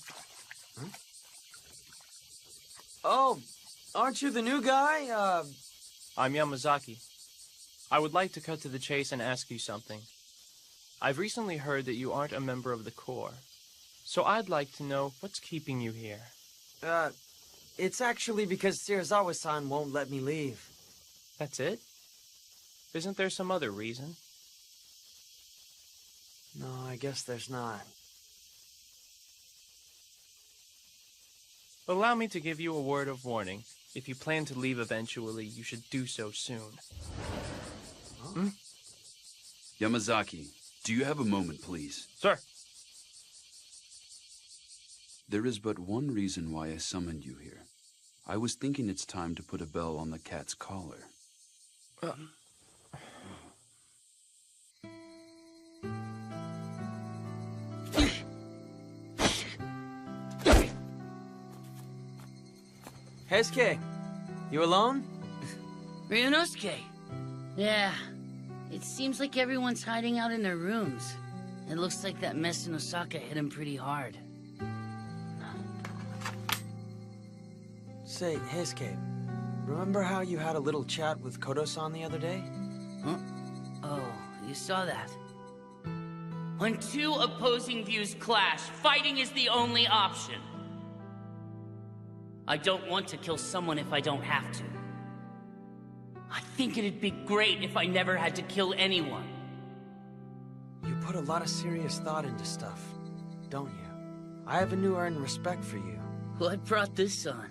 S22: Oh, aren't you the new guy?
S12: I'm Yamazaki. I would like to cut to the chase and ask you something. I've recently heard that you aren't a member of the Corps. So I'd like to know what's keeping you here.
S22: It's actually because Serizawa-san won't let me leave.
S12: That's it? Isn't there some other reason?
S22: No, I guess there's not.
S12: Allow me to give you a word of warning. If you plan to leave eventually, you should do so soon.
S22: Huh?
S7: Yamazaki, do you have a moment, please?
S12: Sir.
S7: There is but one reason why I summoned you here. I was thinking it's time to put a bell on the cat's collar.
S22: Heisuke, you alone?
S4: Ryunosuke. Yeah. It seems like everyone's hiding out in their rooms. It looks like that mess in Osaka hit him pretty hard.
S22: Say, Heisuke, remember how you had a little chat with Kodo-san the other day?
S4: Huh? Oh, you saw that. When two opposing views clash, fighting is the only option. I don't want to kill someone if I don't have to. I think it'd be great if I never had to kill anyone.
S22: You put a lot of serious thought into stuff, don't you? I have a new earned respect for you.
S4: What brought this on?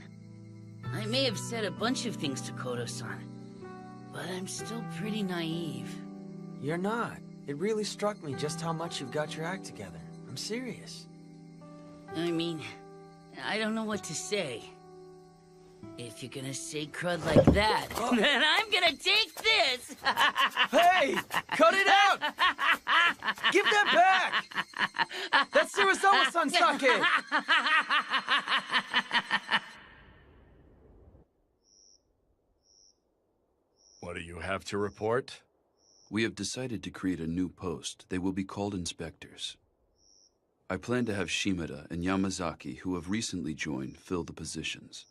S4: I may have said a bunch of things to Kodo-san, but I'm still pretty naive.
S22: You're not. It really struck me just how much you've got your act together. I'm serious.
S4: I mean, I don't know what to say. If you're gonna say crud like that, then I'm gonna take this!
S2: Hey! Cut it out! Give that back! That's Serizawa-san sake!
S1: What do you have to report?
S7: We have decided to create a new post. They will be called inspectors. I plan to have Shimada and Yamazaki, who have recently joined, fill the positions.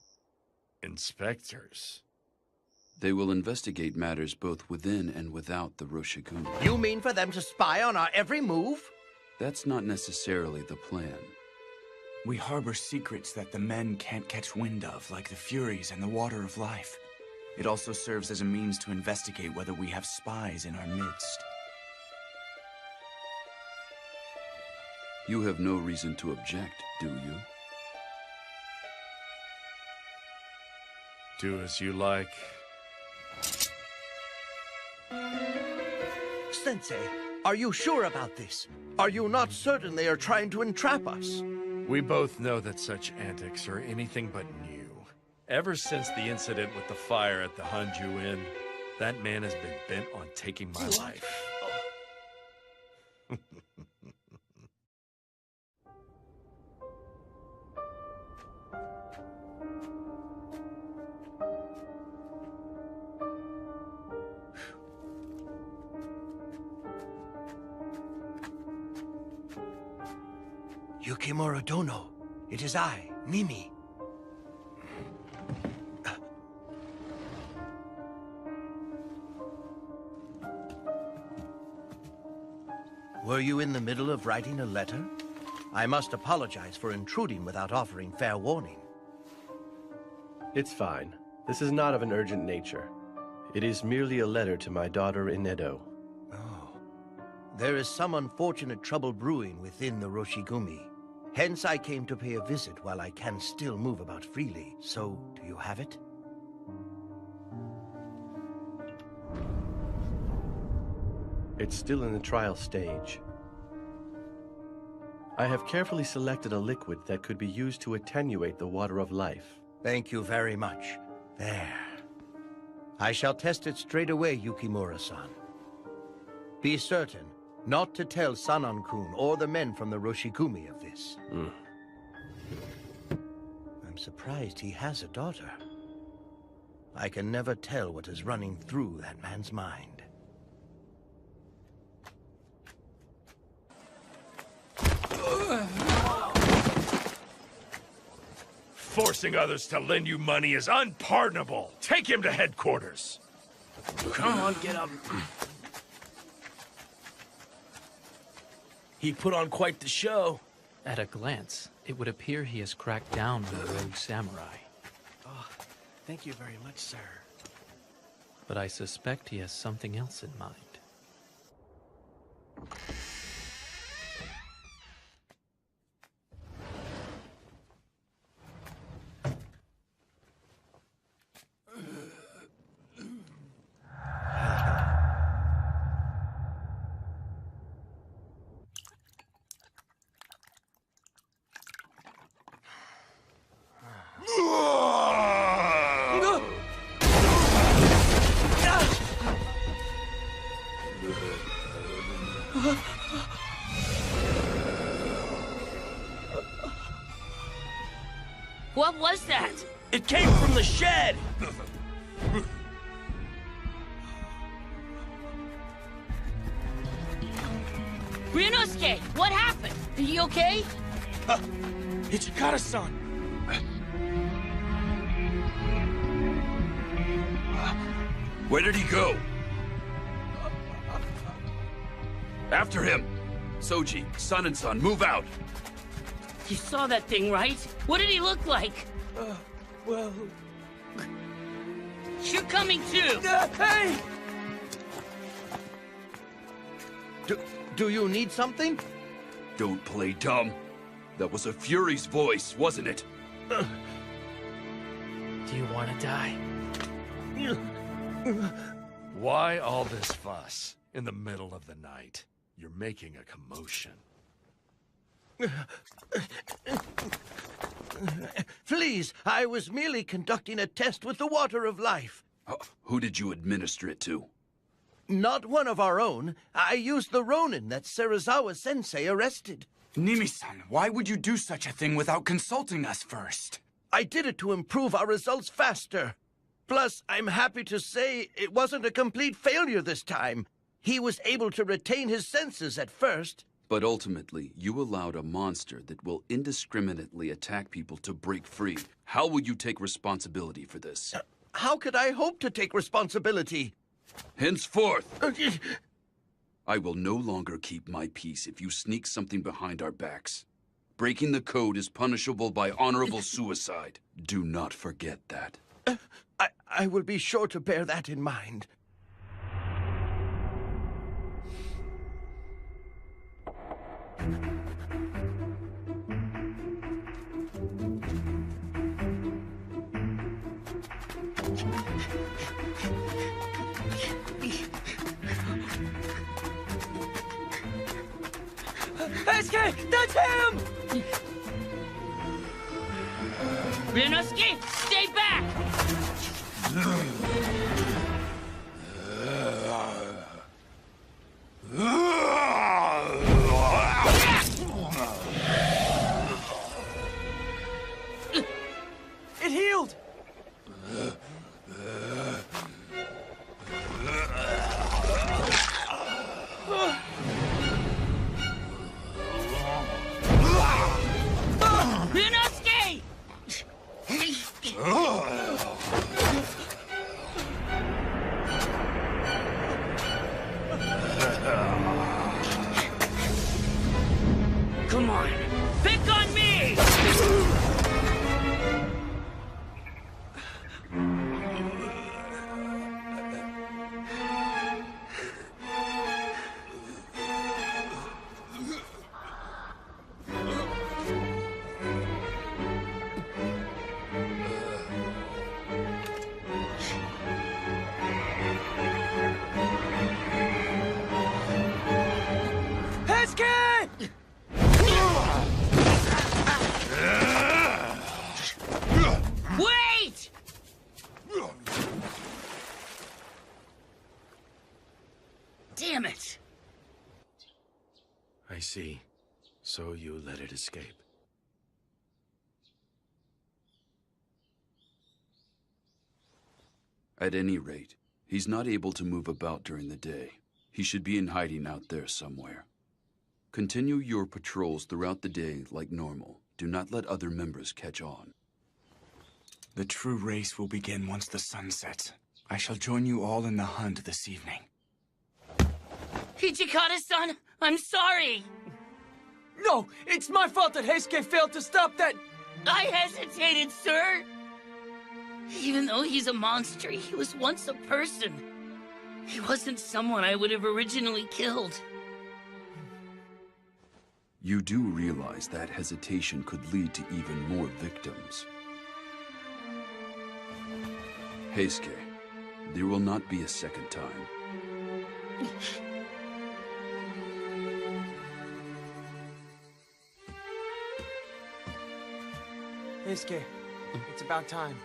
S1: Inspectors?
S7: They will investigate matters both within and without the Roshigumi.
S11: You mean for them to spy on our every move?
S7: That's not necessarily the plan.
S10: We harbor secrets that the men can't catch wind of, like the Furies and the Water of Life. It also serves as a means to investigate whether we have spies in our midst.
S7: You have no reason to object, do you?
S1: Do as you like.
S11: Sensei, are you sure about this? Are you not certain they are trying to entrap us?
S1: We both know that such antics are anything but new. Ever since the incident with the fire at the Hanju Inn, that man has been bent on taking my life.
S11: Yukimura Dono, it is I, Mimi. Were you in the middle of writing a letter? I must apologize for intruding without offering fair warning.
S15: It's fine. This is not of an urgent nature. It is merely a letter to my daughter in Edo.
S11: Oh. There is some unfortunate trouble brewing within the Roshigumi. Hence I came to pay a visit while I can still move about freely. So, do you have it?
S15: It's still in the trial stage. I have carefully selected a liquid that could be used to attenuate the water of life.
S11: Thank you very much. There. I shall test it straight away, Yukimura-san. Be certain not to tell Sanan-kun or the men from the Roshigumi of this. I'm surprised he has a daughter. I can never tell what is running through that man's mind.
S1: Forcing others to lend you money is unpardonable. Take him to headquarters.
S5: Come on, get up. He put on quite the show.
S14: At a glance, it would appear he has cracked down on the rogue samurai.
S9: Oh, thank you very much, sir.
S14: But I suspect he has something else in mind.
S4: What was that?
S5: It came from the shed!
S4: Ryunosuke, what happened? Are you okay?
S5: Ichikara-san!
S7: Where did he go? After him! Soji, Sanan-san, move out!
S4: You saw that thing, right? What did he look like?
S2: Well...
S4: You're coming too!
S2: Hey!
S11: Do you need something?
S7: Don't play dumb. That was a Fury's voice, wasn't it?
S9: Do you want to die?
S1: Why all this fuss in the middle of the night? You're making a commotion.
S11: Flee! Please, I was merely conducting a test with the water of life.
S7: Who did you administer it to?
S11: Not one of our own. I used the Ronin that Serizawa-sensei arrested.
S10: Nimi-san, why would you do such a thing without consulting us first?
S11: I did it to improve our results faster. Plus, I'm happy to say it wasn't a complete failure this time. He was able to retain his senses at first.
S7: But ultimately, you allowed a monster that will indiscriminately attack people to break free. How will you take responsibility for this?
S11: How could I hope to take responsibility?
S7: Henceforth, I will no longer keep my peace if you sneak something behind our backs. Breaking the code is punishable by honorable suicide. Do not forget that.
S11: I will be sure to bear that in mind.
S2: SK, that's him!
S4: Ryunosuke, stay back!
S2: It healed!
S4: Ryunosuke! Come on, pick on me! Wait! Damn it!
S13: I see. So you let it escape.
S7: At any rate, he's not able to move about during the day. He should be in hiding out there somewhere. Continue your patrols throughout the day like normal. Do not let other members catch on.
S10: The true race will begin once the sun sets. I shall join you all in the hunt this evening.
S4: Hichikata-san, I'm sorry!
S2: No, it's my fault that Heisuke failed to stop that!
S4: I hesitated, sir! Even though he's a monster, he was once a person. He wasn't someone I would have originally killed.
S7: You do realize that hesitation could lead to even more victims. Heisuke, there will not be a second time.
S2: Heisuke, it's about time.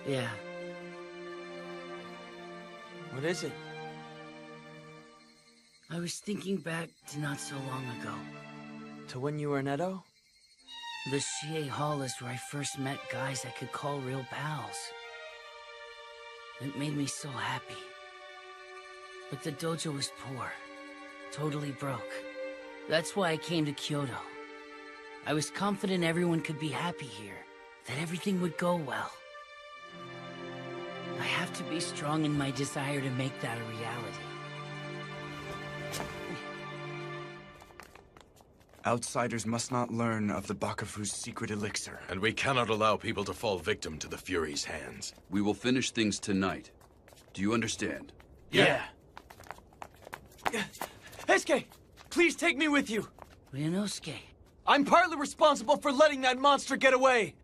S4: Yeah.
S2: What is it?
S4: I was thinking back to not so long ago.
S2: To when you were in Edo?
S4: The Shie Hall is where I first met guys I could call real pals. It made me so happy. But the dojo was poor. Totally broke. That's why I came to Kyoto. I was confident everyone could be happy here. That everything would go well. I have to be strong in my desire to make that a reality.
S10: Outsiders must not learn of the Bakufu's secret elixir.
S13: And we cannot allow people to fall victim to the Fury's hands.
S7: We will finish things tonight. Do you understand?
S2: Yeah. Heisuke, please take me with you.
S4: Ryunosuke.
S2: I'm partly responsible for letting that monster get away.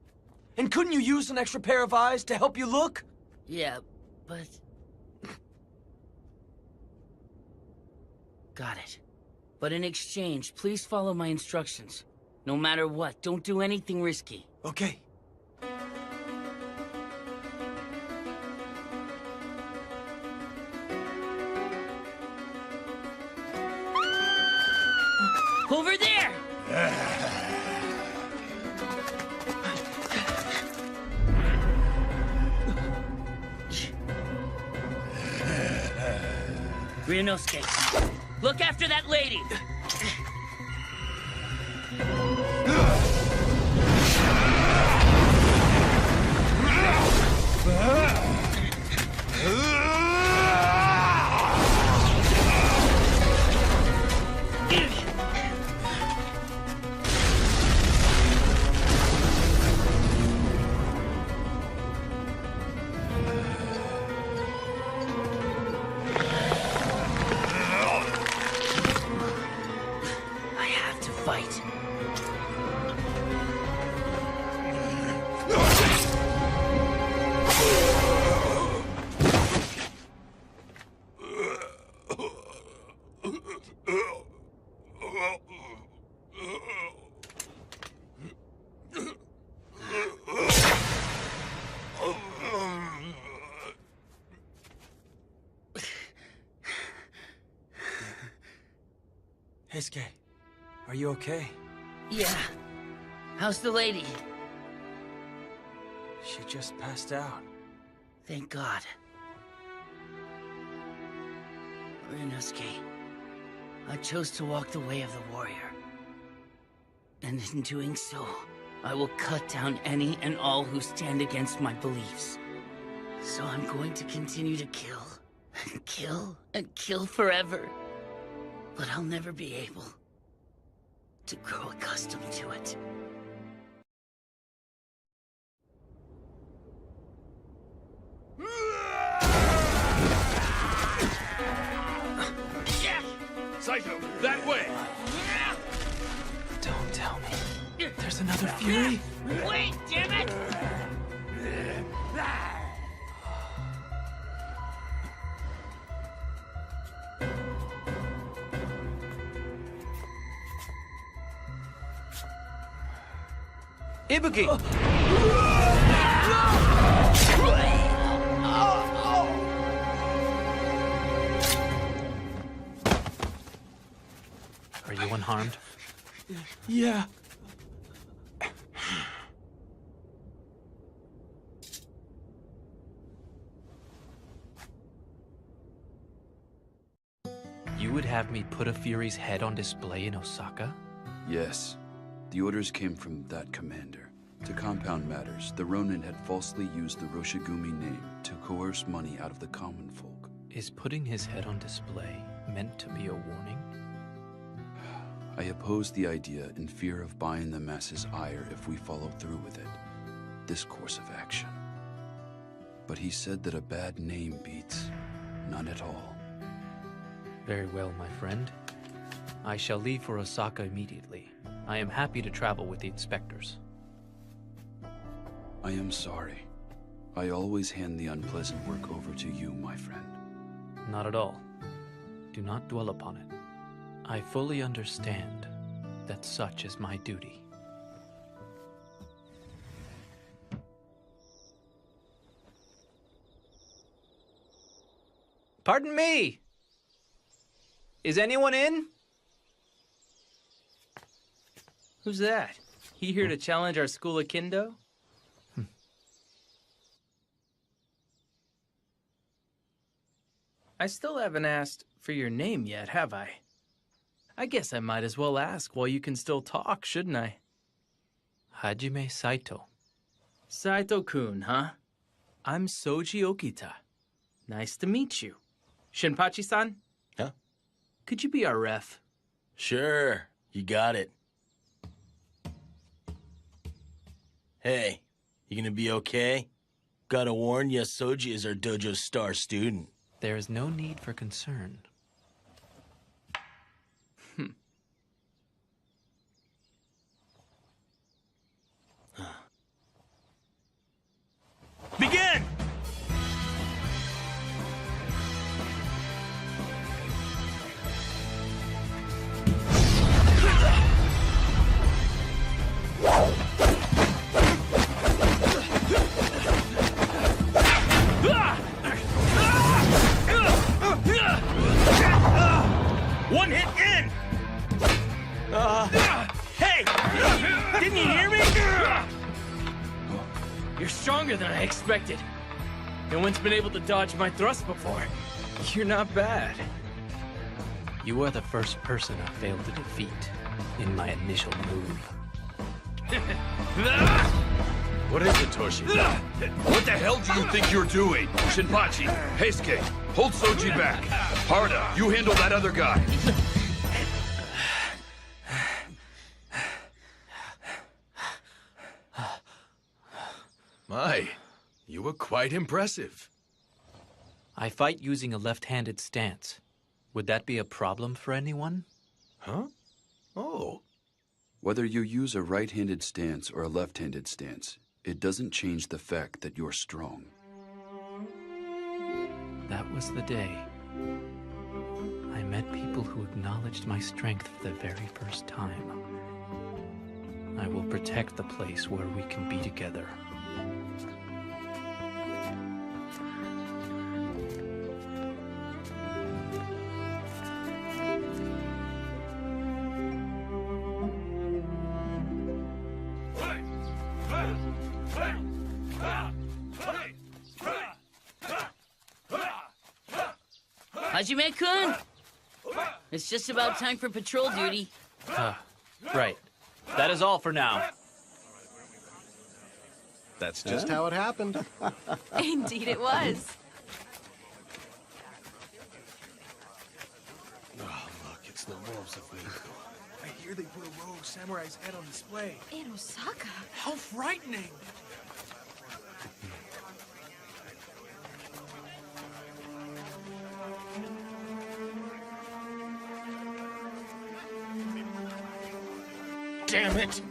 S2: And couldn't you use an extra pair of eyes to help you look?
S4: Yeah, but... Got it. But in exchange, please follow my instructions. No matter what, don't do anything risky.
S2: Okay.
S4: Over there! Ryunosuke, look after that lady! I have to fight.
S2: Heisuke, are you okay?
S4: Yeah. How's the lady?
S2: She just passed out.
S4: Thank God. Ryunosuke, I chose to walk the way of the warrior. And in doing so, I will cut down any and all who stand against my beliefs. So I'm going to continue to kill, and kill, and kill forever. But I'll never be able to grow accustomed to it.
S3: Saito, that way!
S2: Don't tell me. There's another Fury?
S4: Wait, damn it!
S2: Ibuki!
S14: Are you unharmed?
S2: Yeah.
S14: You would have me put a Fury's head on display in Osaka?
S7: Yes. The orders came from that commander. To compound matters, the Ronin had falsely used the Roshigumi name to coerce money out of the common folk.
S14: Is putting his head on display meant to be a warning?
S7: I opposed the idea in fear of buying the masses' ire if we followed through with it. This course of action. But he said that a bad name beats none at all.
S14: Very well, my friend. I shall leave for Osaka immediately. I am happy to travel with the inspectors.
S7: I am sorry. I always hand the unpleasant work over to you, my friend.
S14: Not at all. Do not dwell upon it. I fully understand that such is my duty.
S9: Pardon me! Is anyone in? Who's that? He here to challenge our school of Kendo? I still haven't asked for your name yet, have I? I guess I might as well ask while you can still talk, shouldn't I?
S14: Hajime Saito.
S9: Saito-kun, huh? I'm Soji Okita. Nice to meet you. Shinpachi-san?
S5: Huh?
S9: Could you be our ref?
S5: Sure, you got it. Hey, you gonna be okay? Gotta warn ya, Soji is our dojo's star student.
S14: There is no need for concern.
S5: Begin!
S2: me?
S9: You're stronger than I expected. No one's been able to dodge my thrust before. You're not bad.
S14: You are the first person I failed to defeat in my initial move.
S13: What is it, Toshi?
S3: What the hell do you think you're doing? Shinpachi, Heisuke, hold Soji back. Harda, you handle that other guy.
S13: My, you were quite impressive.
S14: I fight using a left-handed stance. Would that be a problem for anyone?
S13: Huh? Oh.
S7: Whether you use a right-handed stance or a left-handed stance, it doesn't change the fact that you're strong.
S14: That was the day I met people who acknowledged my strength for the very first time. I will protect the place where we can be together.
S4: Hajime-kun! It's just about time for patrol duty.
S14: Right. That is all for now.
S15: That's just how it happened.
S6: Indeed it was.
S2: Oh, look, it's the wolves of Miku. I hear they put a rogue samurai's head on display.
S6: In Osaka?
S2: How frightening!
S5: Damn it!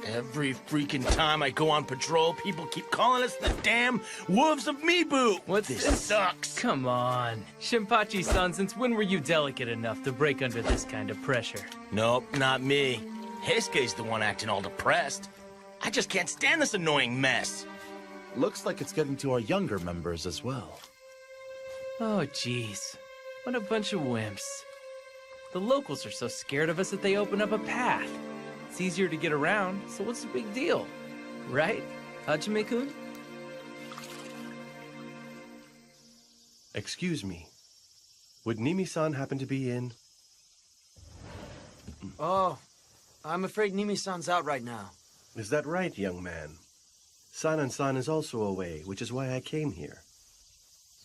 S5: Every freaking time I go on patrol, people keep calling us the damn Wolves of Mibu!
S9: What's
S5: this?
S9: Sucks! Come on. Shinpachi-san, since when were you delicate enough to break under this kind of pressure?
S5: Nope, not me. Heisuke's the one acting all depressed. I just can't stand this annoying mess.
S8: Looks like it's getting to our younger members as well.
S9: Oh, jeez. What a bunch of wimps. The locals are so scared of us that they open up a path. It's easier to get around, so what's the big deal? Right, Hajime-kun?
S15: Excuse me. Would Nimi-san happen to be in?
S22: Oh, I'm afraid Nimi-san's out right now.
S15: Is that right, young man? Sanan-san is also away, which is why I came here.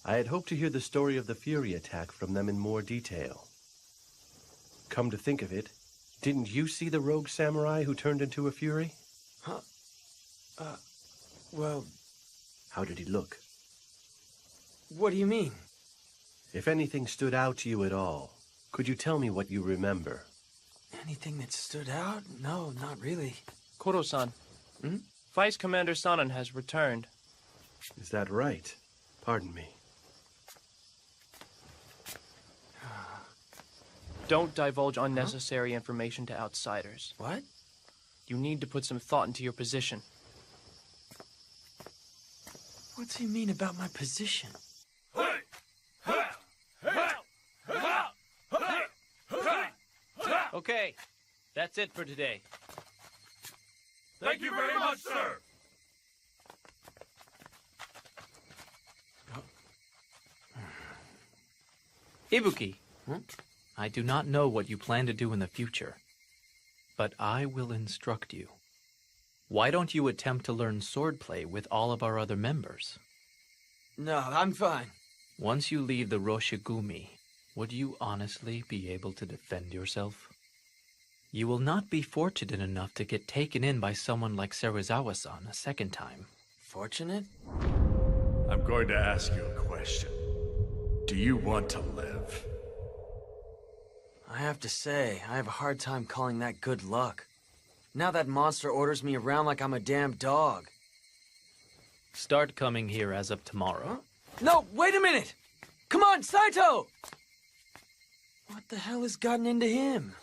S15: I had hoped to hear the story of the Fury attack from them in more detail. Come to think of it, didn't you see the rogue samurai who turned into a Fury?
S22: Huh? Well...
S15: How did he look?
S22: What do you mean?
S15: If anything stood out to you at all, could you tell me what you remember?
S22: Anything that stood out? No, not really.
S12: Koro-san, Vice Commander Sanan has returned.
S15: Is that right? Pardon me.
S12: Don't divulge unnecessary information to outsiders.
S22: What?
S12: You need to put some thought into your position.
S22: What's he mean about my position?
S14: Okay, that's it for today.
S3: Thank you very much, sir.
S14: Ibuki, I do not know what you plan to do in the future, but I will instruct you. Why don't you attempt to learn swordplay with all of our other members?
S22: No, I'm fine.
S14: Once you leave the Roshigumi, would you honestly be able to defend yourself? You will not be fortunate enough to get taken in by someone like Serizawa-san a second time.
S22: Fortunate?
S1: I'm going to ask you a question. Do you want to live?
S22: I have to say, I have a hard time calling that good luck. Now that monster orders me around like I'm a damn dog.
S14: Start coming here as of tomorrow.
S22: Huh? No, wait a minute! Come on, Saito! What the hell has gotten into him?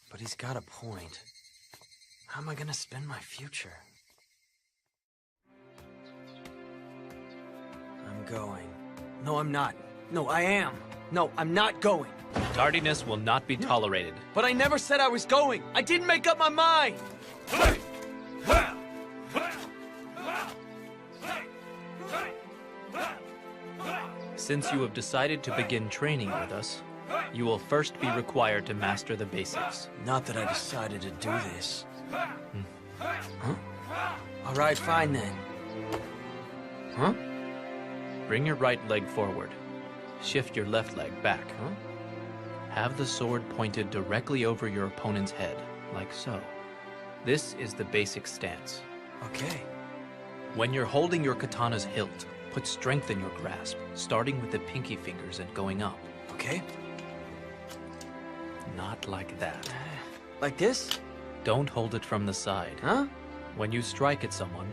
S22: But he's got a point. How am I gonna spend my future? I'm going. No, I'm not. No, I am.
S2: No, I'm not going.
S14: Tardiness will not be tolerated.
S2: But I never said I was going. I didn't make up my mind.
S14: Since you have decided to begin training with us, you will first be required to master the basics.
S2: Not that I decided to do this. Huh? All right, fine then. Huh?
S14: Bring your right leg forward. Shift your left leg back. Huh? Have the sword pointed directly over your opponent's head, like so. This is the basic stance.
S2: Okay.
S14: When you're holding your katana's hilt, put strength in your grasp, starting with the pinky fingers and going up.
S2: Okay.
S14: Not like that.
S2: Like this?
S14: Don't hold it from the side.
S2: Huh?
S14: When you strike at someone,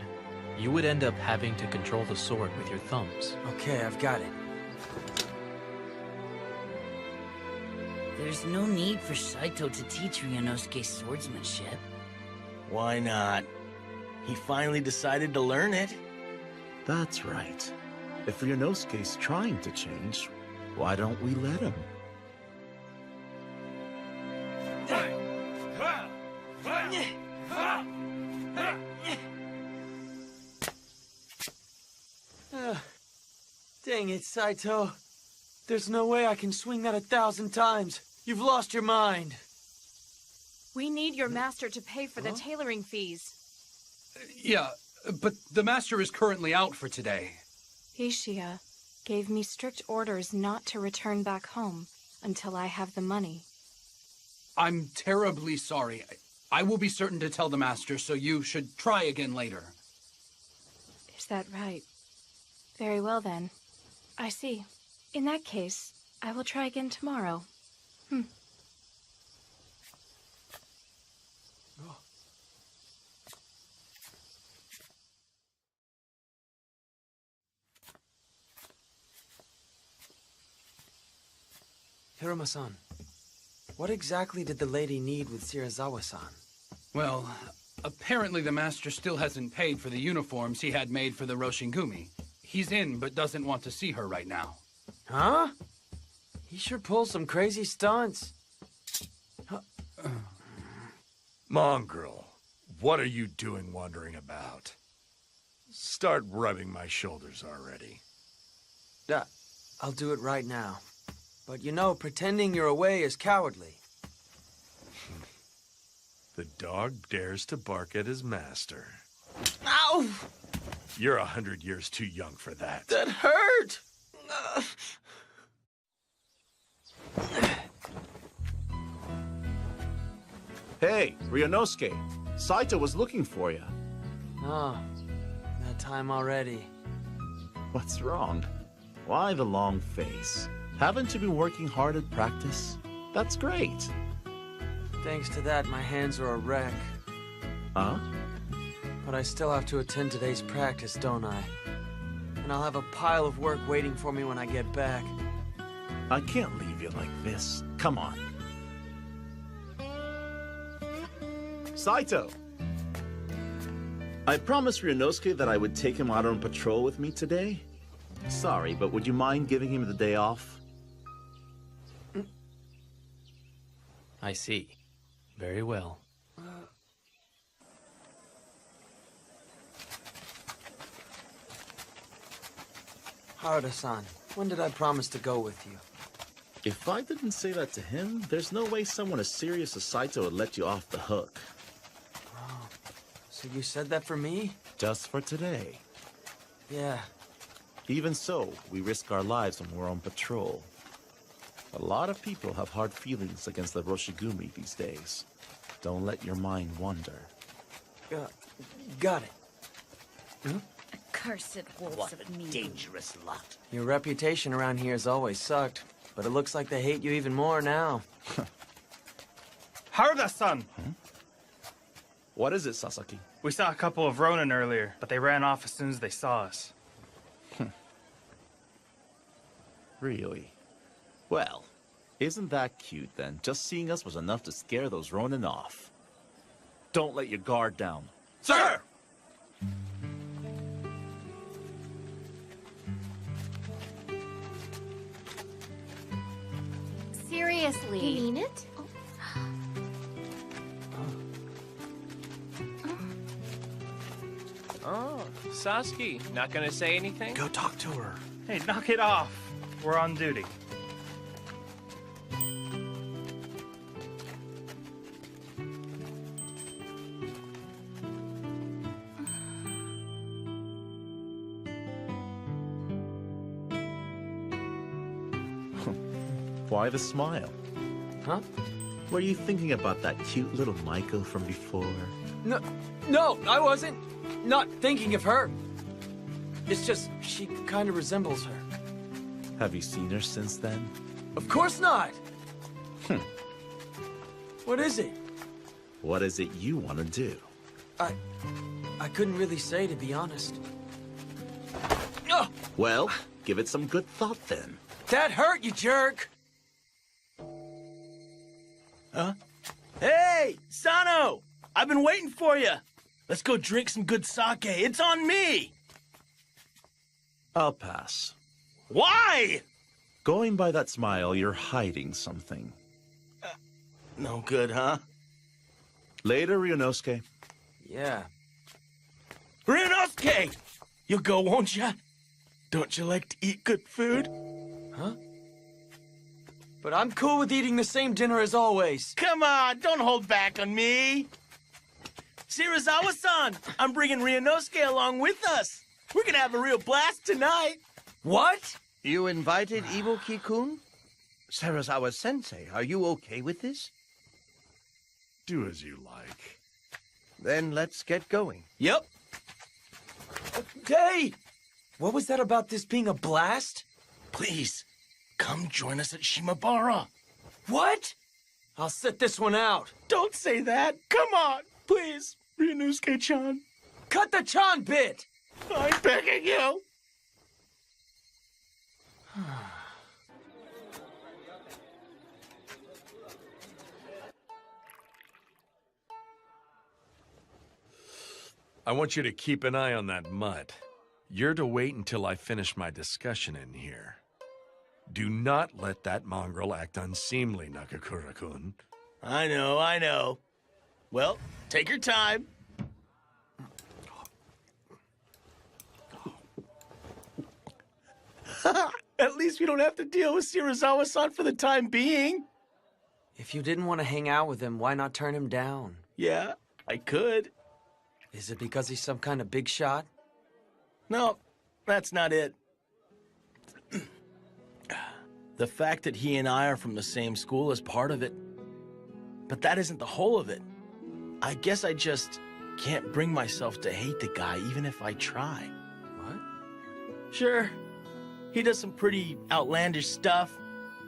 S14: you would end up having to control the sword with your thumbs.
S2: Okay, I've got it.
S4: There's no need for Saito to teach Ryunosuke swordsmanship.
S5: Why not? He finally decided to learn it.
S8: That's right. If Ryunosuke's trying to change, why don't we let him?
S2: Dang it, Saito. There's no way I can swing that 1,000 times. You've lost your mind.
S6: We need your master to pay for the tailoring fees.
S16: Yeah, but the master is currently out for today.
S6: Ishia gave me strict orders not to return back home until I have the money.
S16: I'm terribly sorry. I will be certain to tell the master, so you should try again later.
S6: Is that right? Very well then. I see. In that case, I will try again tomorrow.
S2: Hiruma-san, what exactly did the lady need with Shirazawa-san?
S16: Well, apparently the master still hasn't paid for the uniforms he had made for the Roshingumi. He's in, but doesn't want to see her right now.
S2: Huh? He sure pulls some crazy stunts.
S1: Mongrel, what are you doing wandering about? Start rubbing my shoulders already.
S2: I'll do it right now. But you know, pretending you're away is cowardly.
S1: The dog dares to bark at his master.
S2: Ow!
S1: You're 100 years too young for that.
S2: That hurt!
S8: Hey, Ryunosuke. Saito was looking for you.
S2: Oh, that time already.
S8: What's wrong? Why the long face? Haven't you been working hard at practice? That's great.
S2: Thanks to that, my hands are a wreck.
S8: Huh?
S2: But I still have to attend today's practice, don't I? And I'll have a pile of work waiting for me when I get back.
S8: I can't leave you like this. Come on. Saito! I promised Ryunosuke that I would take him out on patrol with me today. Sorry, but would you mind giving him the day off?
S14: I see. Very well.
S2: Harada-san, when did I promise to go with you?
S8: If I didn't say that to him, there's no way someone as serious as Saito would let you off the hook.
S2: Oh, so you said that for me?
S8: Just for today.
S2: Yeah.
S8: Even so, we risk our lives when we're on patrol. A lot of people have hard feelings against the Roshigumi these days. Don't let your mind wander.
S2: Got it.
S4: Hmm? Accursed wolves
S5: What
S4: of
S5: a
S4: me.
S5: dangerous lot.
S2: Your reputation around here has always sucked, but it looks like they hate you even more now.
S21: Harada-san!
S8: What is it, Sasaki?
S21: We saw a couple of Ronin earlier, but they ran off as soon as they saw us.
S8: Really? Well, isn't that cute then? Just seeing us was enough to scare those Ronin off. Don't let your guard down.
S21: Sir!
S17: Seriously.
S18: You mean it?
S12: Oh, Sasuke, not gonna say anything?
S15: Go talk to her.
S21: Hey, knock it off. We're on duty.
S8: Why the smile?
S22: Huh?
S8: Were you thinking about that cute little Michael from before?
S22: No, I wasn't. Not thinking of her. It's just, she kind of resembles her.
S8: Have you seen her since then?
S22: Of course not! What is it?
S8: What is it you want to do?
S22: I couldn't really say, to be honest.
S8: Well, give it some good thought then.
S22: That hurt, you jerk!
S5: Huh? Hey, Sano! I've been waiting for you. Let's go drink some good sake. It's on me!
S8: I'll pass.
S5: Why?
S8: Going by that smile, you're hiding something.
S5: No good, huh?
S8: Later, Ryunosuke.
S22: Yeah.
S5: Ryunosuke! You'll go, won't you? Don't you like to eat good food?
S22: Huh? But I'm cool with eating the same dinner as always.
S5: Come on, don't hold back on me. Shirazawa-san, I'm bringing Ryunosuke along with us. We're gonna have a real blast tonight.
S22: What?
S11: You invited Ibuki-kun? Sarazawa-sensei, are you okay with this?
S1: Do as you like.
S11: Then let's get going.
S5: Yep.
S22: Hey! What was that about this being a blast?
S5: Please, come join us at Shimabara.
S22: What? I'll sit this one out.
S5: Don't say that. Come on, please, Ryunosuke-chan.
S22: Cut the Chan bit!
S5: I'm begging you.
S1: I want you to keep an eye on that mutt. You're to wait until I finish my discussion in here. Do not let that mongrel act unseemly, Nakakura-kun.
S5: I know. Well, take your time. At least we don't have to deal with Shirazawa-san for the time being.
S22: If you didn't want to hang out with him, why not turn him down?
S5: Yeah, I could.
S22: Is it because he's some kind of big shot?
S5: No, that's not it. The fact that he and I are from the same school is part of it. But that isn't the whole of it. I guess I just can't bring myself to hate the guy, even if I try.
S22: What?
S5: Sure, he does some pretty outlandish stuff,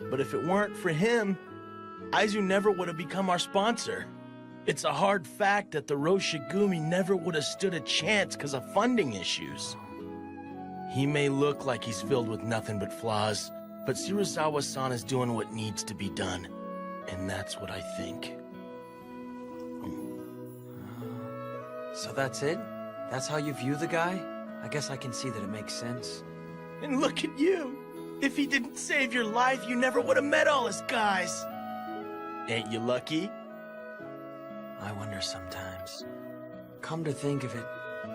S5: but if it weren't for him, Aizu never would have become our sponsor. It's a hard fact that the Roshigumi never would have stood a chance because of funding issues. He may look like he's filled with nothing but flaws, but Shirazawa-san is doing what needs to be done. And that's what I think.
S22: So that's it? That's how you view the guy? I guess I can see that it makes sense.
S5: And look at you! If he didn't save your life, you never would have met all his guys! Ain't you lucky?
S22: I wonder sometimes. Come to think of it,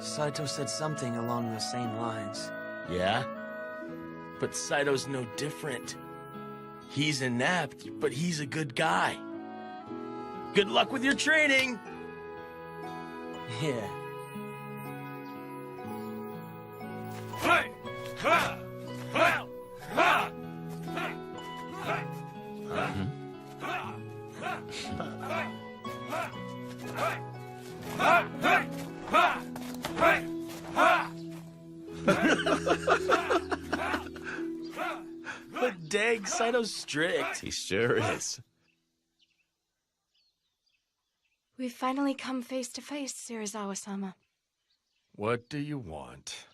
S22: Saito said something along those same lines.
S5: Yeah? But Saito's no different. He's inept, but he's a good guy. Good luck with your training!
S22: Yeah.
S3: Hey! Ha! Ha! Ha!
S5: But dang, Saito's strict.
S8: He sure is.
S6: We've finally come face to face, Shirazawa-sama.
S1: What do you want?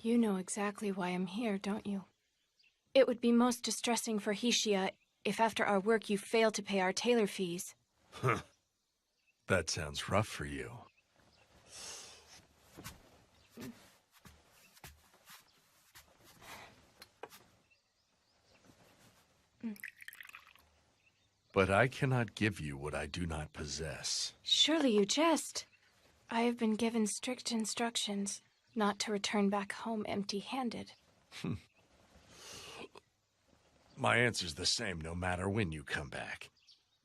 S6: You know exactly why I'm here, don't you? It would be most distressing for Hishiya if after our work you fail to pay our tailor fees.
S1: Huh. That sounds rough for you. But I cannot give you what I do not possess.
S6: Surely you jest. I have been given strict instructions not to return back home empty-handed.
S1: My answer's the same no matter when you come back.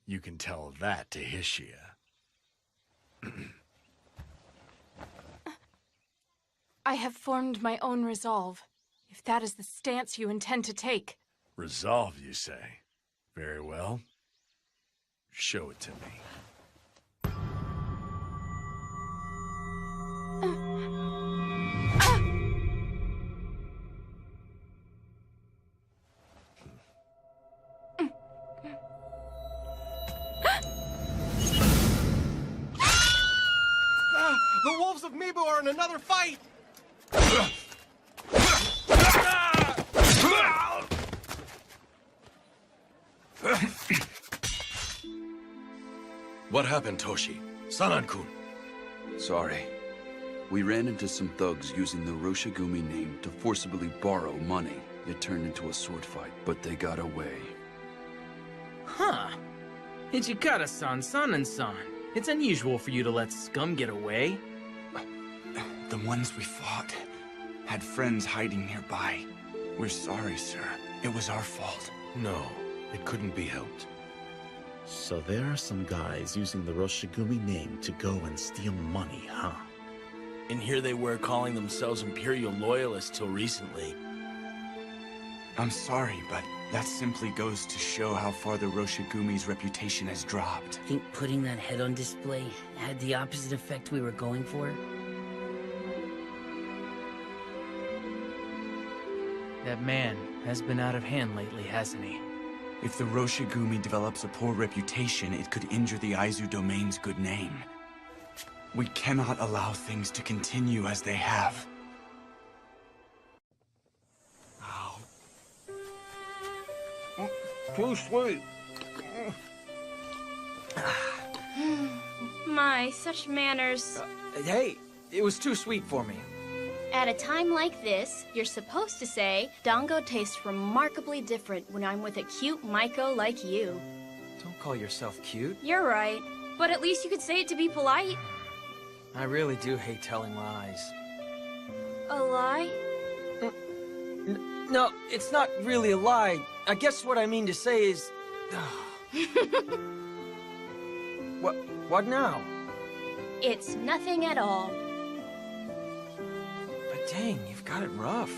S1: You can tell that to Hishia.
S6: I have formed my own resolve, if that is the stance you intend to take.
S1: Resolve, you say? Very well. Show it to me.
S21: The wolves of Mibu are in another fight!
S13: What happened, Toshi? Sanan-kun.
S7: Sorry. We ran into some thugs using the Roshigumi name to forcibly borrow money. It turned into a sword fight, but they got away.
S9: Huh. Ichikata-san, Sanan-san. It's unusual for you to let scum get away.
S10: The ones we fought had friends hiding nearby. We're sorry, sir. It was our fault.
S13: No, it couldn't be helped.
S8: So there are some guys using the Roshigumi name to go and steal money, huh?
S5: And here they were calling themselves Imperial Loyalists till recently.
S10: I'm sorry, but that simply goes to show how far the Roshigumi's reputation has dropped.
S4: Think putting that head on display had the opposite effect we were going for?
S9: That man has been out of hand lately, hasn't he?
S10: If the Roshigumi develops a poor reputation, it could injure the Aizu domain's good name. We cannot allow things to continue as they have.
S21: Too sweet.
S17: My, such manners.
S22: Hey, it was too sweet for me.
S17: At a time like this, you're supposed to say, Dango tastes remarkably different when I'm with a cute Maiko like you.
S22: Don't call yourself cute.
S17: You're right, but at least you could say it to be polite.
S22: I really do hate telling lies.
S17: A lie?
S22: No, it's not really a lie. I guess what I mean to say is... What now?
S17: It's nothing at all.
S22: But dang, you've got it rough.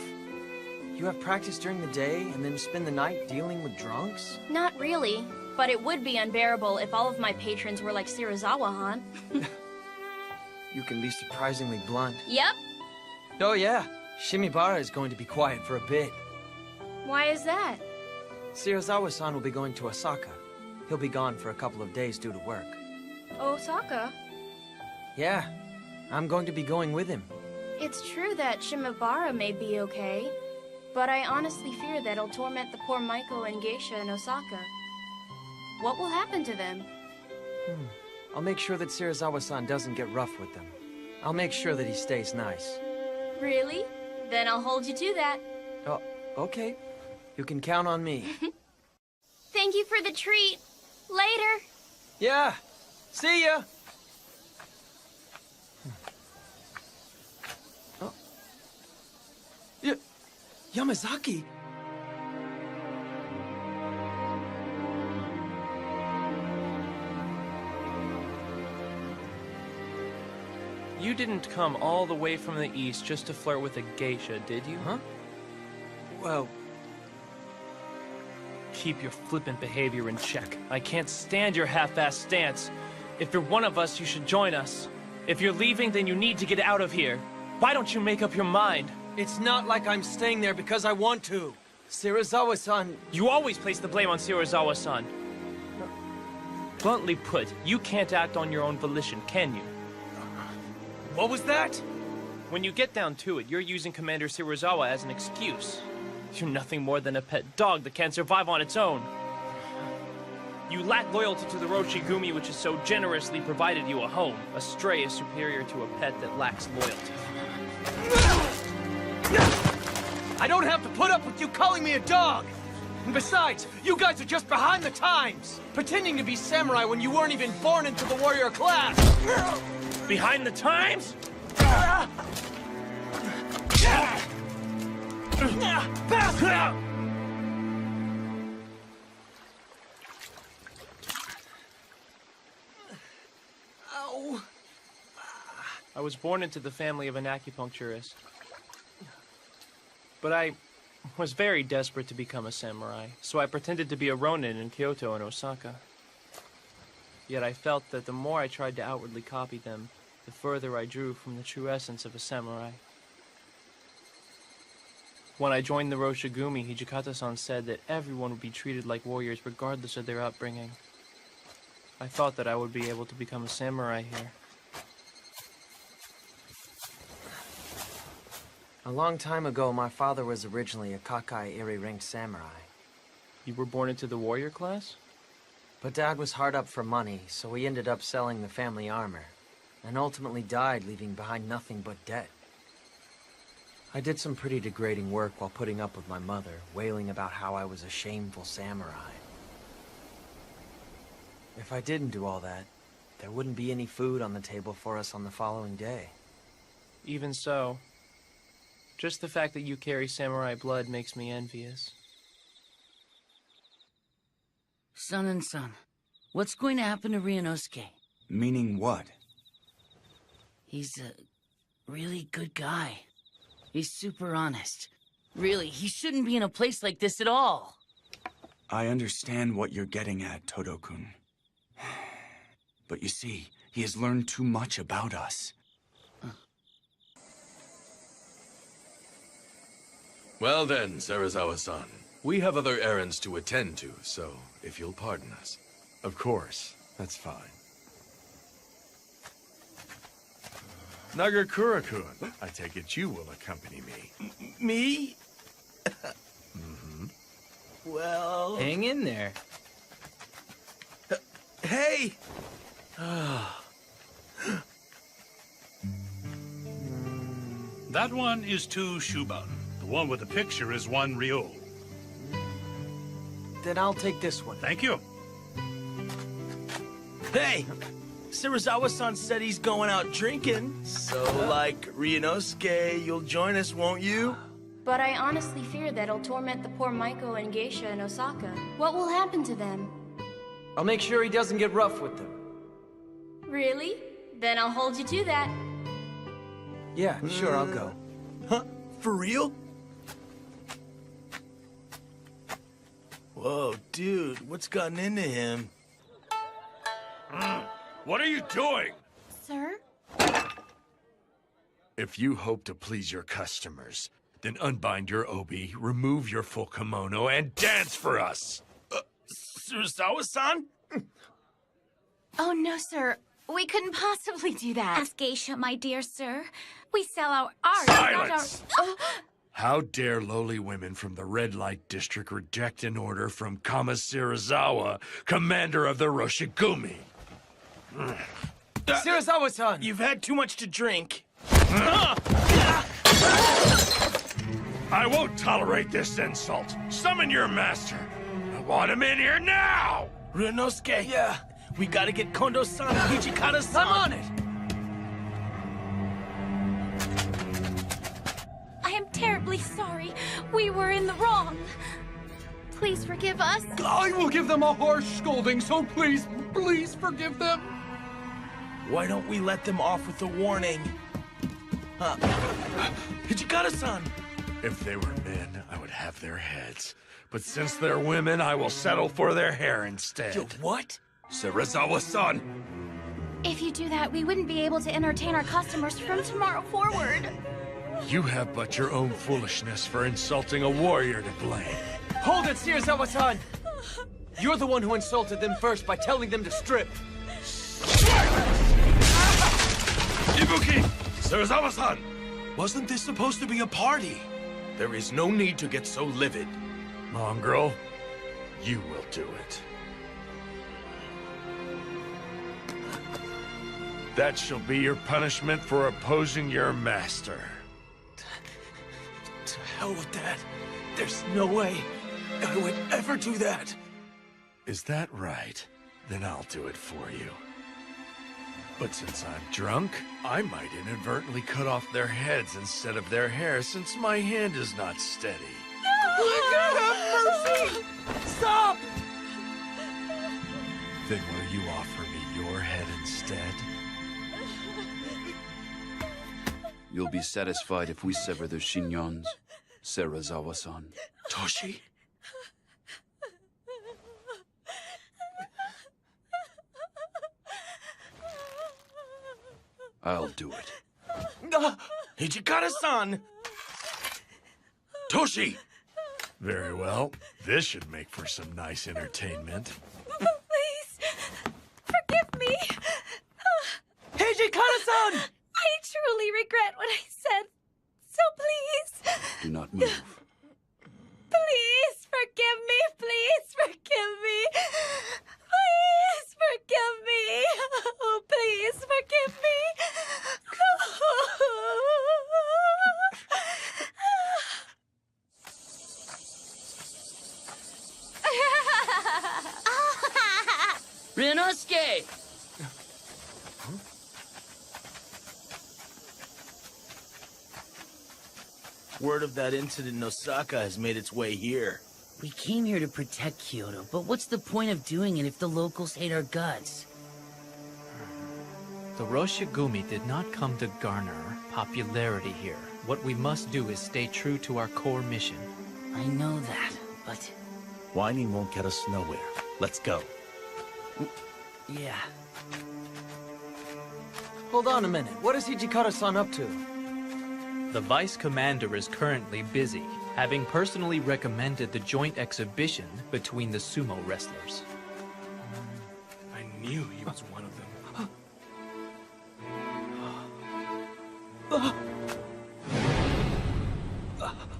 S22: You have practice during the day and then spend the night dealing with drunks?
S17: Not really, but it would be unbearable if all of my patrons were like Shirazawa-han.
S22: You can be surprisingly blunt.
S17: Yep.
S22: Oh yeah, Shimibara is going to be quiet for a bit.
S17: Why is that?
S22: Shirazawa-san will be going to Osaka. He'll be gone for a couple of days due to work.
S17: Osaka?
S22: Yeah, I'm going to be going with him.
S17: It's true that Shimibara may be okay, but I honestly fear that it'll torment the poor Maiko and Geisha in Osaka. What will happen to them?
S22: I'll make sure that Shirazawa-san doesn't get rough with them. I'll make sure that he stays nice.
S17: Really? Then I'll hold you to that.
S22: Oh, okay. You can count on me.
S17: Thank you for the treat. Later.
S22: Yeah. See ya. Oh. Yamazaki.
S12: You didn't come all the way from the east just to flirt with a geisha, did you?
S22: Huh? Well...
S12: Keep your flippant behavior in check. I can't stand your half-assed stance. If you're one of us, you should join us. If you're leaving, then you need to get out of here. Why don't you make up your mind?
S22: It's not like I'm staying there because I want to. Shirazawa-san...
S12: You always place the blame on Shirazawa-san. Bluntly put, you can't act on your own volition, can you?
S22: What was that?
S12: When you get down to it, you're using Commander Shirazawa as an excuse. You're nothing more than a pet dog that can't survive on its own. You lack loyalty to the Roshigumi, which has so generously provided you a home. A stray is superior to a pet that lacks loyalty.
S22: I don't have to put up with you calling me a dog!
S2: And besides, you guys are just behind the times! Pretending to be samurai when you weren't even born into the warrior class!
S12: Behind the times?
S2: Ow.
S12: I was born into the family of an acupuncturist. But I was very desperate to become a samurai, so I pretended to be a ronin in Kyoto and Osaka. Yet I felt that the more I tried to outwardly copy them, the further I drew from the true essence of a samurai. When I joined the Roshigumi, Hijikata-san said that everyone would be treated like warriors regardless of their upbringing. I thought that I would be able to become a samurai here.
S22: A long time ago, my father was originally a Kakai Iri-ranked samurai.
S12: You were born into the warrior class?
S22: But Dad was hard up for money, so he ended up selling the family armor, and ultimately died, leaving behind nothing but debt. I did some pretty degrading work while putting up with my mother, wailing about how I was a shameful samurai. If I didn't do all that, there wouldn't be any food on the table for us on the following day.
S12: Even so, just the fact that you carry samurai blood makes me envious.
S4: Son, what's going to happen to Ryunosuke?
S10: Meaning what?
S4: He's a really good guy. He's super honest. Really, he shouldn't be in a place like this at all.
S10: I understand what you're getting at, Todo-kun. But you see, he has learned too much about us.
S13: Well then, Serizawa-san, we have other errands to attend to, so if you'll pardon us.
S1: Of course, that's fine. Nagakura-kun, I take it you will accompany me.
S5: Me?
S1: Mm-hmm.
S5: Well...
S9: Hang in there.
S5: Hey!
S18: That one is 2 Shuban. The one with the picture is 1 Ryo.
S22: Then I'll take this one.
S18: Thank you.
S5: Hey! Serizawa-san said he's going out drinking. So, like, Ryunosuke, you'll join us, won't you?
S17: But I honestly fear that it'll torment the poor Maiko and Geisha in Osaka. What will happen to them?
S22: I'll make sure he doesn't get rough with them.
S17: Really? Then I'll hold you to that.
S22: Yeah, sure, I'll go.
S5: Huh? For real? Whoa, dude, what's gotten into him?
S1: What are you doing?
S17: Sir?
S1: If you hope to please your customers, then unbind your obi, remove your full kimono, and dance for us!
S5: Serizawa-san?
S20: Oh, no, sir. We couldn't possibly do that. Ask Geisha, my dear sir. We sell our art,
S1: Silence!
S20: not our...
S1: How dare lowly women from the Red Light District reject an order from Kama Serizawa, commander of the Roshigumi?
S22: Serizawa-san!
S5: You've had too much to drink.
S1: I won't tolerate this insult. Summon your master. I want him in here now!
S5: Ryunosuke, yeah. We gotta get Kondo-san and Hijikata-san.
S22: I'm on it!
S20: I am terribly sorry. We were in the wrong. Please forgive us.
S16: I will give them a harsh scolding, so please, please forgive them.
S5: Why don't we let them off with a warning? Hijikata-san!
S1: If they were men, I would have their heads. But since they're women, I will settle for their hair instead.
S5: What?
S1: Serizawa-san!
S20: If you do that, we wouldn't be able to entertain our customers from tomorrow forward.
S1: You have but your own foolishness for insulting a warrior to blame.
S22: Hold it, Serizawa-san! You're the one who insulted them first by telling them to strip.
S13: Ibuki! Serizawa-san! Wasn't this supposed to be a party? There is no need to get so livid.
S1: Mongrel, you will do it. That shall be your punishment for opposing your master.
S5: To hell with that. There's no way.
S1: I would ever do that. Is that right? Then I'll do it for you. But since I'm drunk, I might inadvertently cut off their heads instead of their hair since my hand is not steady.
S2: Have mercy! Stop!
S1: Then will you offer me your head instead?
S7: You'll be satisfied if we sever their chignons, Sarazawa-san.
S1: Toshi?
S7: I'll do it.
S2: Hijikata-san!
S1: Toshi! Very well. This should make for some nice entertainment.
S20: Please, forgive me.
S2: Hijikata-san!
S20: I truly regret what I said. So please,
S7: Do not move.
S20: please forgive me. Please forgive me. Please forgive me. Oh, please forgive me.
S4: Rinosuke!
S5: Word of that incident in Osaka has made its way here.
S4: We came here to protect Kyoto, but what's the point of doing it if the locals hate our guts?
S9: The Roshigumi did not come to garner popularity here. What we must do is stay true to our core mission.
S4: I know that, but...
S8: Whining won't get us nowhere. Let's go.
S4: Yeah.
S2: Hold on a minute. What is Hijikata-san up to?
S9: The Vice Commander is currently busy, having personally recommended the joint exhibition between the sumo wrestlers.
S1: I knew he was one of them.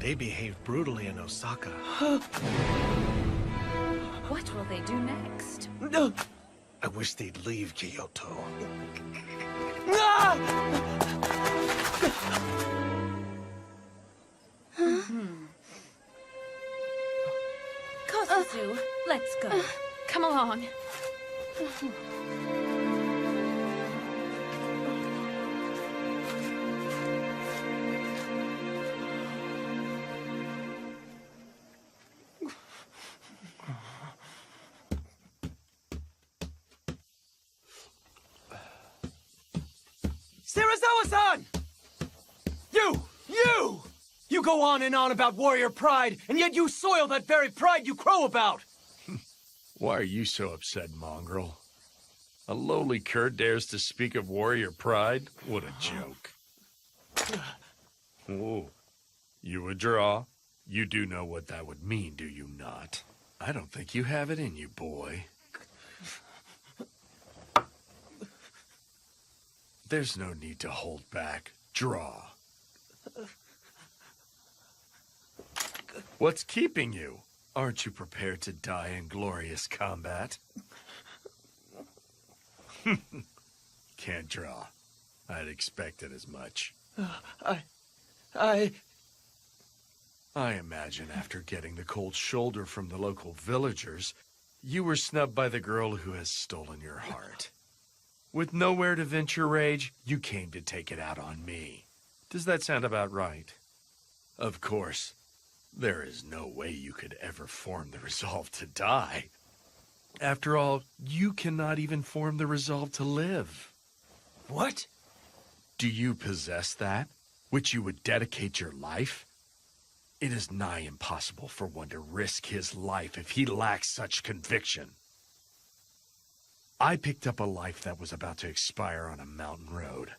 S15: They behaved brutally in Osaka.
S20: What will they do next?
S15: I wish they'd leave Kyoto.
S20: Kosuzu, let's go.
S6: Come along.
S2: Sarazawa-san! You! You go on and on about warrior pride, and yet you soil that very pride you crow about!
S1: Why are you so upset, mongrel? A lowly cur dares to speak of warrior pride? What a joke. Oh, you would draw? You do know what that would mean, do you not? I don't think you have it in you, boy. There's no need to hold back. Draw. What's keeping you? Aren't you prepared to die in glorious combat? Can't draw. I'd expected as much. I imagine after getting the cold shoulder from the local villagers, you were snubbed by the girl who has stolen your heart. With nowhere to vent your rage, you came to take it out on me. Does that sound about right? Of course, there is no way you could ever form the resolve to die. After all, you cannot even form the resolve to live.
S2: What?
S1: Do you possess that, which you would dedicate your life? It is nigh impossible for one to risk his life if he lacks such conviction. I picked up a life that was about to expire on a mountain road,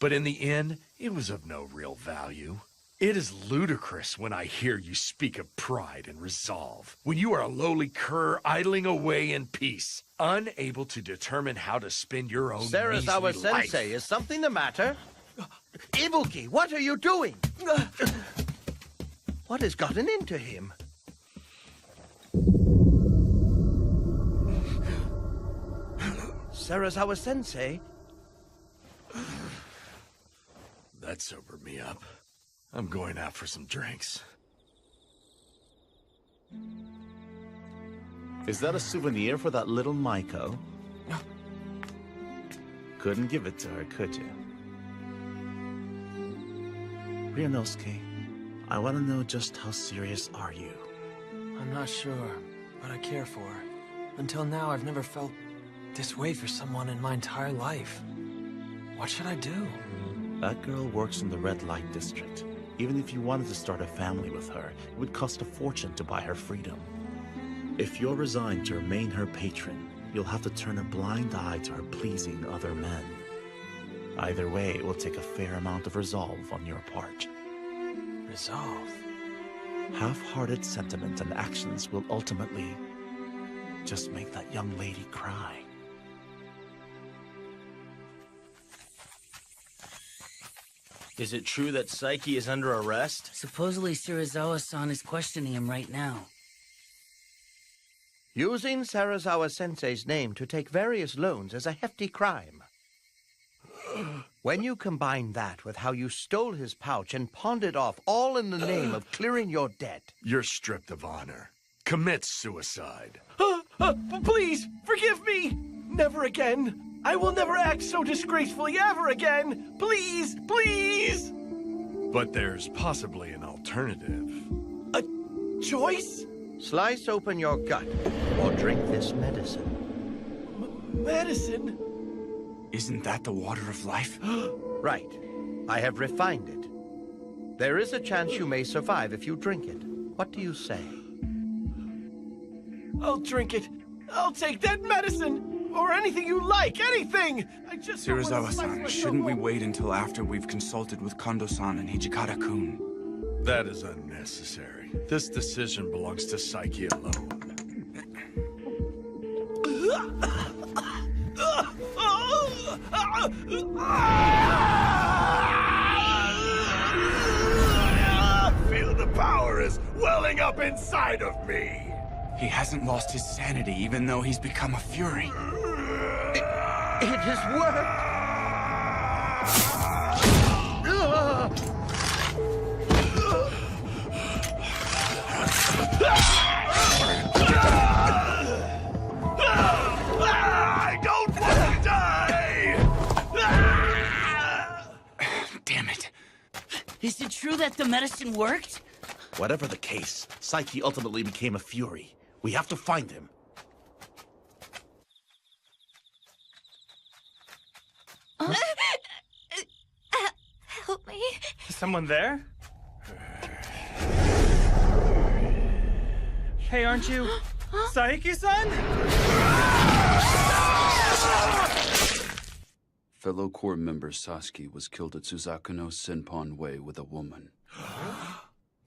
S1: but in the end, it was of no real value. It is ludicrous when I hear you speak of pride and resolve, when you are a lowly cur idling away in peace, unable to determine how to spend your own
S11: Sarazawa
S1: measly life.
S11: Sensei, is something the matter? Ibuki, what are you doing? What has gotten into him? Sarazawa Sensei?
S1: That sobered me up. I'm going out for some drinks.
S8: Is that a souvenir for that little Maiko? Couldn't give it to her, could you? Ryunosuke, I want to know just how serious are you?
S22: I'm not sure, but I care for her. Until now, I've never felt this way for someone in my entire life. What should I do?
S8: That girl works in the red light district. Even if you wanted to start a family with her, it would cost a fortune to buy her freedom. If you're resigned to remain her patron, you'll have to turn a blind eye to her pleasing other men. Either way, it will take a fair amount of resolve on your part.
S22: Resolve?
S8: Half-hearted sentiment and actions will ultimately just make that young lady cry.
S5: Is it true that Saiki is under arrest?
S4: Supposedly Serizawa-san is questioning him right now.
S11: Using Serizawa-sensei's name to take various loans is a hefty crime. When you combine that with how you stole his pouch and pawned it off, all in the name of clearing your debt...
S1: You're stripped of honor. Commit suicide.
S2: Please, forgive me! Never again. I will never act so disgracefully ever again. Please, please!
S1: But there's possibly an alternative.
S2: A choice?
S11: Slice open your gut, or drink this medicine.
S2: Medicine?
S10: Isn't that the water of life?
S11: Right. I have refined it. There is a chance you may survive if you drink it. What do you say?
S2: I'll drink it. I'll take that medicine! Or anything you like, anything! I just
S10: Serizawa-san, shouldn't we wait until after we've consulted with Kondo-san and Hijikata-kun?
S1: That is unnecessary. This decision belongs to Saiki alone.
S3: Feel the power is welling up inside of me.
S10: He hasn't lost his sanity, even though he's become a fury.
S11: It has worked!
S3: I don't want to die!
S10: Damn it.
S4: Is it true that the medicine worked?
S8: Whatever the case, Saiki ultimately became a fury. We have to find him.
S20: Help me.
S21: Is someone there? Hey, aren't you Saiki-san?
S7: Fellow Corps member Sasuke was killed at Suzakuno Senpon Way with a woman.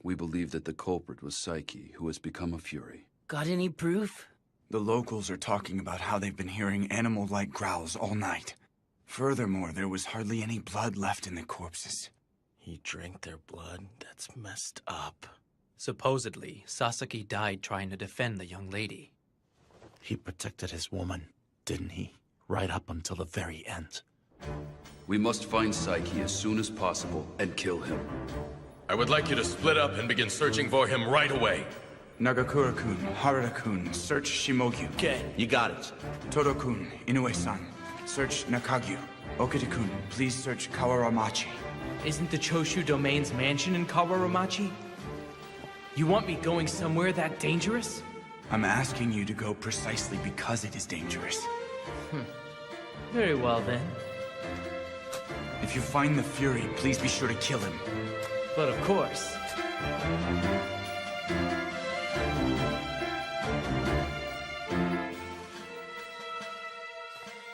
S7: We believe that the culprit was Saiki, who has become a fury.
S4: Got any proof?
S10: The locals are talking about how they've been hearing animal-like growls all night. Furthermore, there was hardly any blood left in the corpses.
S5: He drank their blood? That's messed up.
S9: Supposedly, Sasaki died trying to defend the young lady.
S8: He protected his woman, didn't he? Right up until the very end.
S7: We must find Saiki as soon as possible and kill him.
S13: I would like you to split up and begin searching for him right away.
S10: Nagakura-kun, Harada-kun, search Shimogyu.
S5: Okay,
S8: you got it.
S10: Todo-kun, Inoue-san, search Nakagyu. Okita-kun, please search Kawaramachi.
S9: Isn't the Choshu Domain's mansion in Kawaramachi? You want me going somewhere that dangerous?
S10: I'm asking you to go precisely because it is dangerous.
S9: Very well, then.
S10: If you find the Fury, please be sure to kill him.
S9: But of course.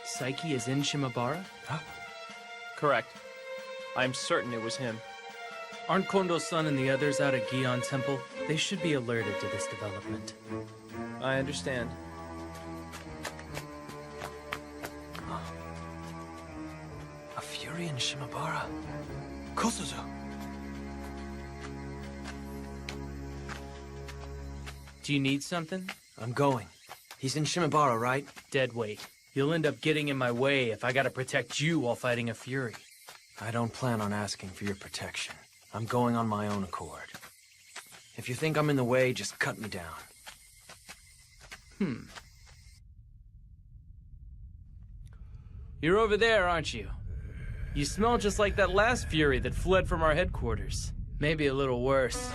S9: Saiki is in Shimabara?
S12: Huh? Correct. I'm certain it was him.
S9: Aren't Kondo-san and the others out at Gion Temple? They should be alerted to this development.
S12: I understand.
S22: A fury in Shimabara. Kosuzu!
S9: Do you need something?
S22: I'm going. He's in Shimabara, right?
S9: Dead weight. You'll end up getting in my way if I gotta protect you while fighting a fury.
S22: I don't plan on asking for your protection. I'm going on my own accord. If you think I'm in the way, just cut me down.
S9: You're over there, aren't you? You smell just like that last Fury that fled from our headquarters. Maybe a little worse.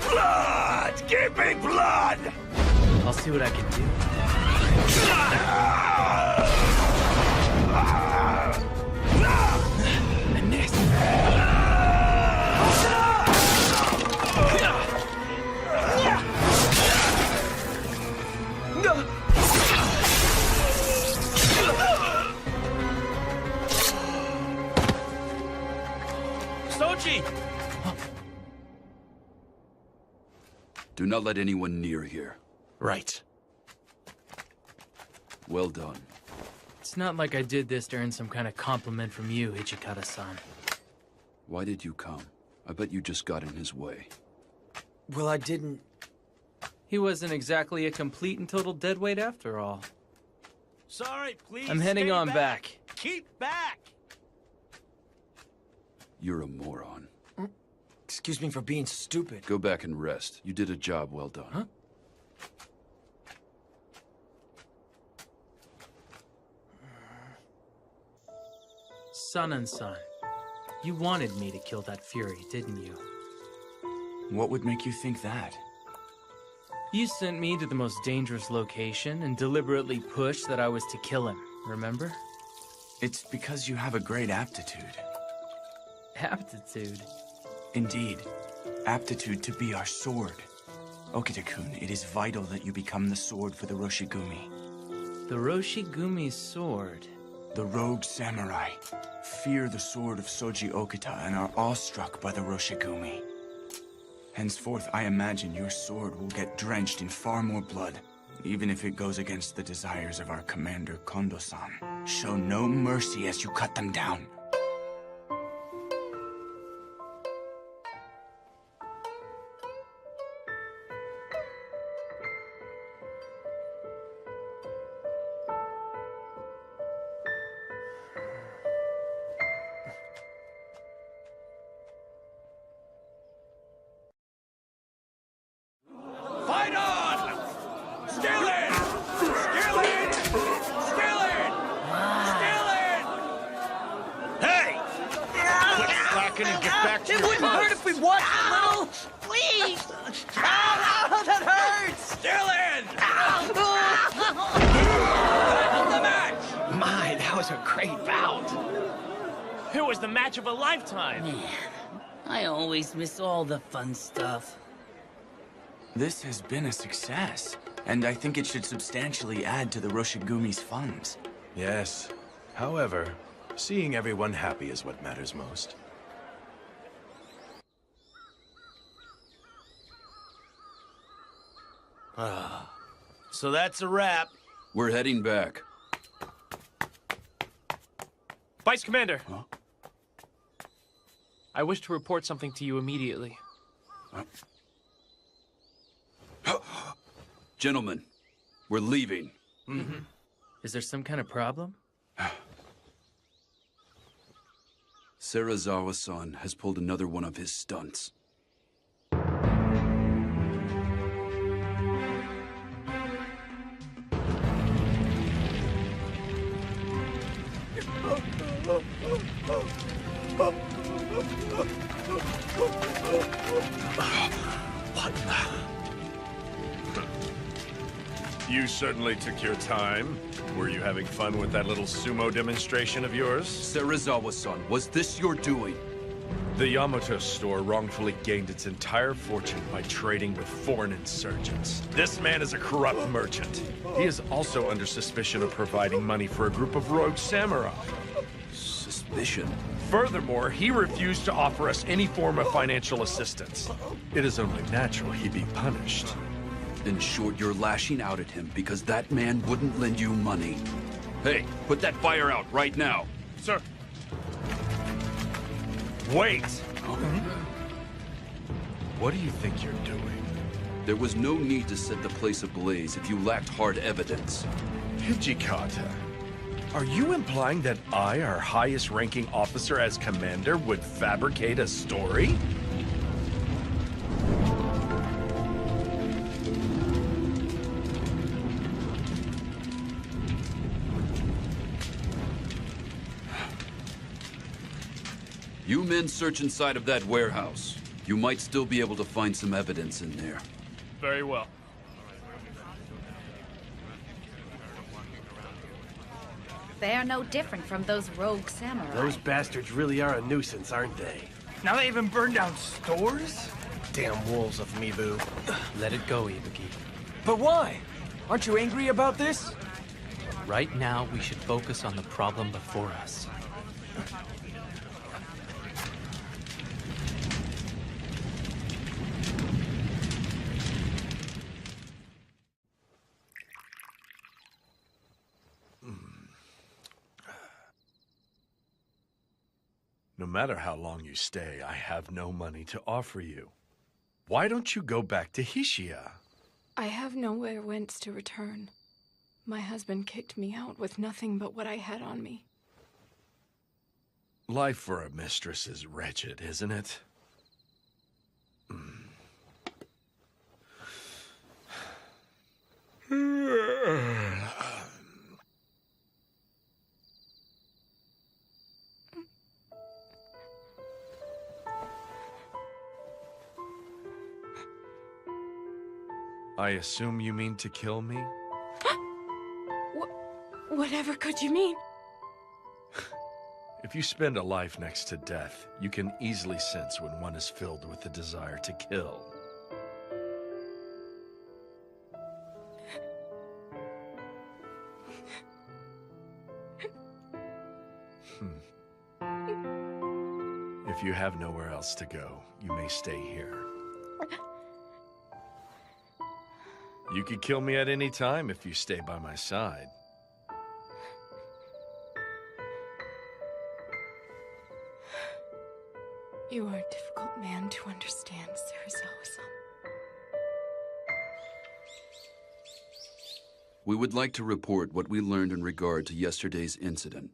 S3: Blood! Give me blood!
S9: I'll see what I can do.
S3: I missed.
S2: Soji!
S7: Do not let anyone near here.
S8: Right.
S7: Well done.
S9: It's not like I did this to earn some kind of compliment from you, Ichikata-san.
S7: Why did you come? I bet you just got in his way.
S22: Well, I didn't...
S9: He wasn't exactly a complete and total deadweight after all.
S2: Sorry, please.
S9: I'm heading
S2: stay
S9: on back.
S2: Keep back!
S7: You're a moron.
S22: Excuse me for being stupid.
S7: Go back and rest. You did a job well done.
S22: Huh?
S9: Son, you wanted me to kill that Fury, didn't you?
S10: What would make you think that?
S9: You sent me to the most dangerous location and deliberately pushed that I was to kill him, remember?
S10: It's because you have a great aptitude.
S9: Aptitude?
S10: Indeed. Aptitude to be our sword. Okita-kun, it is vital that you become the sword for the Roshigumi.
S9: The Roshigumi's sword?
S10: The rogue samurai fear the sword of Soji Okita and are awestruck by the Roshigumi. Henceforth, I imagine your sword will get drenched in far more blood, even if it goes against the desires of our commander, Kondo-san. Show no mercy as you cut them down.
S3: Fight on! Still in! Still in! Still in! Still in! Hey! Quit slacking and get back to
S2: It
S3: your
S2: wouldn't
S3: post.
S2: hurt if we watched a little. Please! Ow, that hurts!
S3: Still in!
S2: Of the match!
S21: My, that was a great bout.
S12: It was the match of a lifetime.
S4: Man, I always miss all the fun stuff.
S10: This has been a success, and I think it should substantially add to the Roshigumi's funds.
S13: Yes. However, seeing everyone happy is what matters most.
S5: So that's a wrap.
S7: We're heading back.
S12: Vice Commander.
S7: Huh?
S12: I wish to report something to you immediately.
S7: Gentlemen, we're leaving.
S9: Is there some kind of problem?
S7: Serizawa-san has pulled another one of his stunts.
S8: What in the...
S1: You certainly took your time. Were you having fun with that little sumo demonstration of yours?
S7: Serizawa-san, was this your doing?
S1: The Yamato store wrongfully gained its entire fortune by trading with foreign insurgents. This man is a corrupt merchant. He is also under suspicion of providing money for a group of rogue samurai.
S7: Suspicion?
S1: Furthermore, he refused to offer us any form of financial assistance. It is only natural he be punished.
S7: In short, you're lashing out at him because that man wouldn't lend you money. Hey, put that fire out right now.
S1: Sir. Wait! What do you think you're doing?
S7: There was no need to set the place ablaze if you lacked hard evidence.
S1: Hijikata, are you implying that I, our highest-ranking officer as commander, would fabricate a story?
S7: You men search inside of that warehouse. You might still be able to find some evidence in there.
S12: Very well.
S20: They are no different from those rogue samurai.
S15: Those bastards really are a nuisance, aren't they?
S21: Now they even burned down stores?
S2: Damn wolves of Mibu.
S14: Let it go, Ibuki.
S2: But why? Aren't you angry about this?
S14: Right now, we should focus on the problem before us.
S1: No matter how long you stay, I have no money to offer you. Why don't you go back to Hishia?
S6: I have nowhere whence to return. My husband kicked me out with nothing but what I had on me.
S1: Life for a mistress is wretched, isn't it? I assume you mean to kill me?
S6: Whatever could you mean?
S1: If you spend a life next to death, you can easily sense when one is filled with the desire to kill. If you have nowhere else to go, you may stay here. You could kill me at any time if you stay by my side.
S6: You are a difficult man to understand, Serizawa-san.
S7: We would like to report what we learned in regard to yesterday's incident.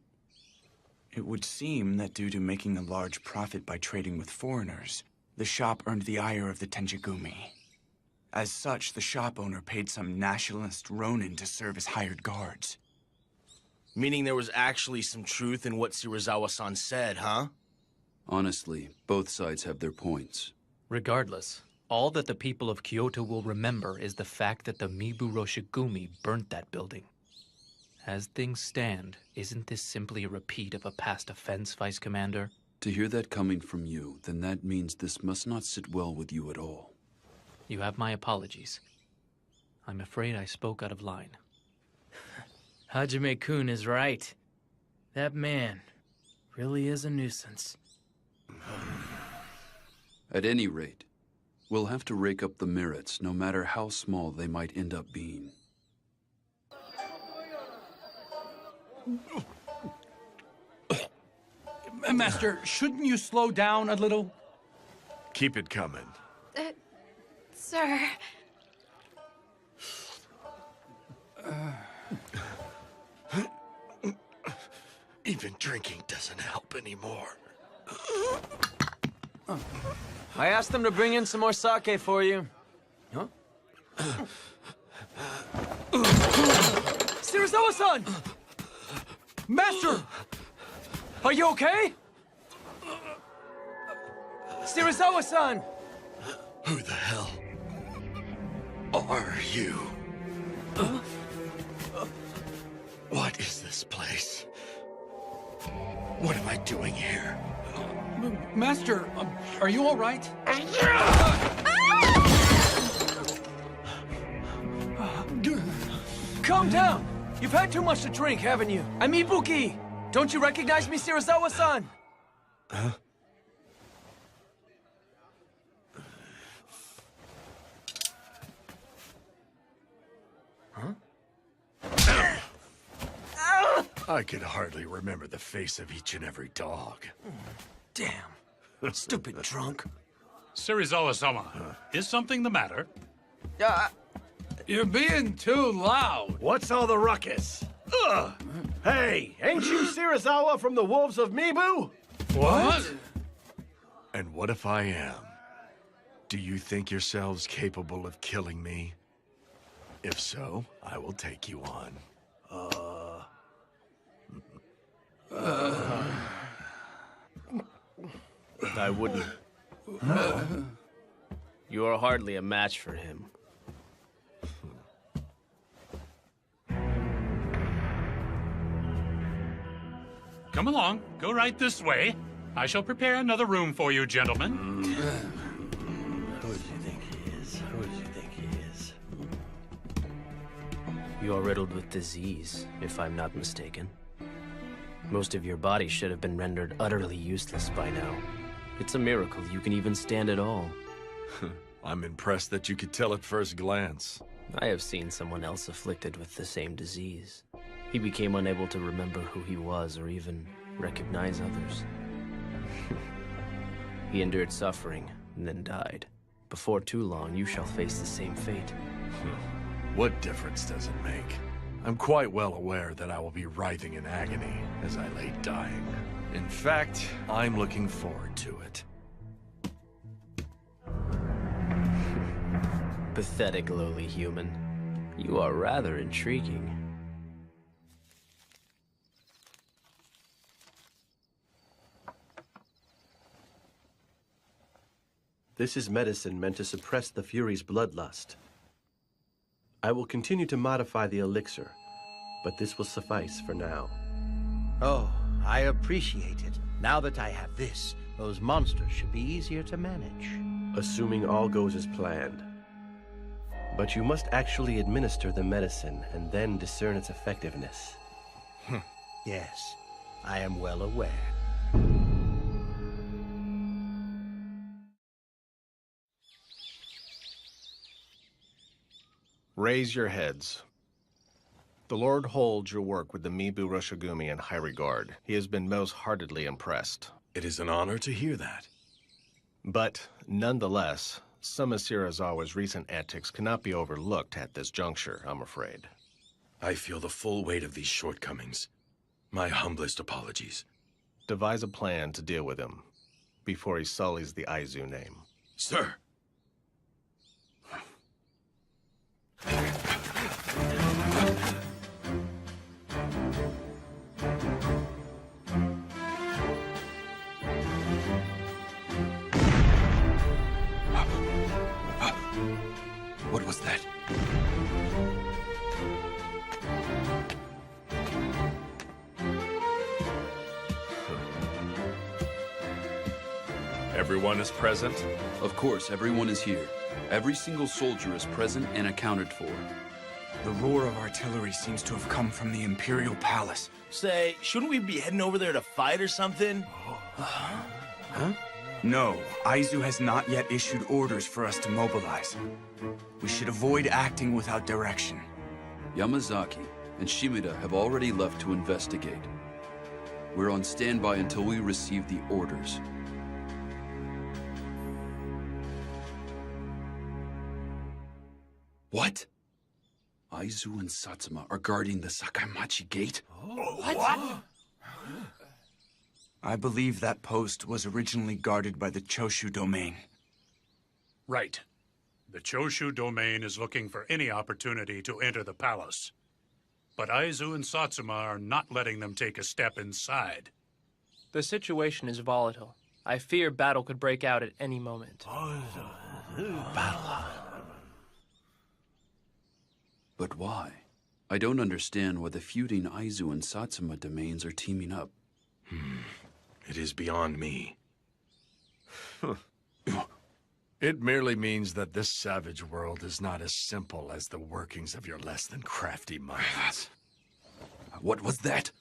S10: It would seem that due to making a large profit by trading with foreigners, the shop earned the ire of the Tenjigumi. As such, the shop owner paid some nationalist ronin to serve as hired guards.
S5: Meaning there was actually some truth in what Serizawa-san said, huh?
S7: Honestly, both sides have their points.
S14: Regardless, all that the people of Kyoto will remember is the fact that the Mibu Roshigumi burnt that building. As things stand, isn't this simply a repeat of a past offense, Vice Commander?
S7: To hear that coming from you, then that means this must not sit well with you at all.
S14: You have my apologies. I'm afraid I spoke out of line.
S2: Hajime-kun is right. That man really is a nuisance.
S7: At any rate, we'll have to rake up the merits, no matter how small they might end up being.
S16: Master, shouldn't you slow down a little?
S1: Keep it coming.
S6: Sir.
S1: Even drinking doesn't help anymore.
S2: I asked them to bring in some more sake for you. Huh? Serizawa-san! Master! Are you okay? Serizawa-san!
S1: Who the hell are you? What is this place? What am I doing here?
S16: Master, are you all right?
S2: Calm down! You've had too much to drink, haven't you? I'm Ibuki! Don't you recognize me, Serizawa-san?
S1: Huh? I could hardly remember the face of each and every dog.
S2: Damn. Stupid drunk.
S18: Serizawa-sama, is something the matter?
S16: You're being too loud.
S15: What's all the ruckus? Ugh! Hey, ain't you Serizawa from the Wolves of Mibu?
S16: What?
S1: And what if I am? Do you think yourselves capable of killing me? If so, I will take you on.
S17: I wouldn't. You are hardly a match for him.
S18: Come along. Go right this way. I shall prepare another room for you, gentlemen.
S15: Who do you think he is? Who do you think he is?
S17: You are riddled with disease, if I'm not mistaken. Most of your body should have been rendered utterly useless by now. It's a miracle you can even stand at all.
S1: I'm impressed that you could tell at first glance.
S17: I have seen someone else afflicted with the same disease. He became unable to remember who he was or even recognize others. He endured suffering and then died. Before too long, you shall face the same fate.
S1: What difference does it make? I'm quite well aware that I will be writhing in agony as I lay dying. In fact, I'm looking forward to it.
S17: Pathetic lowly human. You are rather intriguing.
S15: This is medicine meant to suppress the Fury's bloodlust. I will continue to modify the elixir, but this will suffice for now.
S11: Oh, I appreciate it. Now that I have this, those monsters should be easier to manage.
S15: Assuming all goes as planned. But you must actually administer the medicine and then discern its effectiveness.
S11: Yes, I am well aware.
S19: Raise your heads. The Lord holds your work with the Mibu Roshigumi in high regard. He has been most heartedly impressed.
S1: It is an honor to hear that.
S19: But, nonetheless, some of Serizawa's recent antics cannot be overlooked at this juncture, I'm afraid.
S13: I feel the full weight of these shortcomings. My humblest apologies.
S19: Devise a plan to deal with him before he sullies the Aizu name.
S13: Sir!
S10: What was that?
S1: Everyone is present?
S7: Of course, everyone is here. Every single soldier is present and accounted for.
S10: The roar of artillery seems to have come from the Imperial Palace.
S5: Say, shouldn't we be heading over there to fight or something?
S10: Huh? No, Aizu has not yet issued orders for us to mobilize. We should avoid acting without direction.
S7: Yamazaki and Shimida have already left to investigate. We're on standby until we receive the orders. What? Aizu and Satsuma are guarding the Sakaimachi Gate?
S10: What? I believe that post was originally guarded by the Choshu domain.
S18: Right. The Choshu domain is looking for any opportunity to enter the palace. But Aizu and Satsuma are not letting them take a step inside.
S12: The situation is volatile. I fear battle could break out at any moment.
S7: But why? I don't understand why the feuding Aizu and Satsuma domains are teaming up.
S13: It is beyond me.
S1: It merely means that this savage world is not as simple as the workings of your less than crafty minds.
S7: What was that?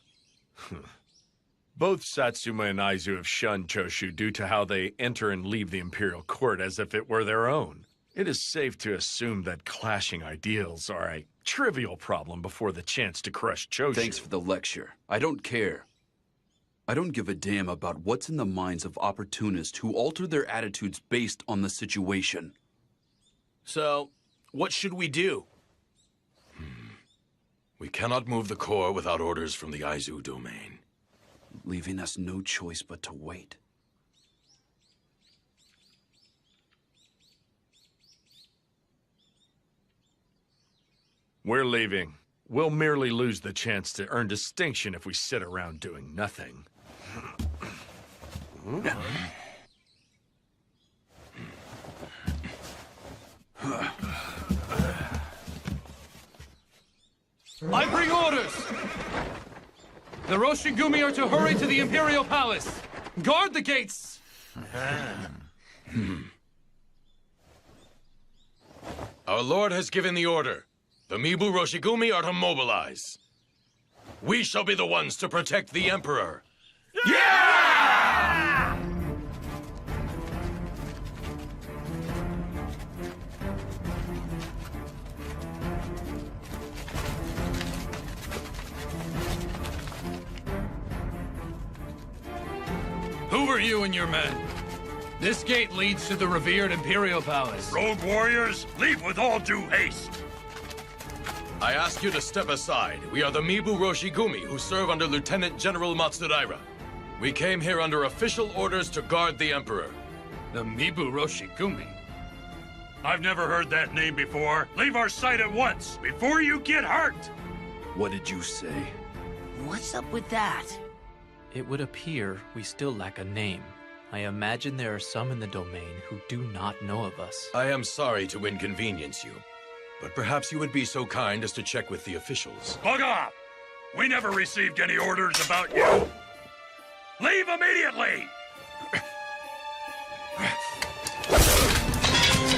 S1: Both Satsuma and Aizu have shunned Choshu due to how they enter and leave the Imperial Court as if it were their own. It is safe to assume that clashing ideals are a trivial problem before the chance to crush Choshu.
S7: Thanks for the lecture. I don't care. I don't give a damn about what's in the minds of opportunists who alter their attitudes based on the situation.
S5: So, what should we do?
S13: We cannot move the core without orders from the Aizu domain.
S7: Leaving us no choice but to wait.
S1: We're leaving. We'll merely lose the chance to earn distinction if we sit around doing nothing.
S16: I bring orders! The Roshigumi are to hurry to the Imperial Palace! Guard the gates!
S13: Our Lord has given the order. The Mibu Roshigumi are to mobilize. We shall be the ones to protect the Emperor. Yeah!
S16: Who are you and your men? This gate leads to the revered Imperial Palace.
S13: Rogue warriors, leave with all due haste. I ask you to step aside. We are the Mibu Roshigumi, who serve under Lieutenant General Matsudaira. We came here under official orders to guard the Emperor.
S16: The Mibu Roshigumi?
S18: I've never heard that name before. Leave our sight at once, before you get hurt!
S7: What did you say?
S4: What's up with that?
S14: It would appear we still lack a name. I imagine there are some in the domain who do not know of us.
S13: I am sorry to inconvenience you, but perhaps you would be so kind as to check with the officials.
S18: Bug off! We never received any orders about you! Leave immediately!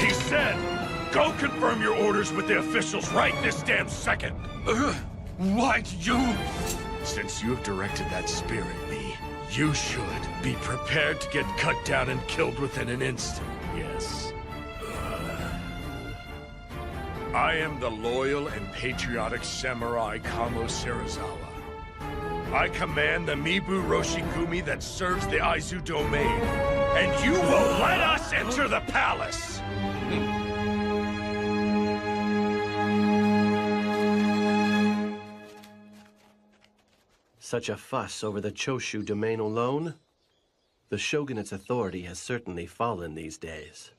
S1: He said, go confirm your orders with the officials right this damn second.
S18: Why did you?
S1: Since you have directed that spear at me, you should be prepared to get cut down and killed within an instant, yes. I am the loyal and patriotic samurai Kamo Serizawa. I command the Mibu Roshigumi that serves the Aizu domain, and you will let us enter the palace!
S15: Such a fuss over the Choshu domain alone? The shogunate's authority has certainly fallen these days.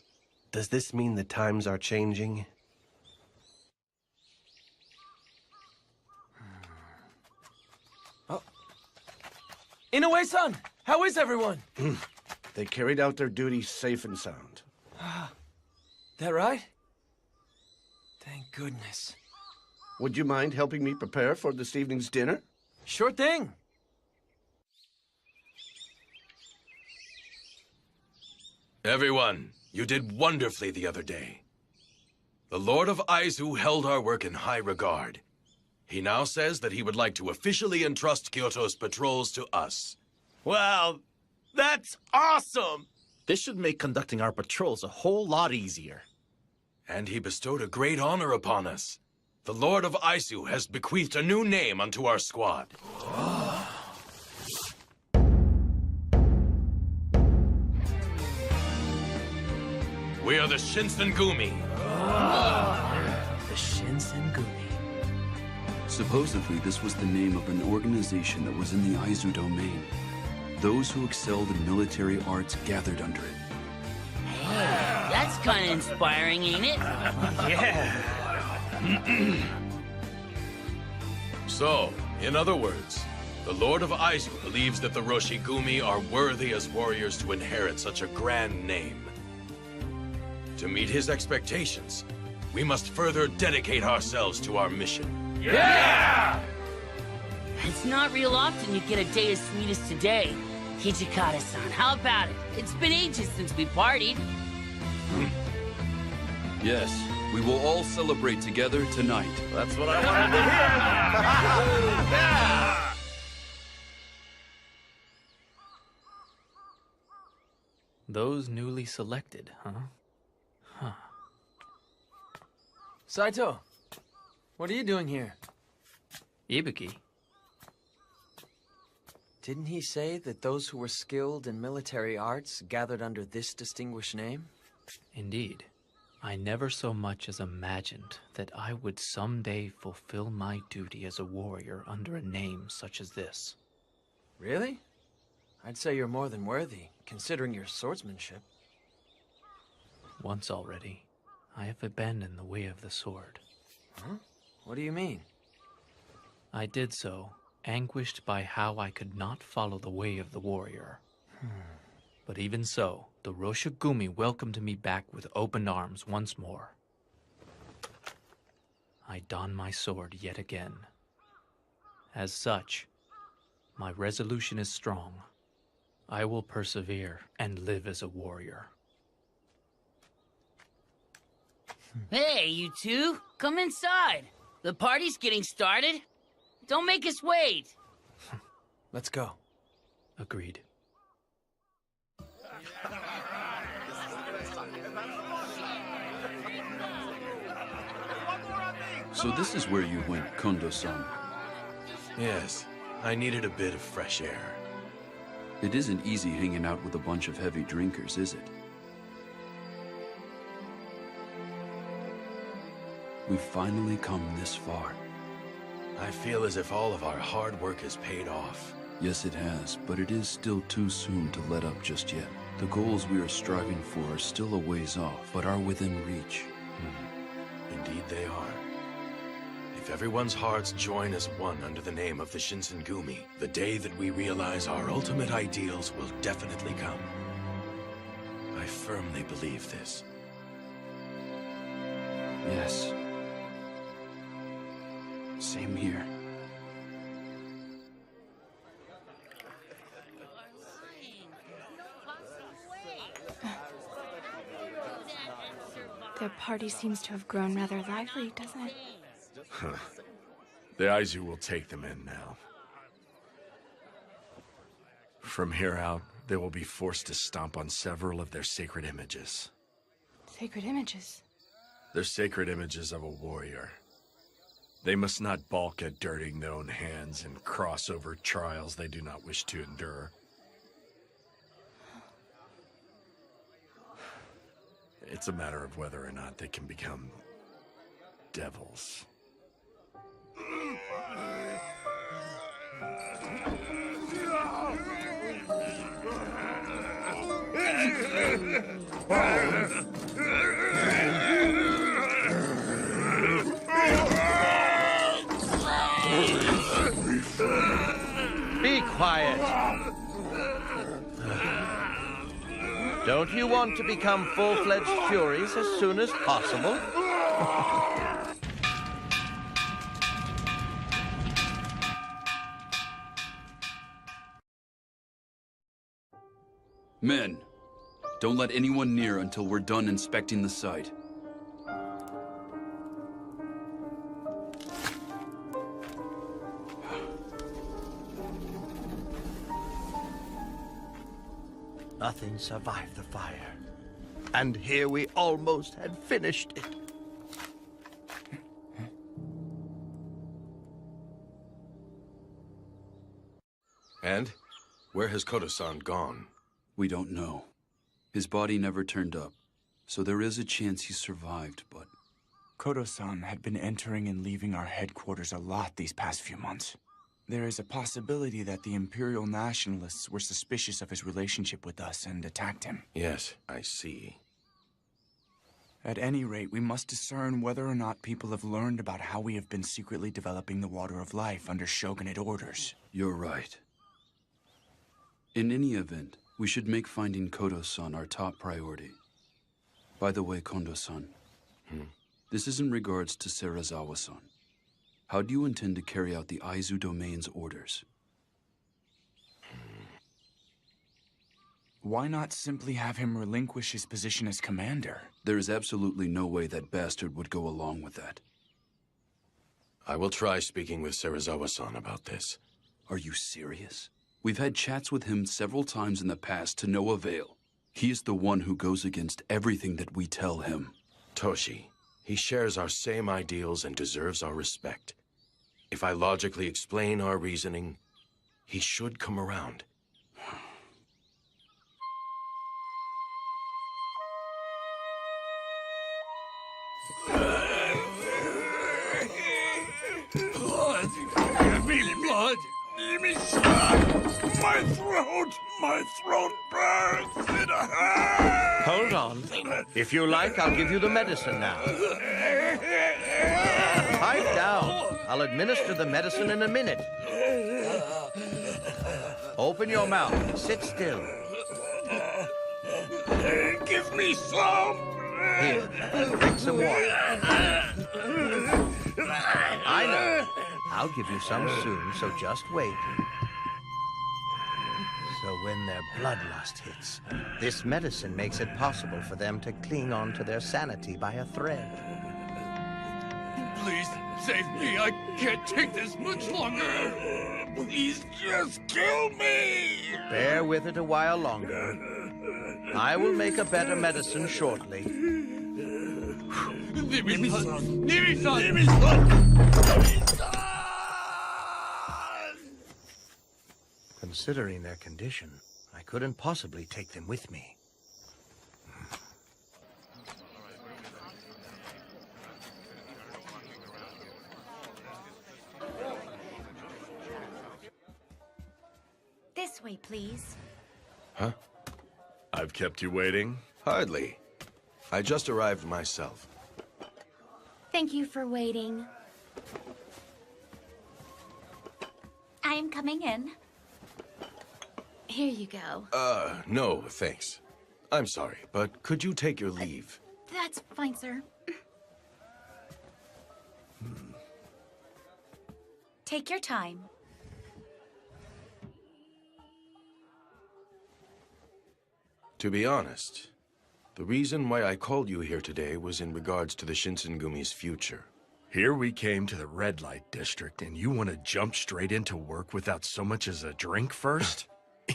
S15: Does this mean the times are changing?
S2: Inoue-san, how is everyone?
S3: They carried out their duties safe and sound.
S2: That right? Thank goodness.
S3: Would you mind helping me prepare for this evening's dinner?
S2: Sure thing.
S13: Everyone, you did wonderfully the other day. The Lord of Aizu held our work in high regard. He now says that he would like to officially entrust Kyoto's patrols to us.
S8: Well, that's awesome! This should make conducting our patrols a whole lot easier.
S13: And he bestowed a great honor upon us. The Lord of Aizu has bequeathed a new name unto our squad. We are the Shinsengumi.
S4: The Shinsengumi.
S7: Supposedly, this was the name of an organization that was in the Aizu domain. Those who excelled in military arts gathered under it.
S4: Hey, that's kind of inspiring, ain't it?
S13: Yeah. So, in other words, the Lord of Aizu believes that the Roshigumi are worthy as warriors to inherit such a grand name. To meet his expectations, we must further dedicate ourselves to our mission.
S4: Yeah! It's not real often you get a day as sweet as today. Hijikata-san, how about it? It's been ages since we partied.
S7: Yes, we will all celebrate together tonight.
S8: That's what I wanted to hear!
S14: Those newly selected, huh? Huh.
S2: Saito, what are you doing here?
S14: Ibuki.
S22: Didn't he say that those who were skilled in military arts gathered under this distinguished name?
S14: Indeed. I never so much as imagined that I would someday fulfill my duty as a warrior under a name such as this.
S22: Really? I'd say you're more than worthy, considering your swordsmanship.
S14: Once already, I have abandoned the way of the sword.
S22: Huh? What do you mean?
S14: I did so, anguished by how I could not follow the way of the warrior. But even so, the Roshigumi welcomed me back with open arms once more. I don my sword yet again. As such, my resolution is strong. I will persevere and live as a warrior.
S4: Hey, you two, come inside. The party's getting started. Don't make us wait.
S22: Let's go.
S14: Agreed.
S7: So this is where you went, Kondo-san.
S13: Yes, I needed a bit of fresh air.
S7: It isn't easy hanging out with a bunch of heavy drinkers, is it? We've finally come this far.
S13: I feel as if all of our hard work has paid off.
S7: Yes, it has, but it is still too soon to let up just yet. The goals we are striving for are still a ways off, but are within reach.
S13: Indeed they are. If everyone's hearts join as one under the name of the Shinsengumi, the day that we realize our ultimate ideals will definitely come. I firmly believe this.
S7: Yes. Same here.
S6: Their party seems to have grown rather lively, doesn't it?
S1: The Aizu will take them in now. From here out, they will be forced to stomp on several of their sacred images.
S6: Sacred images.
S1: They're sacred images of a warrior. They must not balk at dirtying their own hands and cross over trials they do not wish to endure. It's a matter of whether or not they can become devils.
S11: Be quiet. Don't you want to become full-fledged Furies as soon as possible?
S7: Men, don't let anyone near until we're done inspecting the site.
S11: Nothing survived the fire. And here we almost had finished it.
S13: And? Where has Kodo-san gone?
S7: We don't know. His body never turned up, so there is a chance he survived, but...
S10: Kodo-san had been entering and leaving our headquarters a lot these past few months. There is a possibility that the Imperial Nationalists were suspicious of his relationship with us and attacked him.
S13: Yes, I see.
S10: At any rate, we must discern whether or not people have learned about how we have been secretly developing the Water of Life under shogunate orders.
S7: You're right. In any event, we should make finding Kodo-san our top priority. By the way, Kondo-san, this is in regards to Serizawa-san. How do you intend to carry out the Aizu Domain's orders?
S10: Why not simply have him relinquish his position as commander?
S7: There is absolutely no way that bastard would go along with that.
S13: I will try speaking with Serizawa-san about this.
S7: Are you serious? We've had chats with him several times in the past to no avail. He is the one who goes against everything that we tell him.
S13: Toshi, he shares our same ideals and deserves our respect. If I logically explain our reasoning, he should come around.
S1: Blood! Give me blood! Give me blood! My throat! My throat burns! It hurts!
S11: Hold on. If you like, I'll give you the medicine now. Pipe down. I'll administer the medicine in a minute. Open your mouth. Sit still.
S1: Give me some!
S11: Here, drink some water. I know. I'll give you some soon, so just wait. So when their bloodlust hits, this medicine makes it possible for them to cling on to their sanity by a thread.
S1: Please save me. I can't take this much longer. Please just kill me.
S11: Bear with it a while longer. I will make a better medicine shortly.
S1: Nimi-san!
S11: Nimi-san!
S1: Nimi-san!
S11: Considering their condition, I couldn't possibly take them with me.
S9: This way, please.
S13: Huh?
S1: I've kept you waiting?
S13: Hardly. I just arrived myself.
S9: Thank you for waiting. I am coming in. Here you go.
S13: No, thanks. I'm sorry, but could you take your leave?
S9: That's fine, sir. Take your time.
S13: To be honest, the reason why I called you here today was in regards to the Shinsengumi's future.
S1: Here we came to the red light district, and you want to jump straight into work without so much as a drink first?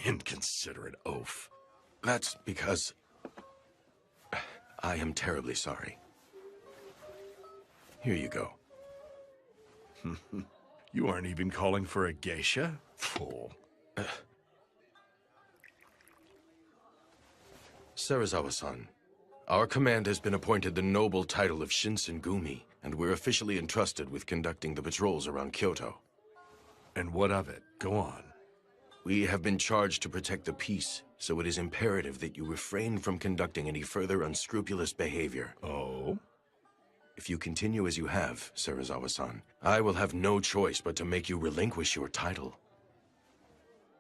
S1: Inconsiderate oaf.
S13: That's because I am terribly sorry. Here you go.
S1: You aren't even calling for a geisha? Fool.
S13: Serizawa-san, our command has been appointed the noble title of Shinsengumi, and we're officially entrusted with conducting the patrols around Kyoto.
S1: And what of it? Go on.
S13: We have been charged to protect the peace, so it is imperative that you refrain from conducting any further unscrupulous behavior.
S1: Oh?
S13: If you continue as you have, Serizawa-san, I will have no choice but to make you relinquish your title.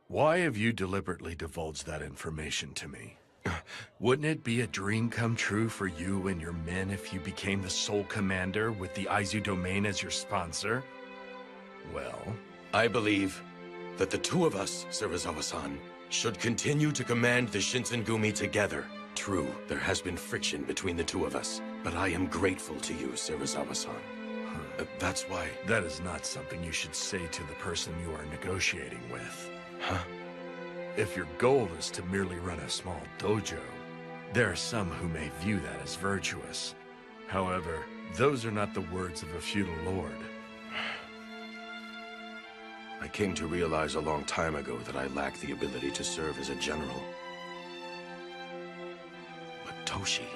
S1: Why have you deliberately divulged that information to me? Wouldn't it be a dream come true for you and your men if you became the sole commander with the Aizu domain as your sponsor? Well,
S13: I believe that the two of us, Serizawa-san, should continue to command the Shinsengumi together. True, there has been friction between the two of us, but I am grateful to you, Serizawa-san. That's why...
S1: That is not something you should say to the person you are negotiating with.
S13: Huh?
S1: If your goal is to merely run a small dojo, there are some who may view that as virtuous. However, those are not the words of a feudal lord.
S13: I came to realize a long time ago that I lack the ability to serve as a general. But Toshi,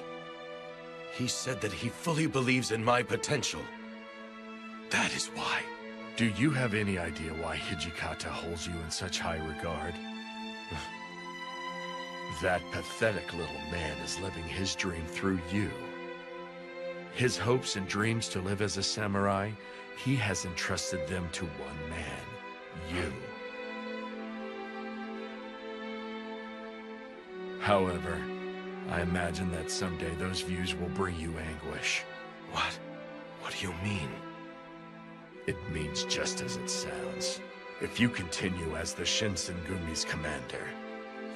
S13: he said that he fully believes in my potential. That is why.
S1: Do you have any idea why Hijikata holds you in such high regard? That pathetic little man is living his dream through you. His hopes and dreams to live as a samurai, he has entrusted them to one man, you. However, I imagine that someday those views will bring you anguish.
S13: What? What do you mean?
S1: It means just as it sounds. If you continue as the Shinsengumi's commander,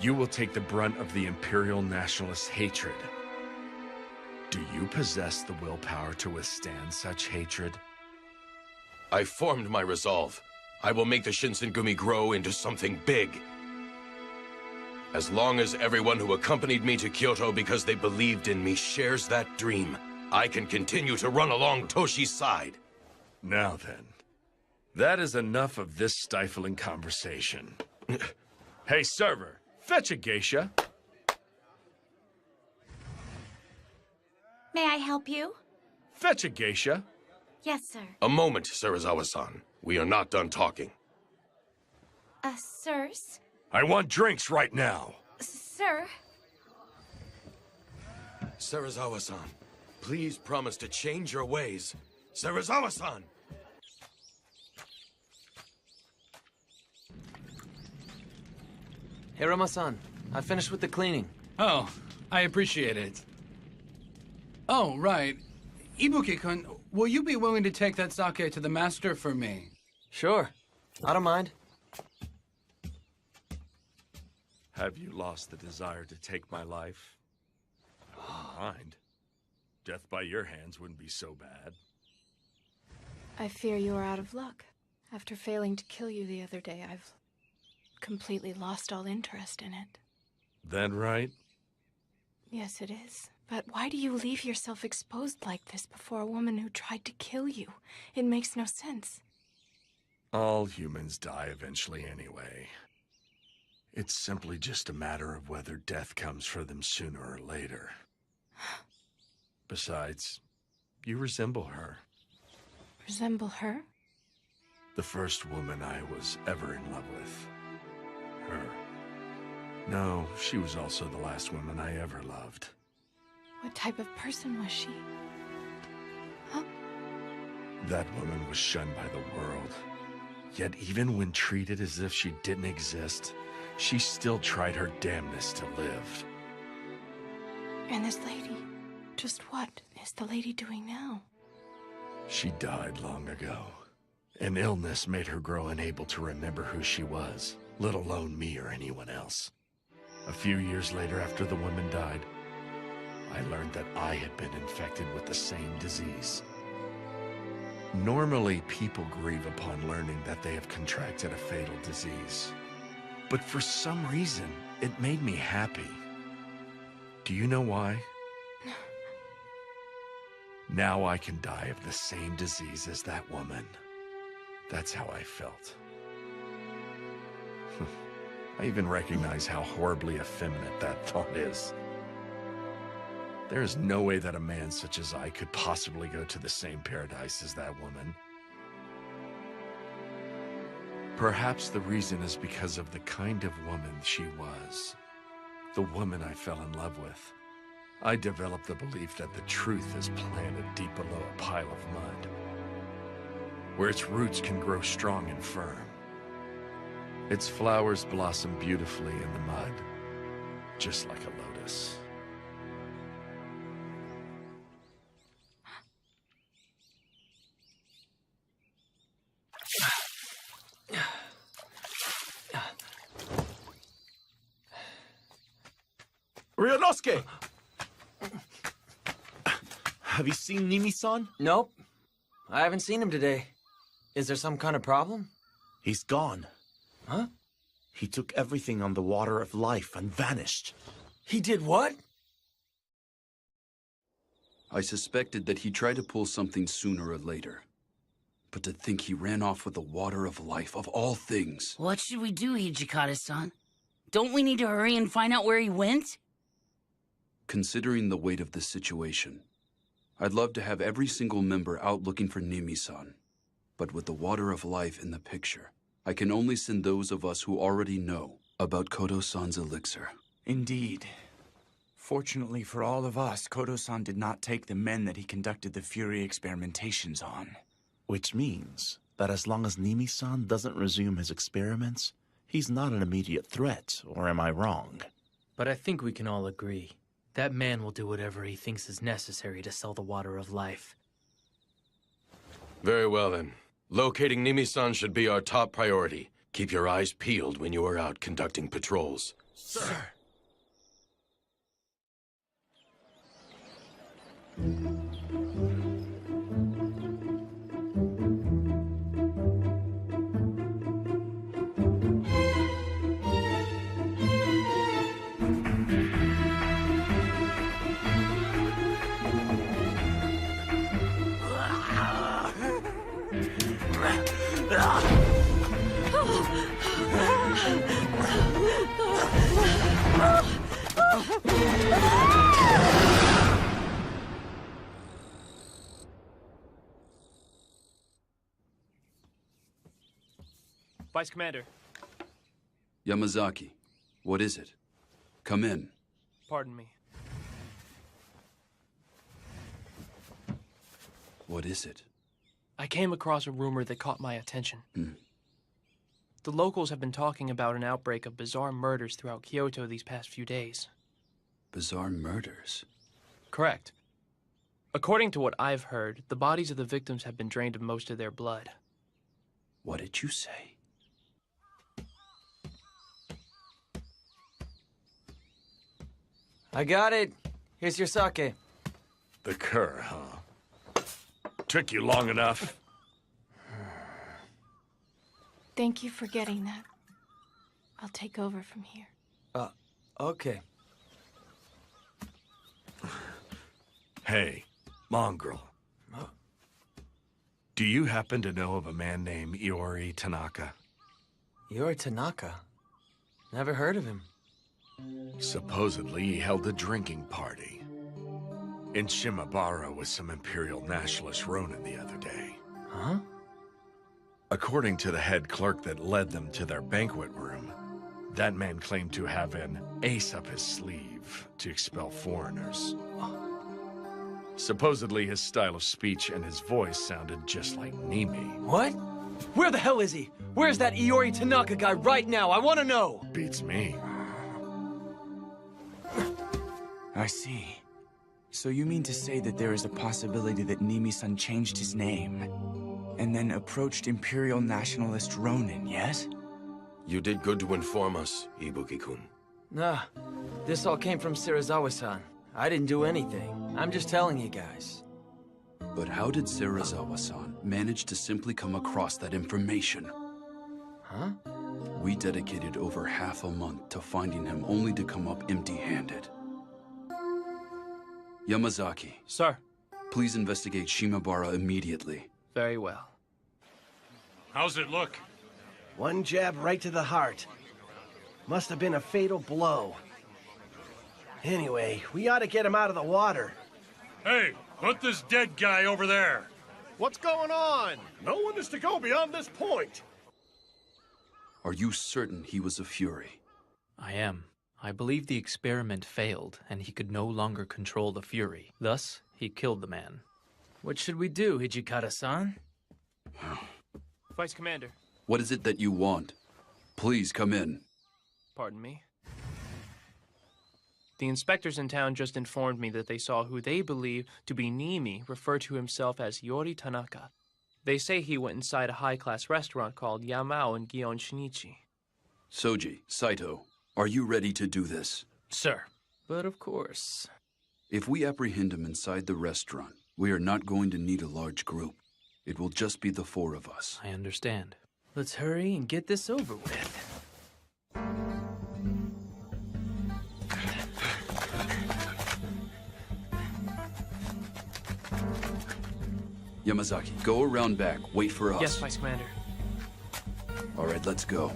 S1: you will take the brunt of the Imperial Nationalist hatred. Do you possess the willpower to withstand such hatred?
S13: I formed my resolve. I will make the Shinsengumi grow into something big. As long as everyone who accompanied me to Kyoto because they believed in me shares that dream, I can continue to run along Toshi's side.
S1: Now then, that is enough of this stifling conversation. Hey, server, fetch a geisha.
S9: May I help you?
S1: Fetch a geisha.
S9: Yes, sir.
S13: A moment, Serizawa-san. We are not done talking.
S9: Sirs?
S1: I want drinks right now.
S9: Sir?
S13: Serizawa-san, please promise to change your ways. Serizawa-san!
S22: Hirama-san, I finished with the cleaning.
S16: Oh, I appreciate it. Oh, right. Ibuki-kun, will you be willing to take that sake to the master for me?
S22: Sure. I don't mind.
S1: Have you lost the desire to take my life? I don't mind. Death by your hands wouldn't be so bad.
S6: I fear you are out of luck. After failing to kill you the other day, I've completely lost all interest in it.
S1: That right?
S6: Yes, it is. But why do you leave yourself exposed like this before a woman who tried to kill you? It makes no sense.
S1: All humans die eventually anyway. It's simply just a matter of whether death comes for them sooner or later. Besides, you resemble her.
S6: Resemble her?
S1: The first woman I was ever in love with. Her. No, she was also the last woman I ever loved.
S6: What type of person was she? Huh?
S1: That woman was shunned by the world. Yet even when treated as if she didn't exist, she still tried her damnedest to live.
S6: And this lady? Just what is the lady doing now?
S1: She died long ago. An illness made her grow unable to remember who she was, let alone me or anyone else. A few years later, after the woman died, I learned that I had been infected with the same disease. Normally, people grieve upon learning that they have contracted a fatal disease. But for some reason, it made me happy. Do you know why? Now I can die of the same disease as that woman. That's how I felt. I even recognize how horribly effeminate that thought is. There is no way that a man such as I could possibly go to the same paradise as that woman. Perhaps the reason is because of the kind of woman she was. The woman I fell in love with. I developed the belief that the truth is planted deep below a pile of mud, where its roots can grow strong and firm. Its flowers blossom beautifully in the mud, just like a lotus.
S8: Ryunosuke! Have you seen Nimi-san?
S22: Nope. I haven't seen him today. Is there some kind of problem?
S8: He's gone.
S22: Huh?
S8: He took everything on the water of life and vanished.
S22: He did what?
S7: I suspected that he tried to pull something sooner or later. But to think he ran off with the water of life, of all things.
S4: What should we do, Hijikata-san? Don't we need to hurry and find out where he went?
S7: Considering the weight of the situation, I'd love to have every single member out looking for Nimi-san. But with the water of life in the picture, I can only send those of us who already know about Kodo-san's elixir.
S10: Indeed. Fortunately for all of us, Kodo-san did not take the men that he conducted the Fury experimentations on.
S8: Which means that as long as Nimi-san doesn't resume his experiments, he's not an immediate threat, or am I wrong?
S17: But I think we can all agree. That man will do whatever he thinks is necessary to sell the water of life.
S13: Very well, then. Locating Nimi-san should be our top priority. Keep your eyes peeled when you are out conducting patrols.
S22: Sir.
S12: Vice Commander.
S7: Yamazaki, what is it? Come in.
S12: Pardon me.
S7: What is it?
S12: I came across a rumor that caught my attention.
S7: Hmm.
S12: The locals have been talking about an outbreak of bizarre murders throughout Kyoto these past few days.
S7: Bizarre murders?
S12: Correct. According to what I've heard, the bodies of the victims have been drained of most of their blood.
S7: What did you say?
S22: I got it. Here's your sake.
S1: The cur, huh? Took you long enough.
S6: Thank you for getting that. I'll take over from here.
S22: Okay.
S1: Hey, mongrel. Do you happen to know of a man named Iori Tanaka?
S22: Iori Tanaka? Never heard of him.
S1: Supposedly, he held a drinking party in Shimabara with some Imperial Nationalist Ronin the other day.
S22: Huh?
S1: According to the head clerk that led them to their banquet room, that man claimed to have an ace up his sleeve to expel foreigners. Supposedly, his style of speech and his voice sounded just like Nimi.
S2: What? Where the hell is he? Where's that Iori Tanaka guy right now? I want to know!
S1: Beats me.
S10: I see. So you mean to say that there is a possibility that Nimi-san changed his name and then approached Imperial Nationalist Ronin, yes?
S13: You did good to inform us, Ibuki-kun.
S22: Nah, this all came from Serizawa-san. I didn't do anything. I'm just telling you guys.
S7: But how did Serizawa-san manage to simply come across that information?
S22: Huh?
S7: We dedicated over half a month to finding him only to come up empty-handed. Yamazaki.
S12: Sir.
S7: Please investigate Shimabara immediately.
S12: Very well.
S18: How's it look?
S3: One jab right to the heart. Must have been a fatal blow. Anyway, we ought to get him out of the water.
S18: Hey, put this dead guy over there.
S19: What's going on? No one is to go beyond this point.
S7: Are you certain he was a Fury?
S14: I am. I believe the experiment failed, and he could no longer control the Fury. Thus, he killed the man.
S22: What should we do, Hijikata-san?
S12: Vice Commander.
S7: What is it that you want? Please come in.
S12: Pardon me. The inspectors in town just informed me that they saw who they believe to be Nimi refer to himself as Iori Tanaka. They say he went inside a high-class restaurant called Yamao in Gion Shinichi.
S7: Soji, Saito, are you ready to do this?
S22: Sir. But of course.
S7: If we apprehend him inside the restaurant, we are not going to need a large group. It will just be the four of us.
S14: I understand.
S22: Let's hurry and get this over with.
S7: Yamazaki, go around back. Wait for us.
S12: Yes, Vice Commander.
S7: All right, let's go.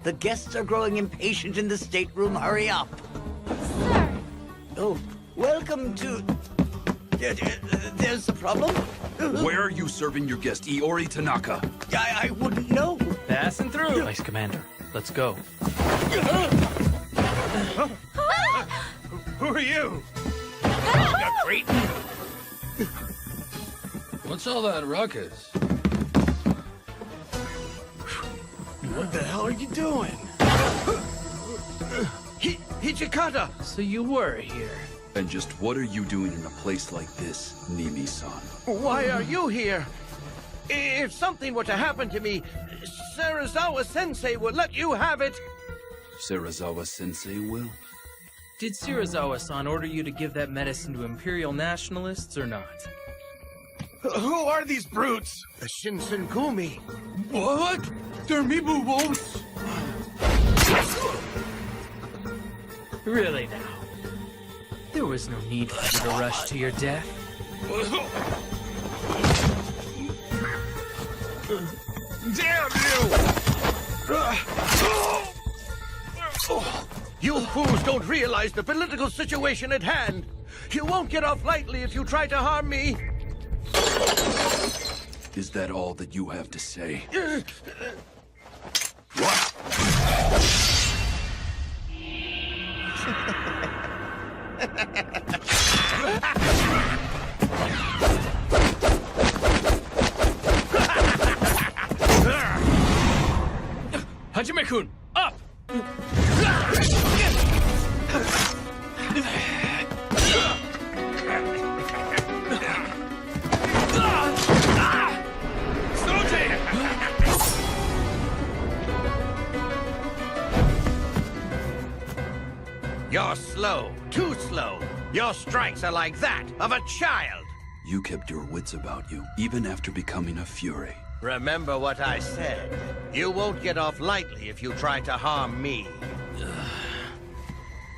S11: The guests are growing impatient in the stateroom. Hurry up.
S9: Sir!
S11: Oh, welcome to... There's a problem?
S7: Where are you serving your guest, Iori Tanaka?
S11: I wouldn't know.
S22: Passing through.
S14: Vice Commander, let's go.
S18: Who are you?
S16: What's all that ruckus?
S3: What the hell are you doing? Hijikata!
S22: So you were here.
S7: And just what are you doing in a place like this, Nimi-san?
S11: Why are you here? If something were to happen to me, Serizawa-sensei would let you have it.
S7: Serizawa-sensei will?
S22: Did Serizawa-san order you to give that medicine to Imperial Nationalists or not?
S3: Who are these brutes? The Shinsengumi.
S16: What? They're Mibu wolves?
S22: Really now? There was no need for you to rush to your death.
S3: Damn you! You fools don't realize the political situation at hand. You won't get off lightly if you try to harm me.
S7: Is that all that you have to say? What?
S2: Hajime-kun, up!
S11: You're slow, too slow. Your strikes are like that of a child.
S7: You kept your wits about you, even after becoming a Fury.
S11: Remember what I said. You won't get off lightly if you try to harm me.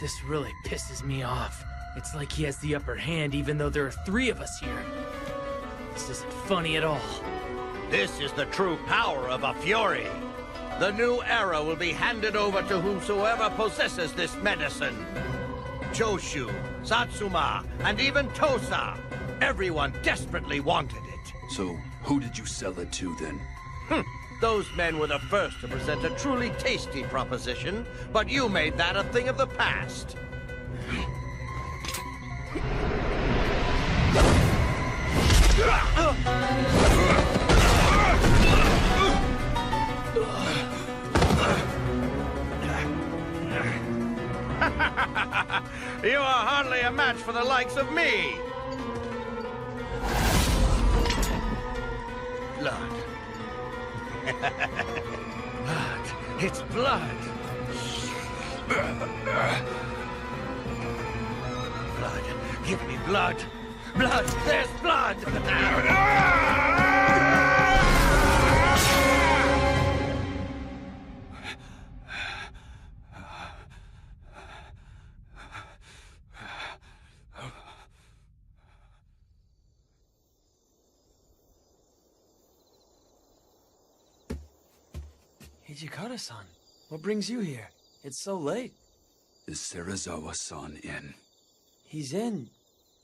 S2: This really pisses me off. It's like he has the upper hand even though there are 3 of us here. This isn't funny at all.
S11: This is the true power of a Fury. The new era will be handed over to whomsoever possesses this medicine. Joshu, Satsuma, and even Tosa. Everyone desperately wanted it.
S7: So, who did you sell it to then?
S11: Those men were the first to present a truly tasty proposition, but you made that a thing of the past. You are hardly a match for the likes of me. Blood. Blood. It's blood. Blood. Give me blood. Blood. There's blood.
S22: Hijikata-san, what brings you here? It's so late.
S7: Is Serizawa-san in?
S22: He's in,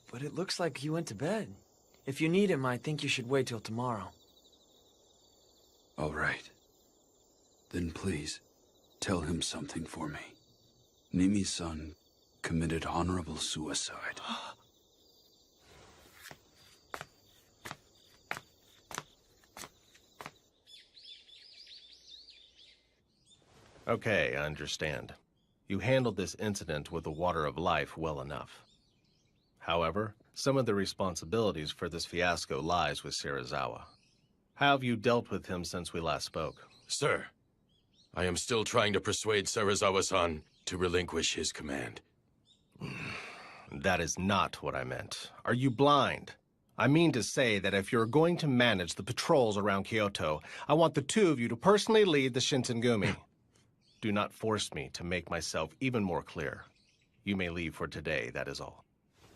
S22: but it looks like he went to bed. If you need him, I think you should wait till tomorrow.
S7: All right. Then please, tell him something for me. Nimi-san committed honorable suicide.
S19: Okay, I understand. You handled this incident with the Water of Life well enough. However, some of the responsibilities for this fiasco lies with Serizawa. How have you dealt with him since we last spoke?
S13: Sir, I am still trying to persuade Serizawa-san to relinquish his command.
S19: That is not what I meant. Are you blind? I mean to say that if you're going to manage the patrols around Kyoto, I want the 2 of you to personally lead the Shinsengumi. Do not force me to make myself even more clear. You may leave for today, that is all.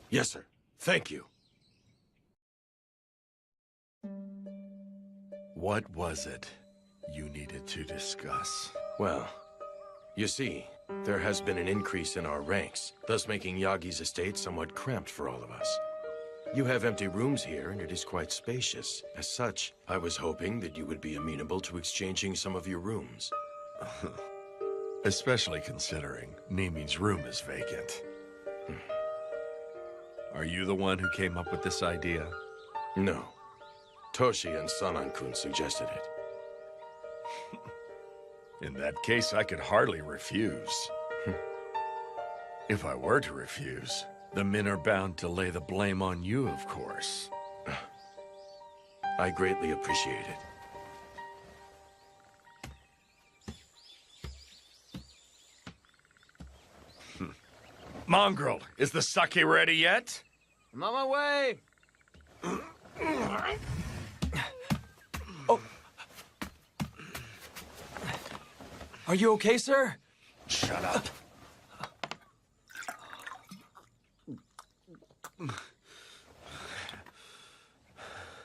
S13: Yes, sir. Thank you.
S1: What was it you needed to discuss?
S13: Well, you see, there has been an increase in our ranks, thus making Yagi's estate somewhat cramped for all of us. You have empty rooms here, and it is quite spacious. As such, I was hoping that you would be amenable to exchanging some of your rooms.
S1: Especially considering Nimi's room is vacant. Are you the one who came up with this idea?
S13: No. Toshi and Sanan-kun suggested it.
S1: In that case, I could hardly refuse. If I were to refuse, the men are bound to lay the blame on you, of course.
S13: I greatly appreciate it.
S1: Mongrel, is the sake ready yet?
S22: I'm on my way. Oh. Are you okay, sir?
S1: Shut up.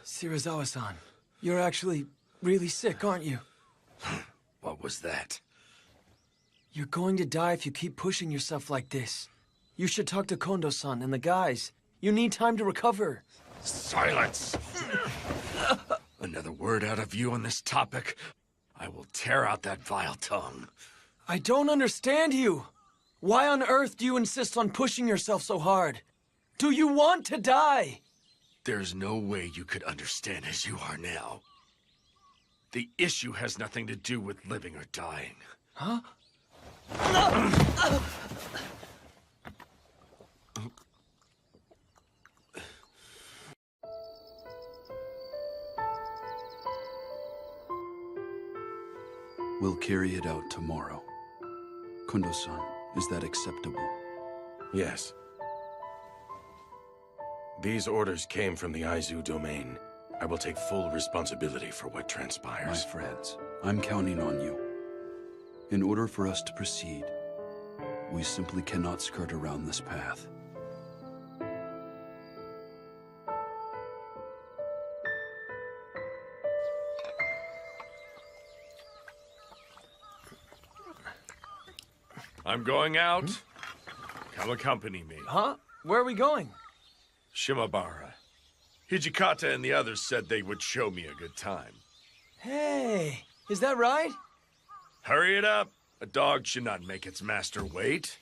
S22: Serizawa-san, you're actually really sick, aren't you?
S1: What was that?
S22: You're going to die if you keep pushing yourself like this. You should talk to Kondo-san and the guys. You need time to recover.
S1: Silence! Another word out of you on this topic, I will tear out that vile tongue.
S2: I don't understand you. Why on earth do you insist on pushing yourself so hard? Do you want to die?
S1: There's no way you could understand as you are now. The issue has nothing to do with living or dying.
S2: Huh?
S7: We'll carry it out tomorrow. Kondo-san, is that acceptable?
S13: Yes. These orders came from the Aizu domain. I will take full responsibility for what transpires.
S7: My friends, I'm counting on you. In order for us to proceed, we simply cannot skirt around this path.
S1: I'm going out. Come accompany me.
S2: Huh? Where are we going?
S1: Shimabara. Hijikata and the others said they would show me a good time.
S2: Hey, is that right?
S1: Hurry it up. A dog should not make its master wait.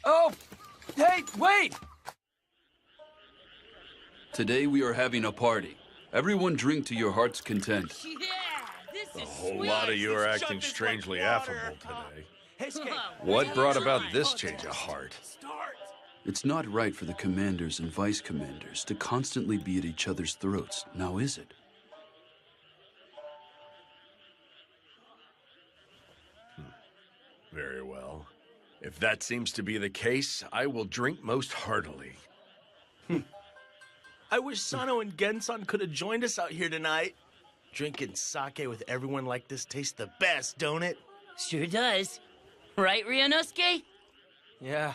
S2: Oh, hey, wait!
S7: Today we are having a party. Everyone drink to your heart's content.
S1: A whole lot of you are acting strangely affable today. What brought about this change of heart?
S7: It's not right for the commanders and vice commanders to constantly be at each other's throats, now is it?
S1: Very well. If that seems to be the case, I will drink most heartily.
S5: I wish Sano and Gensan could have joined us out here tonight. Drinking sake with everyone like this tastes the best, don't it?
S4: Sure does. Right, Ryunosuke?
S22: Yeah,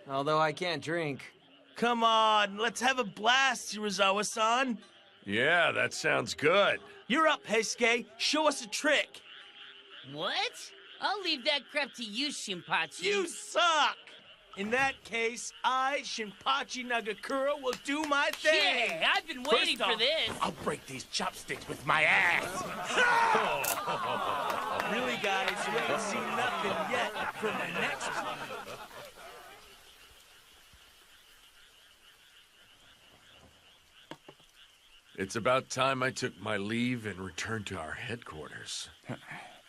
S22: although I can't drink.
S5: Come on, let's have a blast, Shirazawa-san.
S1: Yeah, that sounds good.
S5: You're up, Heisuke. Show us a trick.
S4: What? I'll leave that crap to you, Shinpachi.
S5: You suck! In that case, I, Shinpachi Nagakura, will do my thing.
S4: Yeah, I've been waiting for this.
S5: I'll break these chopsticks with my ass. Really, guys, you ain't seen nothing yet from the next one.
S1: It's about time I took my leave and returned to our headquarters.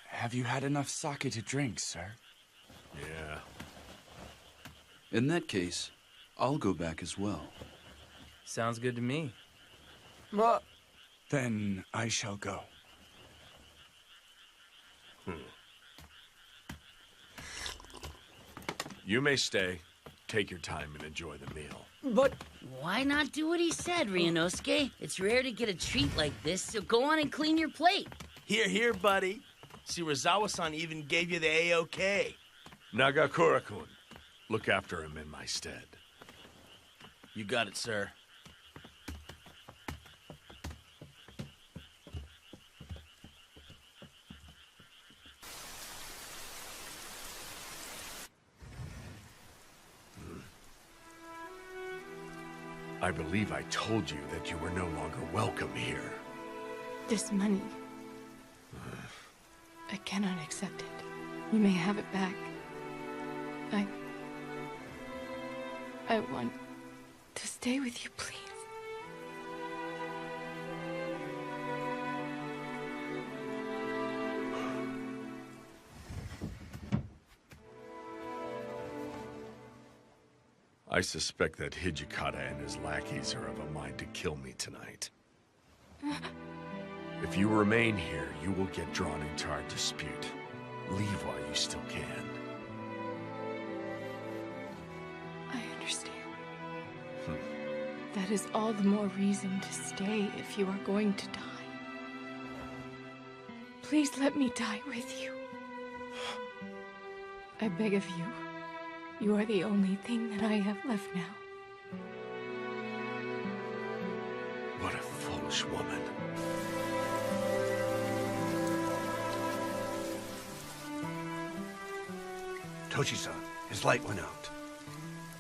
S10: Have you had enough sake to drink, sir?
S1: Yeah.
S7: In that case, I'll go back as well.
S22: Sounds good to me.
S2: What?
S10: Then I shall go.
S1: You may stay. Take your time and enjoy the meal.
S2: But
S4: why not do what he said, Ryunosuke? It's rare to get a treat like this, so go on and clean your plate.
S5: Here, here, buddy. Shirazawa-san even gave you the A-OK.
S1: Nagakura-kun, look after him in my stead.
S5: You got it, sir.
S1: I believe I told you that you were no longer welcome here.
S6: This money. I cannot accept it. You may have it back. I want to stay with you, please.
S1: I suspect that Hijikata and his lackeys are of a mind to kill me tonight. If you remain here, you will get drawn into our dispute. Leave while you still can.
S6: I understand. That is all the more reason to stay if you are going to die. Please let me die with you. I beg of you. You are the only thing that I have left now.
S1: What a foolish woman.
S15: Tochi-san, his light went out.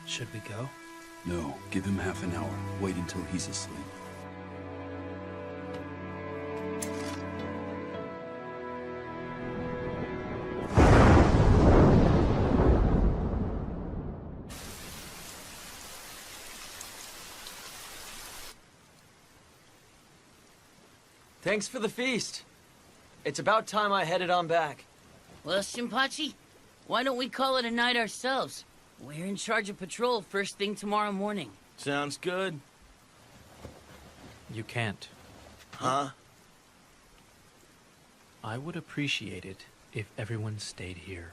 S22: Should we go?
S7: No, give him half an hour. Wait until he's asleep.
S22: Thanks for the feast. It's about time I headed on back.
S4: Well, Shinpachi, why don't we call it a night ourselves? We're in charge of patrol first thing tomorrow morning.
S5: Sounds good.
S14: You can't.
S5: Huh?
S14: I would appreciate it if everyone stayed here.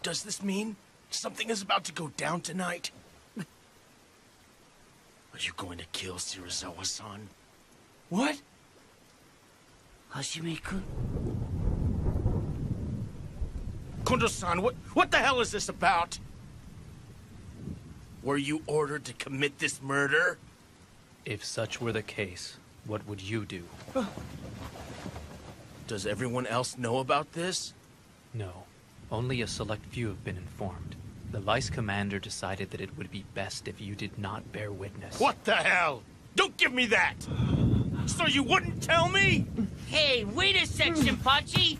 S5: Does this mean something is about to go down tonight? Are you going to kill Shirazawa-san? What?
S4: Hashime-kun?
S5: Kondo-san, what the hell is this about? Were you ordered to commit this murder?
S14: If such were the case, what would you do?
S5: Does everyone else know about this?
S14: No. Only a select few have been informed. The vice commander decided that it would be best if you did not bear witness.
S5: What the hell? Don't give me that! So you wouldn't tell me?
S4: Hey, wait a sec, Shinpachi!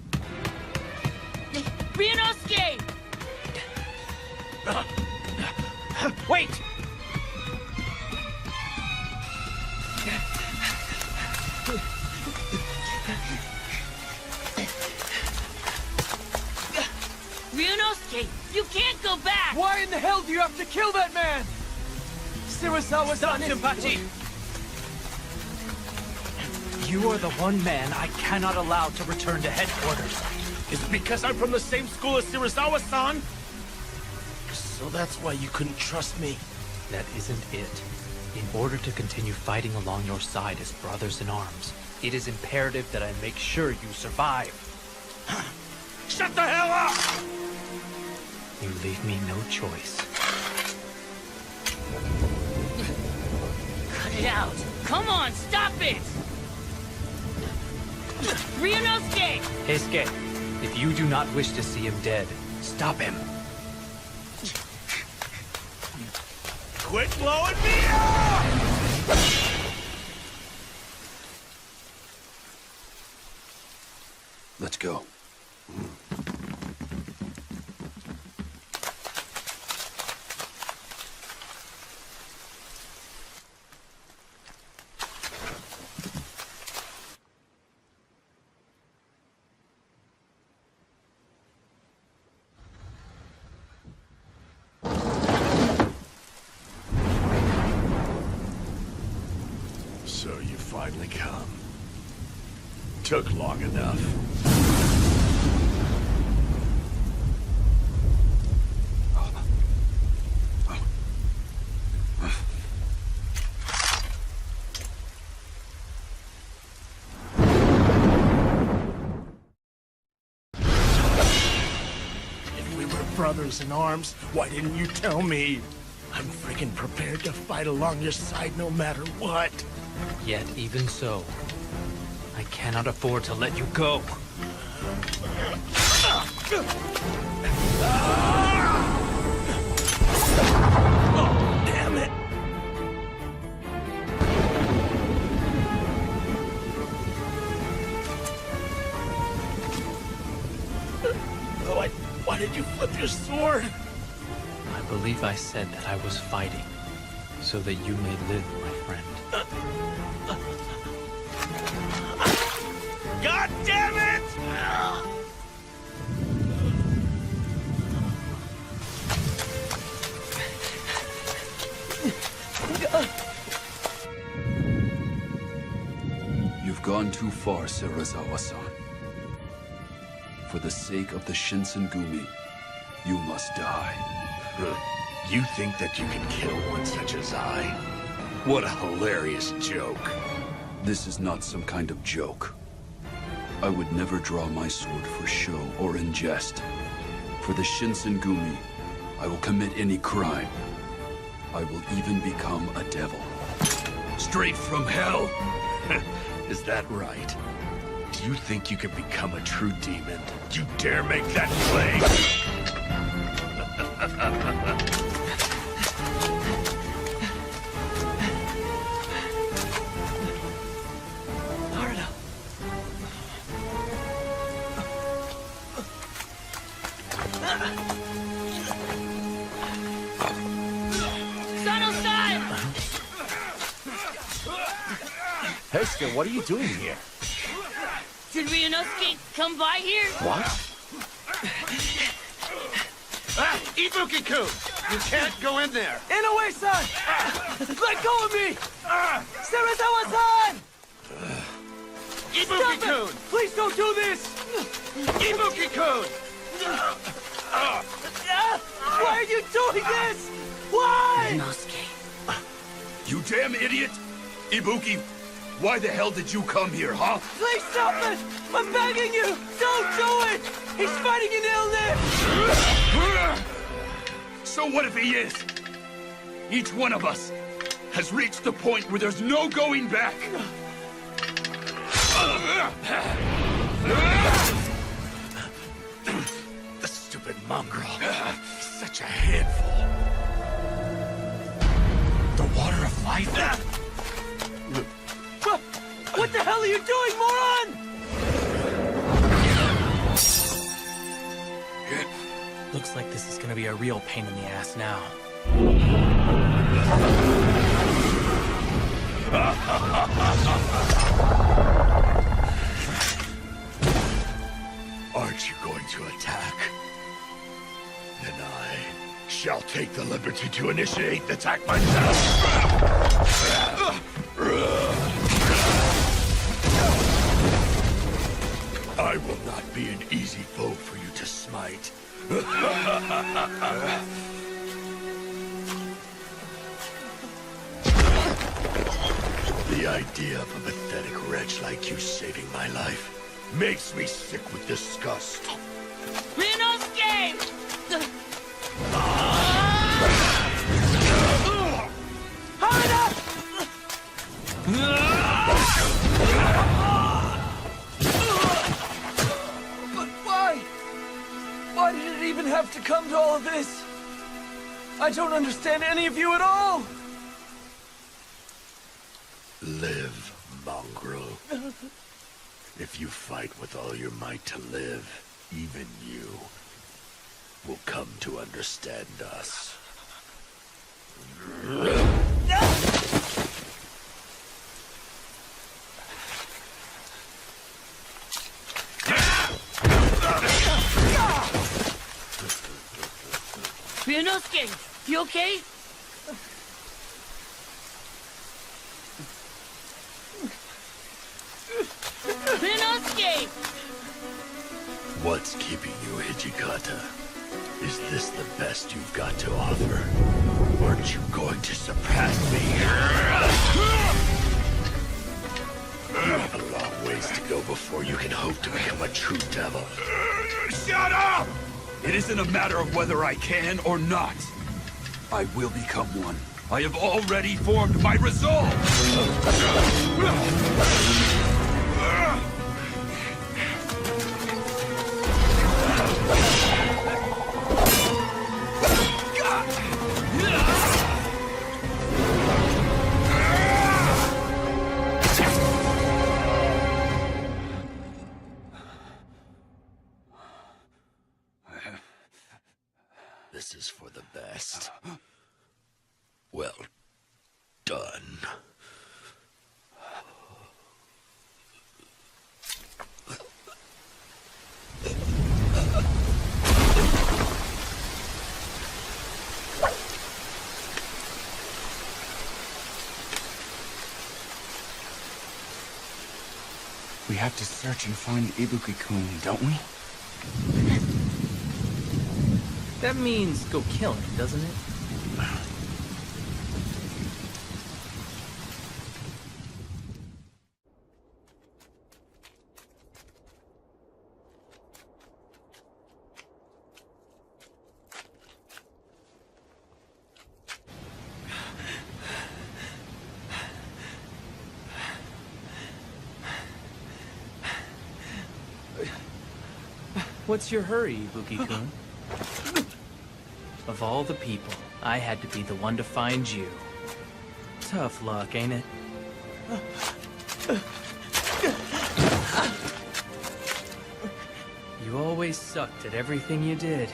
S4: Ryunosuke!
S2: Wait!
S4: Ryunosuke, you can't go back!
S2: Why in the hell do you have to kill that man? Shirazawa-san is...
S22: Shinpachi!
S14: You are the one man I cannot allow to return to headquarters.
S5: Is it because I'm from the same school as Shirazawa-san? So that's why you couldn't trust me.
S14: That isn't it. In order to continue fighting along your side as brothers in arms, it is imperative that I make sure you survive.
S5: Shut the hell up!
S14: You leave me no choice.
S4: Cut it out! Come on, stop it! Ryunosuke!
S14: Heisuke, if you do not wish to see him dead, stop him.
S5: Quit blowing me up!
S7: Let's go.
S1: So you finally come. Took long enough.
S5: If we were brothers in arms, why didn't you tell me? I'm freaking prepared to fight along your side no matter what.
S14: Yet even so, I cannot afford to let you go.
S5: Oh, damn it! Why did you flip your sword?
S14: I believe I said that I was fighting, so that you may live, my friend.
S5: God damn it!
S7: You've gone too far, Shirazawa-san. For the sake of the Shinsengumi, you must die.
S1: You think that you can kill one such as I? What a hilarious joke.
S7: This is not some kind of joke. I would never draw my sword for show or in jest. For the Shinsengumi, I will commit any crime. I will even become a devil.
S1: Straight from hell? Is that right? Do you think you can become a true demon? You dare make that claim?
S8: Hester, what are you doing here?
S4: Did Ryunosuke come by here?
S8: What?
S3: Ibuki-kun! You can't go in there!
S2: Inoue-san! Let go of me! Serizawa-san!
S3: Ibuki-kun!
S2: Please don't do this!
S3: Ibuki-kun!
S2: Why are you doing this? Why?
S4: Ryunosuke.
S7: You damn idiot! Ibuki, why the hell did you come here, huh?
S2: Please stop it! I'm begging you! Don't do it! He's fighting an illness!
S7: So what if he is? Each one of us has reached the point where there's no going back.
S1: The stupid mongrel. Such a handful. The water of life?
S2: What the hell are you doing, moron?
S22: Looks like this is gonna be a real pain in the ass now.
S1: Aren't you going to attack? Then I shall take the liberty to initiate the attack myself. I will not be an easy foe for you to smite. The idea of a pathetic wretch like you saving my life makes me sick with disgust.
S4: Ryunosuke!
S2: But why? Why did it even have to come to all of this? I don't understand any of you at all!
S1: Live, mongrel. If you fight with all your might to live, even you will come to understand us.
S4: Ryunosuke, you okay? Ryunosuke!
S1: What's keeping you, Hijikata? Is this the best you've got to offer? Weren't you going to surpass me? You have a long ways to go before you can hope to become a true devil.
S7: Shut up! It isn't a matter of whether I can or not. I will become one. I have already formed my resolve!
S1: This is for the best. Well done.
S10: We have to search and find Ibuki-kun, don't we?
S22: That means go kill him, doesn't it? What's your hurry, Ibuki-kun? Of all the people, I had to be the one to find you. Tough luck, ain't it? You always sucked at everything you did.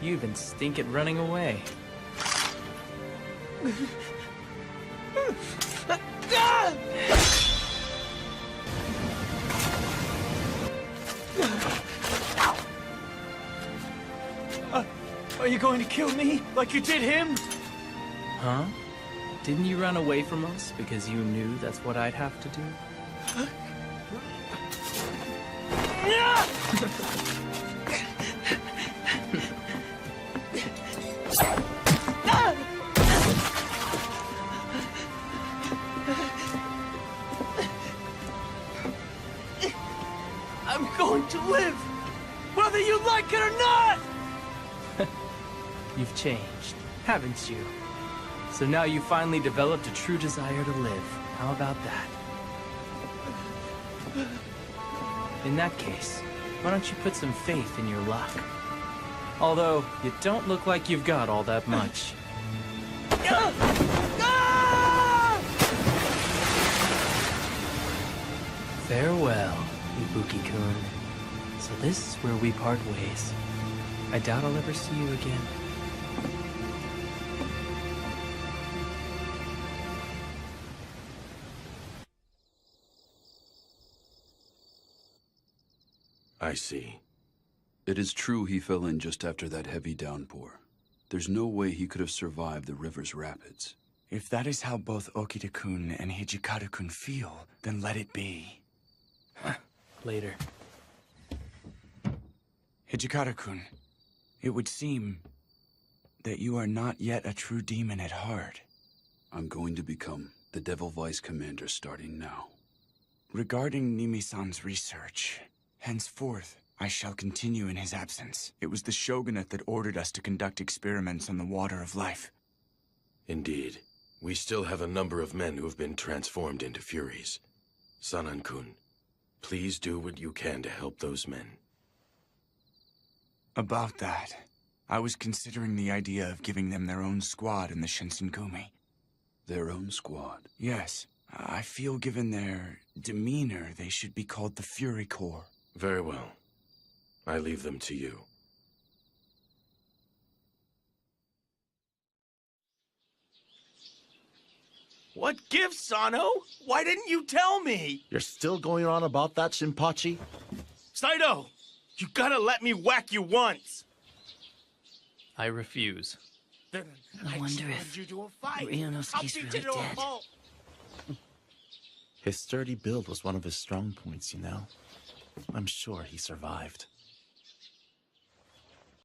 S22: You even stink at running away.
S2: Are you going to kill me like you did him?
S17: Huh? Didn't you run away from us because you knew that's what I'd have to do?
S2: I'm going to live, whether you like it or not!
S17: You've changed, haven't you? So now you finally developed a true desire to live. How about that? In that case, why don't you put some faith in your luck? Although, you don't look like you've got all that much. Farewell, Ibuki-kun. So this is where we part ways. I doubt I'll ever see you again.
S13: I see.
S7: It is true he fell in just after that heavy downpour. There's no way he could have survived the river's rapids.
S10: If that is how both Okita-kun and Hijikata-kun feel, then let it be.
S17: Later.
S10: Hijikata-kun, it would seem that you are not yet a true demon at heart.
S7: I'm going to become the Devil Vice Commander starting now.
S10: Regarding Nimi-san's research, henceforth, I shall continue in his absence. It was the shogunate that ordered us to conduct experiments on the water of life.
S13: Indeed. We still have a number of men who have been transformed into Furies. Sanan-kun, please do what you can to help those men.
S10: About that, I was considering the idea of giving them their own squad in the Shinsengumi.
S7: Their own squad?
S10: Yes. I feel given their demeanor, they should be called the Fury Corps.
S13: Very well. I leave them to you.
S5: What gift, Sano? Why didn't you tell me?
S8: You're still going on about that, Shinpachi?
S5: Saito, you gotta let me whack you once.
S14: I refuse.
S5: Then
S4: I wonder if Ryunosuke's really dead.
S8: His sturdy build was one of his strong points, you know. I'm sure he survived.